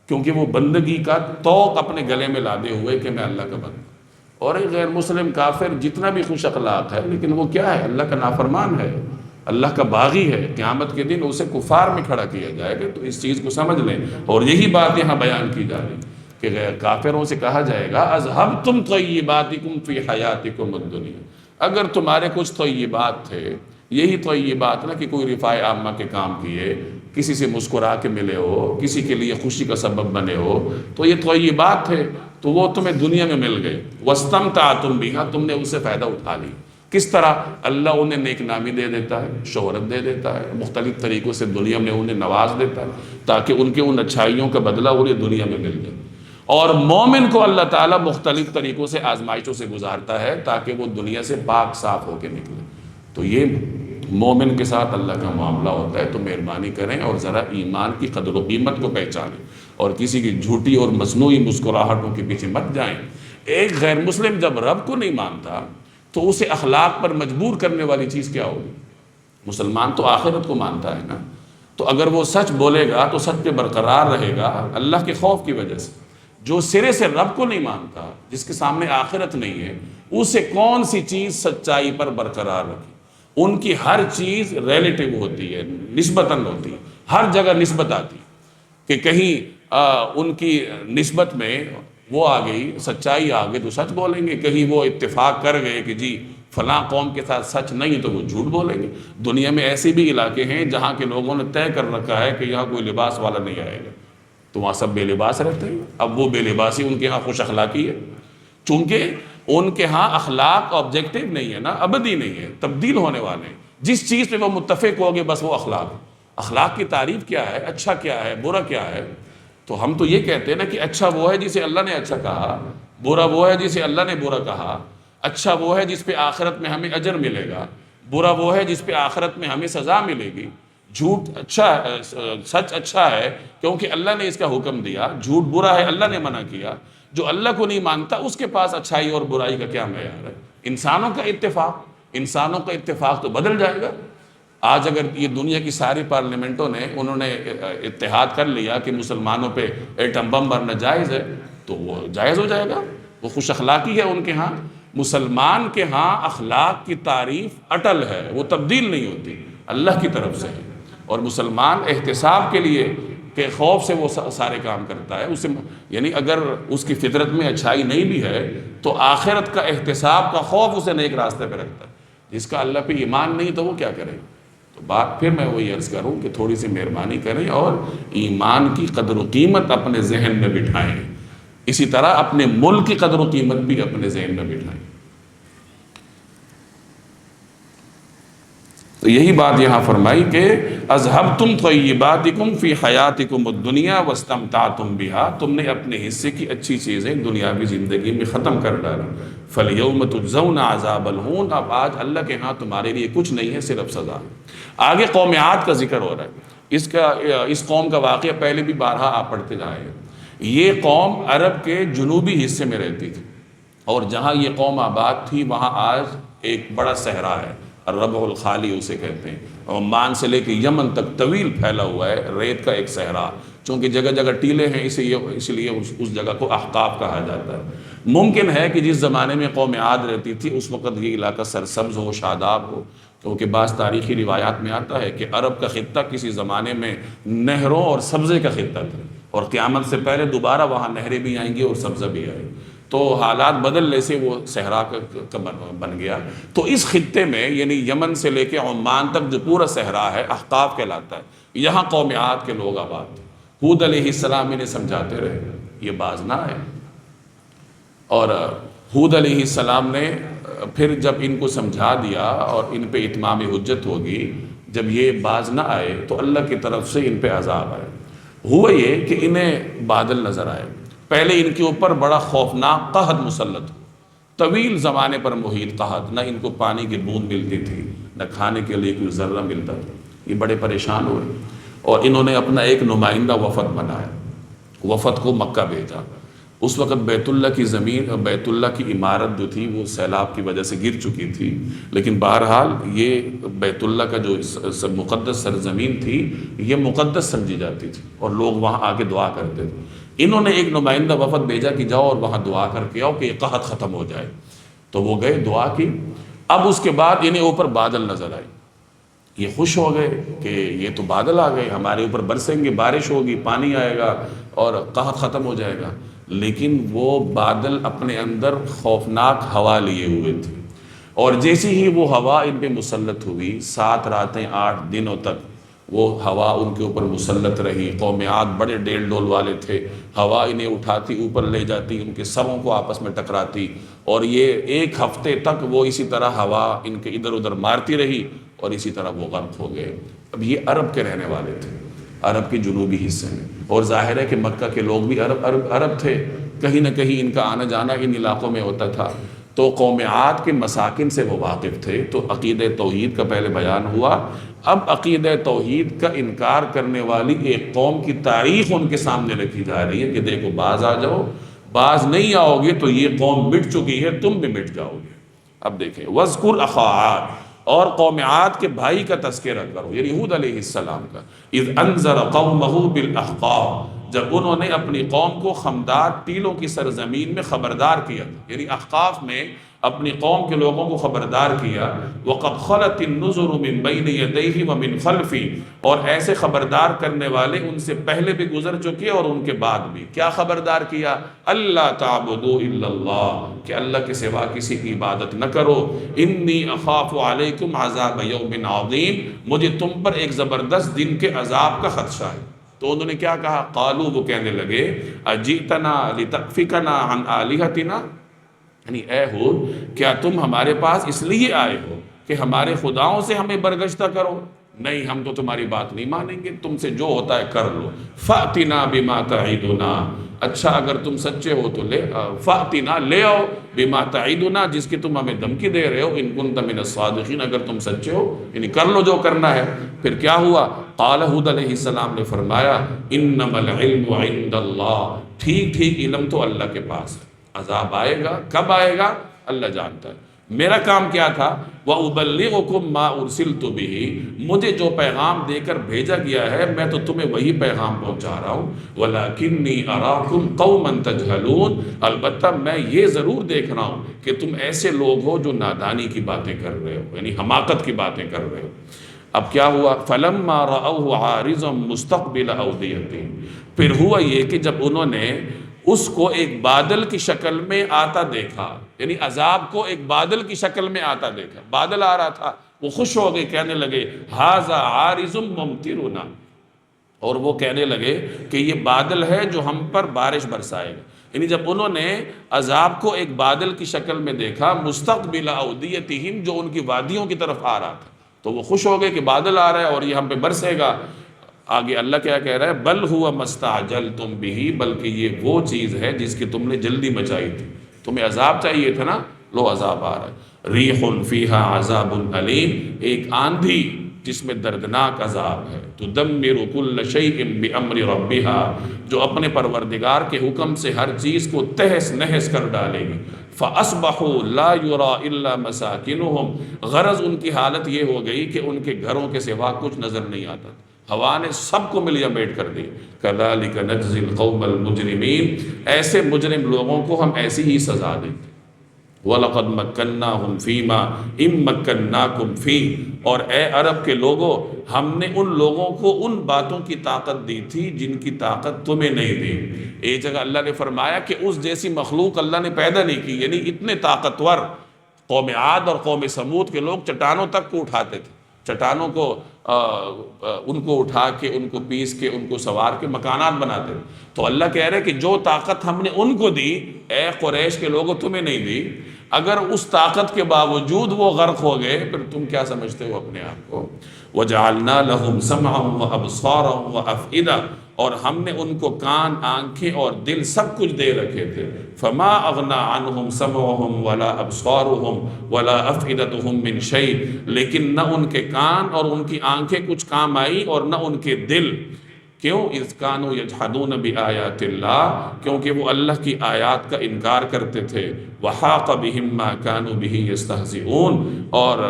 کیونکہ وہ بندگی کا توق اپنے گلے میں لادے ہوئے کہ میں اللہ کا بندہ۔ اور ایک غیر مسلم کافر جتنا بھی خوش اخلاق ہے، لیکن وہ کیا ہے؟ اللہ کا نافرمان ہے، اللہ کا باغی ہے، قیامت کے دن اسے کفار میں کھڑا کیا جائے گا۔ تو اس چیز کو سمجھ لیں، اور یہی بات یہاں بیان کی جا رہی کہ کافروں سے کہا جائے گا اذھبتم طیباتکم فی حیاتکم الدنیا، اگر تمہارے کچھ طیبات تھے، یہی طیبات نہ کہ کوئی رفاع عامہ کے کام کیے، کسی سے مسکرا کے ملے ہو، کسی کے لیے خوشی کا سبب بنے ہو، تو یہ طیبات تھے، تو وہ تمہیں دنیا میں مل گئے۔ واستمتعتم بہا، تم نے اس سے فائدہ اٹھا لی۔ کس طرح؟ اللہ انہیں نیک نامی دے دیتا ہے، شہرت دے دیتا ہے، مختلف طریقوں سے دنیا میں انہیں نواز دیتا ہے تاکہ ان کے ان اچھائیوں کا بدلہ انہیں دنیا میں مل جائے۔ اور مومن کو اللہ تعالیٰ مختلف طریقوں سے آزمائشوں سے گزارتا ہے تاکہ وہ دنیا سے پاک صاف ہو کے نکلے۔ تو یہ مومن کے ساتھ اللہ کا معاملہ ہوتا ہے۔ تو مہربانی کریں اور ذرا ایمان کی قدر و قیمت کو پہچانیں، اور کسی کی جھوٹی اور مصنوعی مسکراہٹوں کے پیچھے مت جائیں۔ ایک غیر مسلم جب رب کو نہیں مانتا تو اسے اخلاق پر مجبور کرنے والی چیز کیا ہوگی؟ مسلمان تو آخرت کو مانتا ہے نا، تو اگر وہ سچ بولے گا تو سچ پہ برقرار رہے گا اللہ کے خوف کی وجہ سے۔ جو سرے سے رب کو نہیں مانتا، جس کے سامنے آخرت نہیں ہے، اسے کون سی چیز سچائی پر برقرار رکھے؟ ان کی ہر چیز ریلیٹیو ہوتی ہے، نسبتاً ہوتی ہے، ہر جگہ نسبت آتی ہے کہ کہیں ان کی نسبت میں وہ آ گئی، سچائی آ گئی تو سچ بولیں گے، کہیں وہ اتفاق کر گئے کہ جی فلاں قوم کے ساتھ سچ نہیں تو وہ جھوٹ بولیں گے۔ دنیا میں ایسے بھی علاقے ہیں جہاں کے لوگوں نے طے کر رکھا ہے کہ یہاں کوئی لباس والا نہیں آئے گا، تو وہاں سب بے لباس رہتے ہیں۔ اب وہ بے لباسی ان کے ہاں خوش اخلاقی ہے، چونکہ ان کے ہاں اخلاق آبجیکٹیو نہیں ہے نا، ابدی نہیں ہے، تبدیل ہونے والے ہیں۔ جس چیز پہ وہ متفق ہوگے بس وہ اخلاق کی تعریف کیا ہے، اچھا کیا ہے، برا کیا ہے۔ تو ہم تو یہ کہتے ہیں نا کہ اچھا وہ ہے جسے اللہ نے اچھا کہا، برا وہ ہے جسے اللہ نے برا کہا۔ اچھا وہ ہے جس پہ آخرت میں ہمیں اجر ملے گا، برا وہ ہے جس پہ آخرت میں ہمیں سزا ملے گی۔ جھوٹ اچھا ہے، سچ اچھا ہے کیونکہ اللہ نے اس کا حکم دیا، جھوٹ برا ہے اللہ نے منع کیا۔ جو اللہ کو نہیں مانتا اس کے پاس اچھائی اور برائی کا کیا معیار ہے؟ انسانوں کا اتفاق تو بدل جائے گا۔ آج اگر یہ دنیا کی ساری پارلیمنٹوں نے انہوں نے اتحاد کر لیا کہ مسلمانوں پہ ایٹم بم مارنا جائز ہے تو وہ جائز ہو جائے گا، وہ خوش اخلاقی ہے ان کے ہاں۔ مسلمان کے ہاں اخلاق کی تعریف اٹل ہے، وہ تبدیل نہیں ہوتی، اللہ کی طرف سے ہے۔ اور مسلمان احتساب کے لیے کہ خوف سے وہ سارے کام کرتا ہے، اسے یعنی اگر اس کی فطرت میں اچھائی نہیں بھی ہے تو آخرت کا احتساب کا خوف اسے نیک راستے پہ رکھتا ہے۔ جس کا اللہ پہ ایمان نہیں تو وہ کیا کرے؟ تو بات پھر میں وہی عرض کروں کہ تھوڑی سی مہربانی کریں اور ایمان کی قدر و قیمت اپنے ذہن میں بٹھائیں، اسی طرح اپنے ملک کی قدر و قیمت بھی اپنے ذہن میں بٹھائیں۔ تو یہی بات یہاں فرمائی کہ اذھبتم طیباتکم فی حیاتکم الدنیا واستمتعتم بہا، تم نے اپنے حصے کی اچھی چیزیں دنیاوی زندگی میں ختم کر ڈالا۔ فالیوم تجزون عذاب الہون، اب آج اللہ کے ہاں تمہارے لیے کچھ نہیں ہے صرف سزا۔ آگے قوم عاد کا ذکر ہو رہا ہے۔ اس قوم کا واقعہ پہلے بھی بارہا آپ پڑھتے جائیں گے۔ یہ قوم عرب کے جنوبی حصے میں رہتی تھی، اور جہاں یہ قوم آباد تھی وہاں آج ایک بڑا صحرا ہے، الربع الخالی اسے کہتے ہیں، عمان سے لے کے یمن تک طویل پھیلا ہوا ہے ریت کا ایک صحرا۔ چونکہ جگہ جگہ ٹیلے ہیں اس لیے اس جگہ کو احقاف کہا جاتا ہے۔ ممکن ہے کہ جس زمانے میں قوم عاد رہتی تھی اس وقت یہ علاقہ سرسبز ہو، شاداب ہو، کیونکہ بعض تاریخی روایات میں آتا ہے کہ عرب کا خطہ کسی زمانے میں نہروں اور سبزے کا خطہ تھا، اور قیامت سے پہلے دوبارہ وہاں نہریں بھی آئیں گی اور سبزہ بھی آئے گی، تو حالات بدلنے سے وہ صحرا کا بن گیا۔ تو اس خطے میں یعنی یمن سے لے کے عمان تک جو پورا صحرا ہے احقاف کہلاتا ہے، یہاں قوم عاد کے لوگ آباد تھے۔ ہود علیہ السلام انہیں سمجھاتے رہے یہ باز نہ آئے، اور ہود علیہ السلام نے پھر جب ان کو سمجھا دیا اور ان پہ اتمام حجت ہوگی، جب یہ باز نہ آئے تو اللہ کی طرف سے ان پہ عذاب آئے۔ ہوا یہ کہ انہیں بادل نظر آئے، پہلے ان کے اوپر بڑا خوفناک قحط مسلط، طویل زمانے پر محیط قحط، نہ ان کو پانی کی بوند ملتی تھی نہ کھانے کے لیے کوئی ذرہ ملتا تھا۔ یہ بڑے پریشان ہوئے اور انہوں نے اپنا ایک نمائندہ وفد بنایا، وفد کو مکہ بھیجا۔ اس وقت بیت اللہ کی زمین اور بیت اللہ کی عمارت جو تھی وہ سیلاب کی وجہ سے گر چکی تھی، لیکن بہرحال یہ بیت اللہ کا جو مقدس سرزمین تھی یہ مقدس سمجھی جاتی تھی اور لوگ وہاں آ کے دعا کرتے تھے۔ انہوں نے ایک نمائندہ وفد بھیجا کہ جاؤ اور وہاں دعا کر کے آؤ کہ یہ قحط ختم ہو جائے، تو وہ گئے، دعا کی۔ اب اس کے بعد انہیں اوپر بادل نظر آئی، یہ خوش ہو گئے کہ یہ تو بادل آ گئے، ہمارے اوپر برسیں گے، بارش ہوگی، پانی آئے گا اور قحط ختم ہو جائے گا۔ لیکن وہ بادل اپنے اندر خوفناک ہوا لیے ہوئے تھے، اور جیسی ہی وہ ہوا ان پہ مسلط ہوئی، 7 راتیں 8 دنوں تک وہ ہوا ان کے اوپر مسلط رہی۔ قوم عاد بڑے ڈیل ڈول والے تھے، ہوا انہیں اٹھاتی اوپر لے جاتی، ان کے سروں کو آپس میں ٹکراتی، اور یہ 1 ہفتے تک وہ اسی طرح ہوا ان کے ادھر ادھر مارتی رہی، اور اسی طرح وہ غرق ہو گئے۔ اب یہ عرب کے رہنے والے تھے، عرب کے جنوبی حصے میں، اور ظاہر ہے کہ مکہ کے لوگ بھی عرب تھے، کہیں نہ کہیں ان کا آنا جانا ان علاقوں میں ہوتا تھا، تو قوم عاد کے مساکن سے وہ واقف تھے۔ تو عقیدہ توحید کا پہلے بیان ہوا، اب عقیدہ توحید کا انکار کرنے والی ایک قوم کی تاریخ ان کے سامنے رکھی جا رہی ہے کہ دیکھو باز آ جاؤ، باز نہیں آؤ گے تو یہ قوم مٹ چکی ہے، تم بھی مٹ جاؤ گے۔ اب دیکھیں وَاذْكُرْ أَخَا عَادٍ، اور قوم عاد کے بھائی کا تذکرہ کرو، یعنی ہود علیہ السلام کا، اِذْ أَنذَرَ قَوْمَهُ بِالْأَحْقَافِ، جب انہوں نے اپنی قوم کو خمدار ٹیلوں کی سرزمین میں خبردار کیا، یعنی احقاف میں اپنی قوم کے لوگوں کو خبردار کیا۔ وَقَدْ خَلَتِ النُّذُرُ مِن بَيْنِ يَدَيْهِ وَمِن خَلْفِهِ، اور ایسے خبردار کرنے والے ان سے پہلے بھی گزر چکے اور ان کے بعد بھی۔ کیا خبردار کیا؟ اللہ تعبدوا الا اللہ، کہ اللہ کے سوا کسی کی عبادت نہ کرو۔ انی اخاف علیکم عذاب یوم عظیم، مجھے تم پر ایک زبردست دن کے عذاب کا خدشہ ہے۔ تو انہوں نے کیا کہا؟ قالوا، وہ کہنے لگے، اجئتنا لتأفکنا عن آلہتنا، یعنی اے ہود کیا تم ہمارے پاس اس لیے آئے ہو کہ ہمارے خداؤں سے ہمیں برگشتہ کرو؟ نہیں، ہم تو تمہاری بات نہیں مانیں گے، تم سے جو ہوتا ہے کر لو۔ فأتنا بما تعدنا، اچھا اگر تم سچے ہو تو فأتنا، لے آؤ، بما تعدنا، جس کی تم ہمیں دھمکی دے رہے ہو، ان کنت من الصادقین، اگر تم سچے ہو یعنی کر لو جو کرنا ہے۔ پھر کیا ہوا؟ قال ہود علیہ السلام نے فرمایا، انما العلم عند اللہ، ٹھیک علم تو اللہ کے پاس ہے، عذاب آئے گا، کب آئے گا اللہ جانتا ہے، میرا کام کیا تھا؟ وَأُبَلِّغُكُمْ مَا أُرْسِلْتُ بِهِ، مجھے جو پیغام دے کر بھیجا گیا ہے میں تو تمہیں وہی پیغام پہنچا رہا ہوں۔ وَلَكِنِّي أَرَاكُمْ قَوْمًا تَجْهَلُونَ، البتہ میں یہ ضرور دیکھ رہا ہوں کہ تم ایسے لوگ ہو جو نادانی کی باتیں کر رہے ہو، یعنی حماقت کی باتیں کر رہے ہو۔ اب کیا ہوا؟ فَلَمَّا رَأَوْهُ عَارِضًا مُسْتَقْبِلَ أَوْدِيَتِهِمْ، پھر ہوا یہ کہ جب انہوں نے اس کو ایک بادل کی شکل میں آتا دیکھا، یعنی عذاب کو ایک بادل کی شکل میں آتا دیکھا، بادل آ رہا تھا، وہ خوش ہو گئے، کہنے لگے ھذا عارض ممطرنا، اور وہ کہنے لگے کہ یہ بادل ہے جو ہم پر بارش برسائے گا۔ یعنی جب انہوں نے عذاب کو ایک بادل کی شکل میں دیکھا، مستقبل اودیتہم، جو ان کی وادیوں کی طرف آ رہا تھا، تو وہ خوش ہو گئے کہ بادل آ رہا ہے اور یہ ہم پہ برسے گا۔ آگے اللہ کیا کہہ رہا ہے؟ بل ہوا مستعجلتم بہ، بلکہ یہ وہ چیز ہے جس کی تم نے جلدی مچائی تھی، تمہیں عذاب چاہیے تھا نا، لو عذاب آ رہا ہے۔ ریح فیہا عذاب علیم، ایک آندھی جس میں دردناک عذاب ہے، تدمر کل شیء بامر ربہا، جو اپنے پروردگار کے حکم سے ہر چیز کو تہس نہس کر ڈالے گی۔ فاصبحوا لا یری الا مساکنہم، غرض ان کی حالت یہ ہو گئی کہ ان کے گھروں کے سوا کچھ نظر نہیں آتا، ہوا نے سب کو ملیا میٹ کر دی۔ کذالک نجزی القوم المجرمین، ایسے مجرم لوگوں کو ہم ایسی ہی سزا دیتے۔ وَلَقَدْ مَكَّنَّاهُمْ فِيمَا إِن مَّكَّنَّاكُمْ فِيهِ، اور اے عرب کے لوگوں ہم نے ان لوگوں کو ان باتوں کی طاقت دی تھی جن کی طاقت تمہیں نہیں دی۔ ایک جگہ اللہ نے فرمایا کہ اس جیسی مخلوق اللہ نے پیدا نہیں کی، یعنی اتنے طاقتور قوم عاد اور قوم سمود کے لوگ چٹانوں تک کو اٹھاتے تھے، چٹانوں کو ان کو اٹھا کے، ان کو پیس کے، ان کو سوار کے مکانات بناتے تھے۔ تو اللہ کہہ رہے کہ جو طاقت ہم نے ان کو دی، اے قریش کے لوگوں تمہیں نہیں دی، اگر اس طاقت کے باوجود وہ غرق ہو گئے، پھر تم کیا سمجھتے ہو اپنے آپ کو؟ وَجَعَلْنَا لَهُمْ سَمْعًا وَأَبْصَارًا وَأَفْئِدَةً، اور ہم نے ان کو کان، آنکھیں اور دل سب کچھ دے رکھے تھے۔ فَمَا أَغْنَى عَنْهُمْ سَمْعُهُمْ وَلَا أَبْصَارُهُمْ وَلَا أَفْئِدَتُهُمْ مِنْ شَيْءٍ، لیکن نہ ان کے کان اور ان کی آنکھیں کچھ کام آئی اور نہ ان کے دل کیوں؟ اذ کانوا یجحدون بآیات اللہ، کیونکہ وہ اللہ کی آیات کا انکار کرتے تھے، وحاق بہم ما کانوا بہ یستہزئون، اور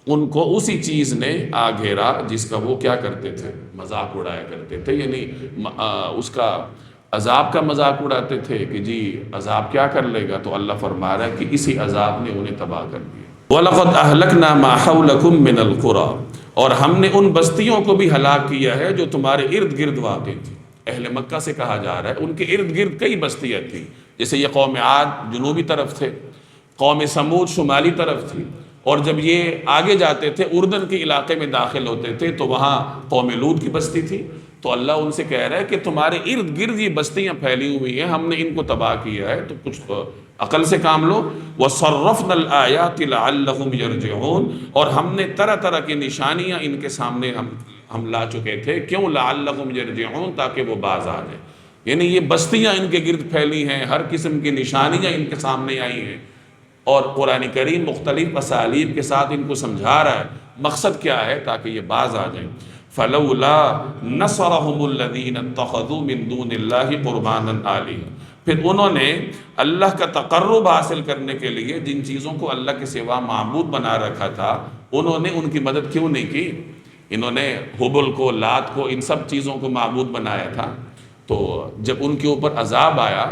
ان کو اسی چیز نے آ گھیرا جس کا وہ کیا کرتے تھے، مذاق اڑایا کرتے تھے، یعنی اس کا عذاب کا مذاق اڑاتے تھے کہ جی عذاب کیا کر لے گا، تو اللہ فرما رہا ہے کہ اسی عذاب نے انہیں تباہ کر دیا۔ وَلَقَدْ أَهْلَكْنَا مَا حَوْلَكُمْ مِنَ الْقُرَىٰ، اور ہم نے ان بستیوں کو بھی ہلاک کیا ہے جو تمہارے ارد گرد واقع تھی۔ اہل مکہ سے کہا جا رہا ہے، ان کے ارد گرد کئی بستیاں تھیں، جیسے یہ قوم عاد جنوبی طرف تھے، قوم سمود شمالی طرف تھی، اور جب یہ آگے جاتے تھے اردن کے علاقے میں داخل ہوتے تھے تو وہاں قوم لوط کی بستی تھی۔ تو اللہ ان سے کہہ رہا ہے کہ تمہارے ارد گرد یہ بستیاں پھیلی ہوئی ہیں، ہم نے ان کو تباہ کیا ہے، تو کچھ عقل سے کام لو۔ وَصَرَّفْنَا الْآيَاتِ لَعَلَّهُمْ يَرْجِعُونَ، اور ہم نے طرح طرح کی نشانیاں ان کے سامنے ہم لا چکے تھے، کیوں؟ لَعَلَّهُمْ يَرْجِعُونَ، تاکہ وہ باز آ جائیں، یعنی یہ بستیاں ان کے گرد پھیلی ہیں، ہر قسم کی نشانیاں ان کے سامنے آئی ہیں، اور قرآن کریم مختلف اسالیب کے ساتھ ان کو سمجھا رہا ہے، مقصد کیا ہے؟ تاکہ یہ باز آ جائیں۔ فَلَوْلَا نَصَرَهُمُ الَّذِينَ اتَّخَذُوا مِن دُونِ اللَّهِ قُرْبَانًا آلِهَةً، پھر انہوں نے اللہ کا تقرب حاصل کرنے کے لیے جن چیزوں کو اللہ کے سوا معبود بنا رکھا تھا، انہوں نے ان کی مدد کیوں نہیں کی؟ انہوں نے حبل کو، لات کو، ان سب چیزوں کو معبود بنایا تھا، تو جب ان کے اوپر عذاب آیا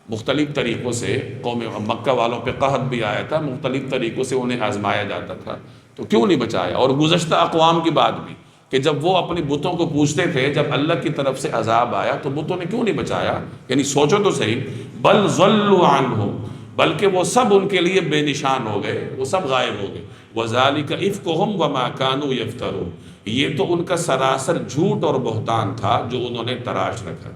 مختلف طریقوں سے، قوم مکہ والوں پہ قحط بھی آیا تھا، مختلف طریقوں سے انہیں آزمایا جاتا تھا، تو کیوں نہیں بچایا؟ اور گزشتہ اقوام کی بات بھی کہ جب وہ اپنی بتوں کو پوجتے تھے، جب اللہ کی طرف سے عذاب آیا تو بتوں نے کیوں نہیں بچایا؟ یعنی سوچو تو صحیح، بل ضلوا عنہ، بلکہ وہ سب ان کے لیے بے نشان ہو گئے، وہ سب غائب ہو گئے۔ وذالک افکہم وما کانوا یفترون، یہ تو ان کا سراسر جھوٹ اور بہتان تھا جو انہوں نے تراش رکھا تھا۔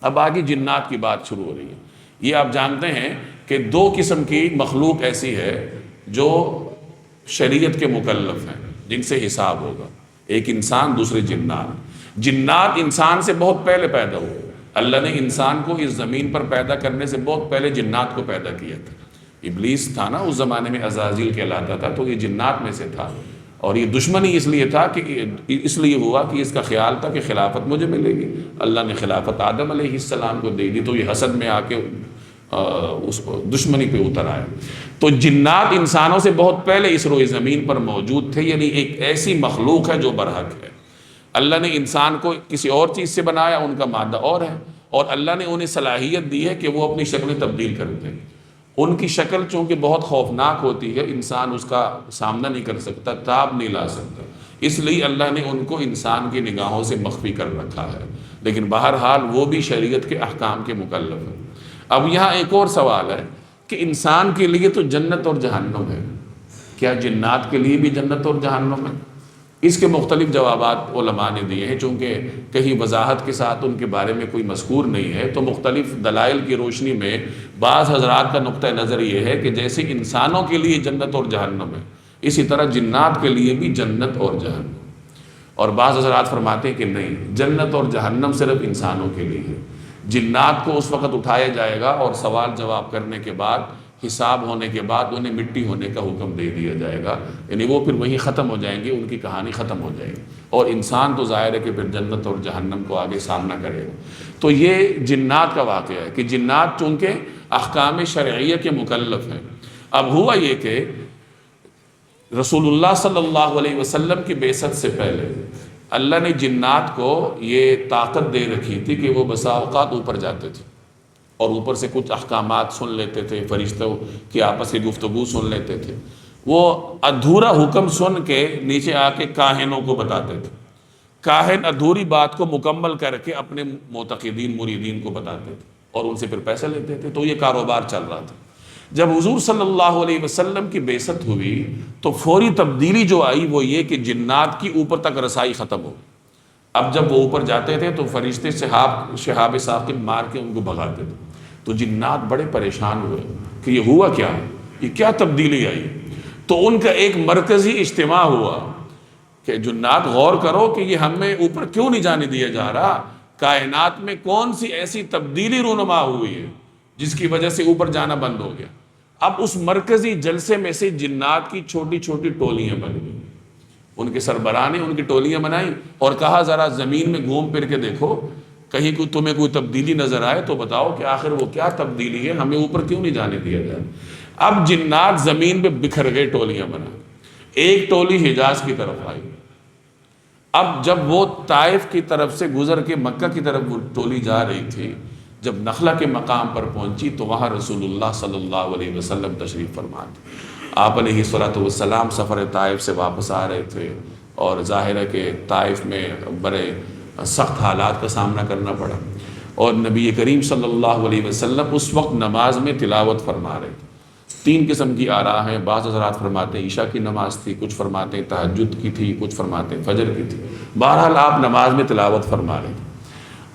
اب آگے جنات کی بات شروع ہو رہی ہے۔ یہ آپ جانتے ہیں کہ دو قسم کی مخلوق ایسی ہے جو شریعت کے مکلف ہیں، جن سے حساب ہوگا، ایک انسان، دوسرے جنات۔ جنات انسان سے بہت پہلے پیدا ہوئے، اللہ نے انسان کو اس زمین پر پیدا کرنے سے بہت پہلے جنات کو پیدا کیا تھا۔ ابلیس تھا نا اس زمانے میں، عزازیل کہلاتا تھا، تو یہ جنات میں سے تھا، اور یہ دشمنی اس لیے تھا کہ اس لیے ہوا کہ اس کا خیال تھا کہ خلافت مجھے ملے گی، اللہ نے خلافت آدم علیہ السلام کو دے دی، تو یہ حسد میں آ کے اس کو دشمنی پہ اتر آیا۔ تو جنات انسانوں سے بہت پہلے اس روئے زمین پر موجود تھے، یعنی ایک ایسی مخلوق ہے جو برحق ہے۔ اللہ نے انسان کو کسی اور چیز سے بنایا، ان کا مادہ اور ہے، اور اللہ نے انہیں صلاحیت دی ہے کہ وہ اپنی شکلیں تبدیل کرتے ہیں۔ ان کی شکل چونکہ بہت خوفناک ہوتی ہے، انسان اس کا سامنا نہیں کر سکتا، تاب نہیں لا سکتا، اس لیے اللہ نے ان کو انسان کی نگاہوں سے مخفی کر رکھا ہے، لیکن بہرحال وہ بھی شریعت کے احکام کے مکلف ہیں۔ اب یہاں ایک اور سوال ہے کہ انسان کے لیے تو جنت اور جہنم ہے، کیا جنات کے لیے بھی جنت اور جہنم ہے؟ اس کے مختلف جوابات علماء نے دیے ہیں، چونکہ کہیں وضاحت کے ساتھ ان کے بارے میں کوئی مذکور نہیں ہے، تو مختلف دلائل کی روشنی میں بعض حضرات کا نقطہ نظر یہ ہے کہ جیسے انسانوں کے لیے جنت اور جہنم ہے، اسی طرح جنات کے لیے بھی جنت اور جہنم، اور بعض حضرات فرماتے ہیں کہ نہیں، جنت اور جہنم صرف انسانوں کے لیے ہے، جنات کو اس وقت اٹھایا جائے گا اور سوال جواب کرنے کے بعد، حساب ہونے کے بعد انہیں مٹی ہونے کا حکم دے دیا جائے گا، یعنی وہ پھر وہیں ختم ہو جائیں گے، ان کی کہانی ختم ہو جائے گی، اور انسان تو ظاہر ہے کہ پھر جنت اور جہنم کو آگے سامنا کرے گا۔ تو یہ جنات کا واقعہ ہے کہ جنات چونکہ احکام شرعیہ کے مکلف ہیں۔ اب ہوا یہ کہ رسول اللہ صلی اللہ علیہ وسلم کی بعثت سے پہلے اللہ نے جنات کو یہ طاقت دے رکھی تھی کہ وہ بسا اوقات اوپر جاتے تھے اور اوپر سے کچھ احکامات سن لیتے تھے، فرشتوں کی آپس کی گفتگو سن لیتے تھے، وہ ادھورا حکم سن کے نیچے آ کے کاہنوں کو بتاتے تھے، کاہن ادھوری بات کو مکمل کر کے اپنے معتقدین مریدین کو بتاتے تھے اور ان سے پھر پیسے لیتے تھے، تو یہ کاروبار چل رہا تھا۔ جب حضور صلی اللہ علیہ وسلم کی بعثت ہوئی تو فوری تبدیلی جو آئی وہ یہ کہ جنات کی اوپر تک رسائی ختم ہو۔ اب جب وہ اوپر جاتے تھے تو فرشتے شہاب ثاقب مار کے ان کو بھگاتے تھے، تو جنات بڑے پریشان ہوئے کہ یہ ہوا کیا، یہ کیا تبدیلی آئی؟ تو ان کا ایک مرکزی اجتماع ہوا کہ جنات غور کرو کہ یہ ہمیں اوپر کیوں نہیں جانے دیا جا رہا، کائنات میں کون سی ایسی تبدیلی رونما ہوئی ہے جس کی وجہ سے اوپر جانا بند ہو گیا۔ اب اس مرکزی جلسے میں سے جنات کی چھوٹی چھوٹی ٹولیاں بن گئی، ان کے سربراہ نے ان کی ٹولیاں بنائیں اور کہا ذرا زمین میں گھوم پھر کے دیکھو، کہیں تمہیں کوئی تبدیلی نظر آئے تو بتاؤ کہ آخر وہ کیا تبدیلی ہے، ہمیں اوپر کیوں نہیں جانے دیا جائے۔ اب جنات زمین پہ بکھر گئے ٹولیاں بنا، ایک ٹولی حجاز کی طرف آئی۔ اب جب وہ طائف کی طرف سے گزر کے مکہ کی طرف وہ ٹولی جا رہی تھی، جب نخلہ کے مقام پر پہنچی تو وہاں رسول اللہ صلی اللہ علیہ وسلم تشریف فرما تھے۔ آپ علیہ السلام سفر طائف سے واپس آ رہے تھے، اور ظاہر ہے کہ طائف میں بڑے سخت حالات کا سامنا کرنا پڑا، اور نبی کریم صلی اللہ علیہ وسلم اس وقت نماز میں تلاوت فرما رہے تھے۔ تین قسم کی آراء ہیں، بعض حضرات فرماتے ہیں عشاء کی نماز تھی، کچھ فرماتے ہیں تہجد کی تھی، کچھ فرماتے ہیں فجر کی تھی، بہرحال آپ نماز میں تلاوت فرما رہے تھے۔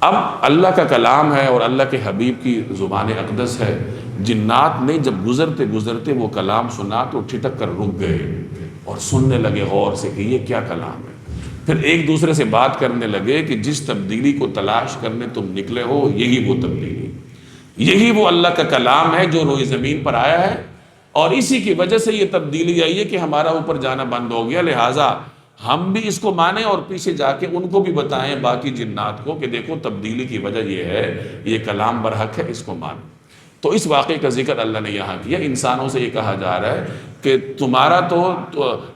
اب اللہ کا کلام ہے اور اللہ کے حبیب کی زبان اقدس ہے، جنات نے جب گزرتے گزرتے وہ کلام سنا تو ٹھٹک کر رک گئے اور سننے لگے غور سے کہ یہ کیا کلام ہے۔ پھر ایک دوسرے سے بات کرنے لگے کہ جس تبدیلی کو تلاش کرنے تم نکلے ہو یہی وہ تبدیلی، یہی وہ اللہ کا کلام ہے جو روئے زمین پر آیا ہے، اور اسی کی وجہ سے یہ تبدیلی آئی ہے کہ ہمارا اوپر جانا بند ہو گیا، لہٰذا ہم بھی اس کو مانیں اور پیچھے جا کے ان کو بھی بتائیں باقی جنات کو کہ دیکھو تبدیلی کی وجہ یہ ہے، یہ کلام برحق ہے، اس کو مان۔ تو اس واقعے کا ذکر اللہ نے یہاں کیا۔ انسانوں سے یہ کہا جا رہا ہے کہ تمہارا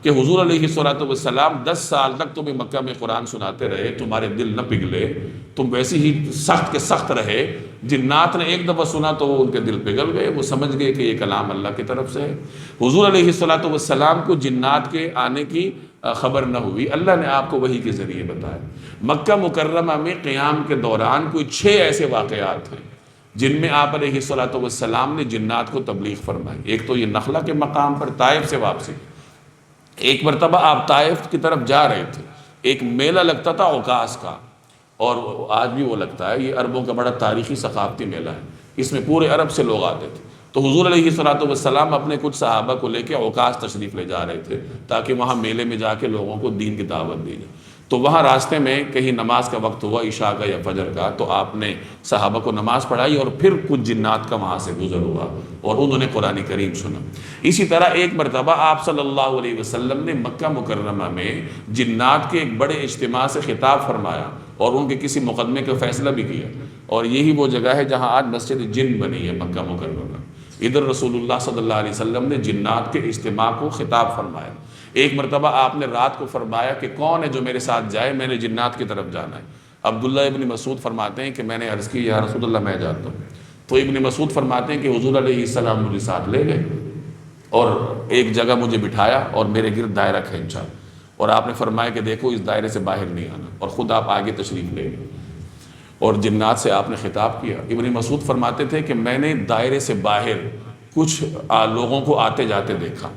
کہ حضور علیہ السلام 10 سال تک تمہیں مکہ میں قرآن سناتے رہے، تمہارے دل نہ پگھلے، تم ویسے ہی سخت کے سخت رہے۔ جنات نے ایک دفعہ سنا تو وہ ان کے دل پگھل گئے، وہ سمجھ گئے کہ یہ کلام اللہ کی طرف سے ہے۔ حضور علیہ السلام کو جنات کے آنے کی خبر نہ ہوئی، اللہ نے آپ کو وحی کے ذریعے بتایا۔ مکہ مکرمہ میں قیام کے دوران کوئی 6 ایسے واقعات ہیں جن میں آپ علیہ السلام نے جنات کو تبلیغ فرمائی۔ ایک تو یہ نخلہ کے مقام پر طائف سے واپسی، ایک مرتبہ آپ طائف کی طرف جا رہے تھے، ایک میلہ لگتا تھا عکاظ کا، اور آج بھی وہ لگتا ہے، یہ عربوں کا بڑا تاریخی ثقافتی میلہ ہے، اس میں پورے عرب سے لوگ آتے تھے۔ تو حضور علیہ السلام اپنے کچھ صحابہ کو لے کے عکاظ تشریف لے جا رہے تھے تاکہ وہاں میلے میں جا کے لوگوں کو دین کی دعوت دی جائے۔ تو وہاں راستے میں کہیں نماز کا وقت ہوا، عشاء کا یا فجر کا، تو آپ نے صحابہ کو نماز پڑھائی اور پھر کچھ جنات کا وہاں سے گزر ہوا اور انہوں نے قرآن کریم سنا۔ اسی طرح ایک مرتبہ آپ صلی اللہ علیہ وسلم نے مکہ مکرمہ میں جنات کے ایک بڑے اجتماع سے خطاب فرمایا اور ان کے کسی مقدمے کا فیصلہ بھی کیا، اور یہی وہ جگہ ہے جہاں آج مسجد جن بنی ہے مکہ مکرمہ میں۔ ادھر رسول اللہ صلی اللہ علیہ وسلم نے جنات کے اجتماع کو خطاب فرمایا۔ ایک مرتبہ آپ نے رات کو فرمایا کہ کون ہے جو میرے ساتھ جائے، میں نے جنات کی طرف جانا ہے۔ عبداللہ ابن مسعود فرماتے ہیں کہ میں نے عرض کی یا رسول اللہ میں جاتا ہوں، تو ابن مسعود فرماتے ہیں کہ حضور علیہ السلام مجھے ساتھ لے گئے اور ایک جگہ مجھے بٹھایا اور میرے گرد دائرہ کھینچا، اور آپ نے فرمایا کہ دیکھو اس دائرے سے باہر نہیں آنا، اور خود آپ آگے تشریف لے گئے اور جنات سے آپ نے خطاب کیا۔ ابن مسعود فرماتے تھے کہ میں نے دائرے سے باہر کچھ لوگوں کو آتے جاتے دیکھا۔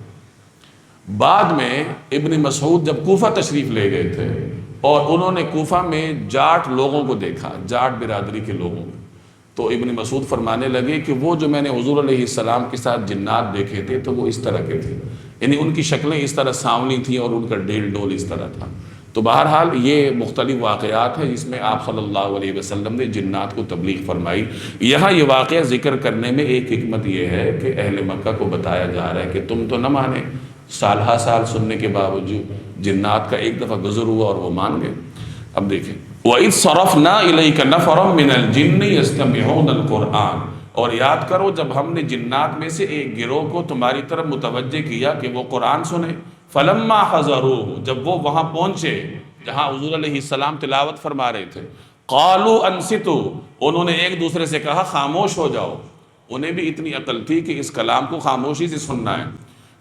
بعد میں ابن مسعود جب کوفہ تشریف لے گئے تھے اور انہوں نے کوفہ میں جاٹ لوگوں کو دیکھا، جاٹ برادری کے لوگوں کو، تو ابن مسعود فرمانے لگے کہ وہ جو میں نے حضور علیہ السلام کے ساتھ جنات دیکھے تھے تو وہ اس طرح کے تھے، یعنی ان کی شکلیں اس طرح سانولی تھیں اور ان کا ڈیل ڈول اس طرح تھا۔ تو بہرحال یہ مختلف واقعات ہیں جس میں آپ صلی اللہ علیہ وسلم نے جنات کو تبلیغ فرمائی۔ یہاں یہ واقعہ ذکر کرنے میں ایک حکمت یہ ہے کہ اہل مکہ کو بتایا جا رہا ہے کہ تم تو نہ مانے، سال ہا سال سننے کے باوجود جنات کا ایک دفعہ گزر ہوا اور وہ مان گئے۔ اب دیکھیں وَإِذْ صَرَفْنَا إِلَيْكَ نَفَرًا مِنَ الْجِنِّ يَسْتَمِعُونَ الْقُرْآنَ، اور یاد کرو جب ہم نے جنات میں سے ایک گروہ کو تمہاری طرف متوجہ کیا کہ وہ قرآن سنے، فَلَمَّا حَضَرُوهُ، جب وہ وہاں پہنچے جہاں حضور علیہ السلام تلاوت فرما رہے تھے، قَالُوا أَنصِتُوا، انہوں نے ایک دوسرے سے کہا خاموش ہو جاؤ، انہیں بھی اتنی عقل تھی کہ اس کلام کو خاموشی سے سننا ہے۔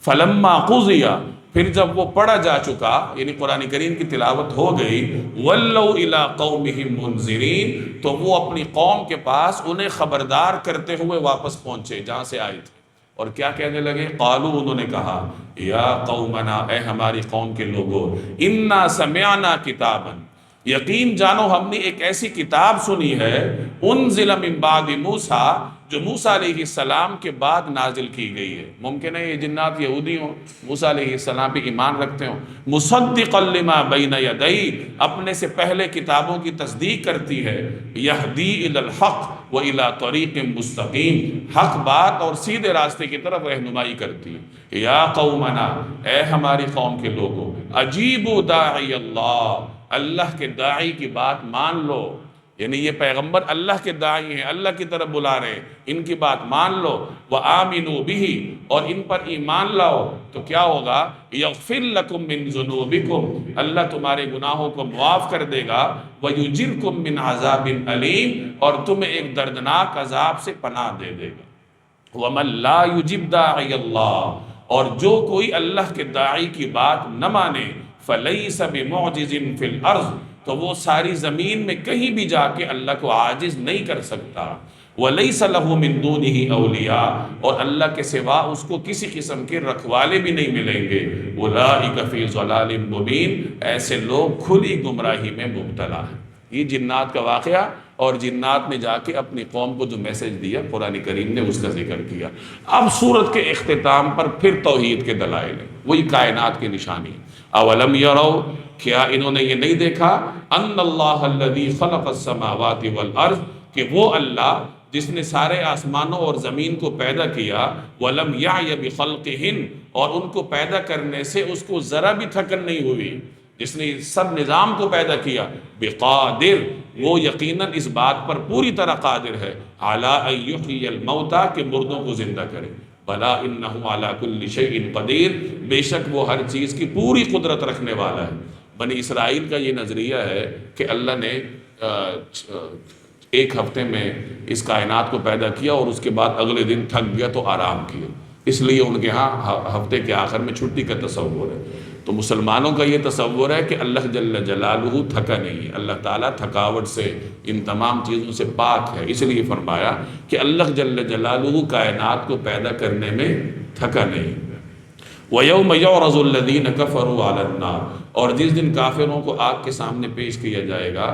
فَلَمَّا قُضِيَ، پھر جب وہ پڑھا جا چکا یعنی قرآن کریم کی تلاوت ہو گئی، وَلَّوْا إِلَىٰ قَوْمِهِمْ مُنذِرِينَ، تو وہ اپنی قوم کے پاس انہیں خبردار کرتے ہوئے واپس پہنچے جہاں سے آئے تھے، اور کیا کہنے لگے؟ قالوا، انہوں نے کہا یا قومنا، اے ہماری قوم کے لوگوں، انا سمعنا کتابا، یقین جانو ہم نے ایک ایسی کتاب سنی ہے، انزل من بعد موسیٰ، جو موسیٰ علیہ السلام کے بعد نازل کی گئی ہے۔ ممکن ہے یہ جنات یہودی ہوں، موسیٰ علیہ السلام پہ ایمان رکھتے ہوں۔ مصدقا لما بین یدی، اپنے سے پہلے کتابوں کی تصدیق کرتی ہے۔ یہدی الی الحق و الی طریق مستقیم، حق بات اور سیدھے راستے کی طرف رہنمائی کرتی ہے۔ یا قومنا، اے ہماری قوم کے لوگوں، اجیبوا داعی اللہ، اللہ کے داعی کی بات مان لو۔ یعنی یہ پیغمبر اللہ کے داعی ہیں، اللہ کی طرف بلا رہے ہیں، ان کی بات مان لو۔ وَآمِنُوا بِهِ، اور ان پر ایمان لاؤ تو کیا ہوگا؟ يَغْفِرْ لَكُم مِّن ذُنُوبِكُم، اللہ تمہارے گناہوں کو معاف کر دے گا۔ وَيُجِرْكُم مِّنْ عَذَابٍ أَلِيمٍ، اور تمہیں ایک دردناک عذاب سے پناہ دے دے گا۔ وَمَن لَّا يُجِبْ دَاعِيَ اللَّهِ، اور جو کوئی اللہ کے داعی کی بات نہ مانے، فَلَيْسَ بِمُعْجِزٍ فِي الْأَرْضِ، تو وہ ساری زمین میں کہیں بھی جا کے اللہ کو عاجز نہیں کر سکتا۔ وَلَيْسَ لَهُ مِن دُونِهِ أَوْلِيَاء، اور اللہ کے سوا اس کو کسی قسم کے رکھوالے بھی نہیں ملیں گے۔ أُولَٰئِكَ فِي ضَلَالٍ مُّبِينٍ، ایسے لوگ کھلی گمراہی میں مبتلا ہیں۔ یہ جنات کا واقعہ، اور جنات نے جا کے اپنی قوم کو جو میسج دیا، قرآن کریم نے اس کا ذکر کیا۔ اب سورت کے اختتام پر پھر توحید کے دلائل ہیں، وہی کائنات کی نشانی۔ اولم یروا، کیا انہوں نے یہ نہیں دیکھا؟ ان اللہ الذی خلق السماوات والارض، کہ وہ اللہ جس نے سارے آسمانوں اور زمین کو پیدا کیا، ولم یعی بخلقہن، اور ان کو پیدا کرنے سے اس کو ذرا بھی تھکن نہیں ہوئی، جس نے سب نظام کو پیدا کیا، بقادر، وہ یقیناً اس بات پر پوری طرح قادر ہے، علی ان یحیی الموتى، کہ مردوں کو زندہ کرے، بلا انہ علی کل شیء قدیر، بے شک وہ ہر چیز کی پوری قدرت رکھنے والا ہے۔ بنی اسرائیل کا یہ نظریہ ہے کہ اللہ نے ایک ہفتے میں اس کائنات کو پیدا کیا اور اس کے بعد اگلے دن تھک گیا تو آرام کیا، اس لیے ان کے ہاں ہفتے کے آخر میں چھٹی کا تصور ہے۔ تو مسلمانوں کا یہ تصور ہے کہ اللہ جل جلالہ تھکا نہیں ہے، اللہ تعالیٰ تھکاوٹ سے، ان تمام چیزوں سے پاک ہے، اس لیے فرمایا کہ اللہ جل جلالہ کائنات کو پیدا کرنے میں تھکا نہیں۔ وَيَوْمَ يُعْرَضُ الَّذِينَ كَفَرُوا عَلَى النَّارِ، اور جس دن کافروں کو آگ کے سامنے پیش کیا جائے گا،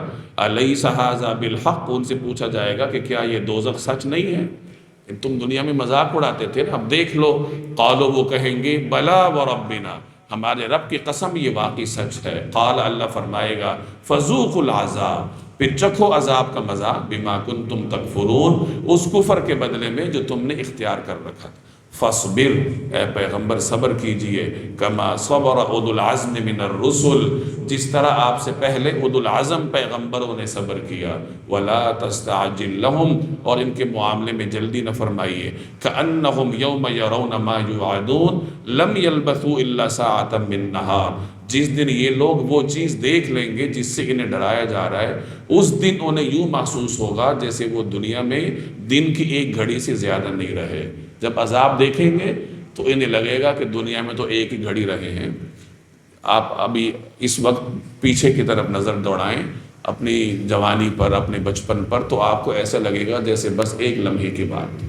أَلَيْسَ هَذَا بِالْحَقِّ، ان سے پوچھا جائے گا کہ کیا یہ دوزخ سچ نہیں ہے؟ تم دنیا میں مذاق اڑاتے تھے نا، اب دیکھ لو۔ قالوا، وہ کہیں گے، بلا وربنا، ہمارے رب کی قسم یہ واقعی سچ ہے۔ قال، اللہ فرمائے گا، فذوقوا العذاب، پھر چکھو عذاب کا مزہ، بما کنتم تکفرون، اس کفر کے بدلے میں جو تم نے اختیار کر رکھا تھا۔ فاصبر، اے پیغمبر صبر کیجئے، کما صبر اولو العزم من الرسل، جس طرح آپ سے پہلے اولو العزم پیغمبروں نے صبر کیا۔ ولا تستعجل لهم، اور ان کے معاملے میں جلدی نہ فرمائیے۔ کأنہم یوم یرون ما یوعدون لم یلبثوا الا ساعة من نہار، جس دن یہ لوگ وہ چیز دیکھ لیں گے جس سے انہیں ڈرایا جا رہا ہے، اس دن انہیں یوں محسوس ہوگا جیسے وہ دنیا میں دن کی ایک گھڑی سے زیادہ نہیں رہے۔ جب عذاب دیکھیں گے تو انہیں لگے گا کہ دنیا میں تو ایک ہی گھڑی رہے ہیں۔ آپ ابھی اس وقت پیچھے کی طرف نظر دوڑائیں، اپنی جوانی پر، اپنے بچپن پر، تو آپ کو ایسا لگے گا جیسے بس ایک لمحے کی بات تھی۔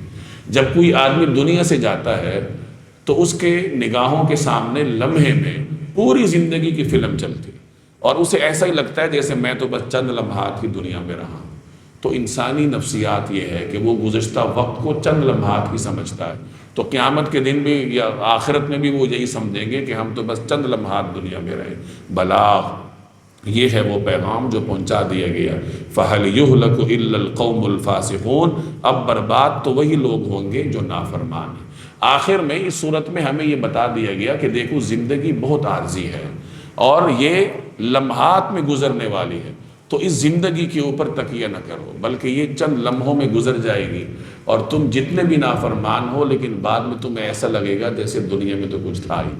جب کوئی آدمی دنیا سے جاتا ہے تو اس کے نگاہوں کے سامنے لمحے میں پوری زندگی کی فلم چلتی، اور اسے ایسا ہی لگتا ہے جیسے میں تو بس چند لمحات کی دنیا میں رہا ہوں۔ تو انسانی نفسیات یہ ہے کہ وہ گزشتہ وقت کو چند لمحات ہی سمجھتا ہے، تو قیامت کے دن بھی یا آخرت میں بھی وہ یہی سمجھیں گے کہ ہم تو بس چند لمحات دنیا میں رہے۔ بلاغ، یہ ہے وہ پیغام جو پہنچا دیا گیا۔ فَهَلْ يُهْلَكُ إِلَّا الْقَوْمُ الْفَاسِقُونَ، اب برباد تو وہی لوگ ہوں گے جو نافرمان ہیں۔ آخر میں اس صورت میں ہمیں یہ بتا دیا گیا کہ دیکھو زندگی بہت عارضی ہے اور یہ لمحات میں گزرنے والی ہے، تو اس زندگی کے اوپر تکیہ نہ کرو، بلکہ یہ چند لمحوں میں گزر جائے گی، اور تم جتنے بھی نافرمان ہو لیکن بعد میں تمہیں ایسا لگے گا جیسے دنیا میں تو کچھ تھا ہی۔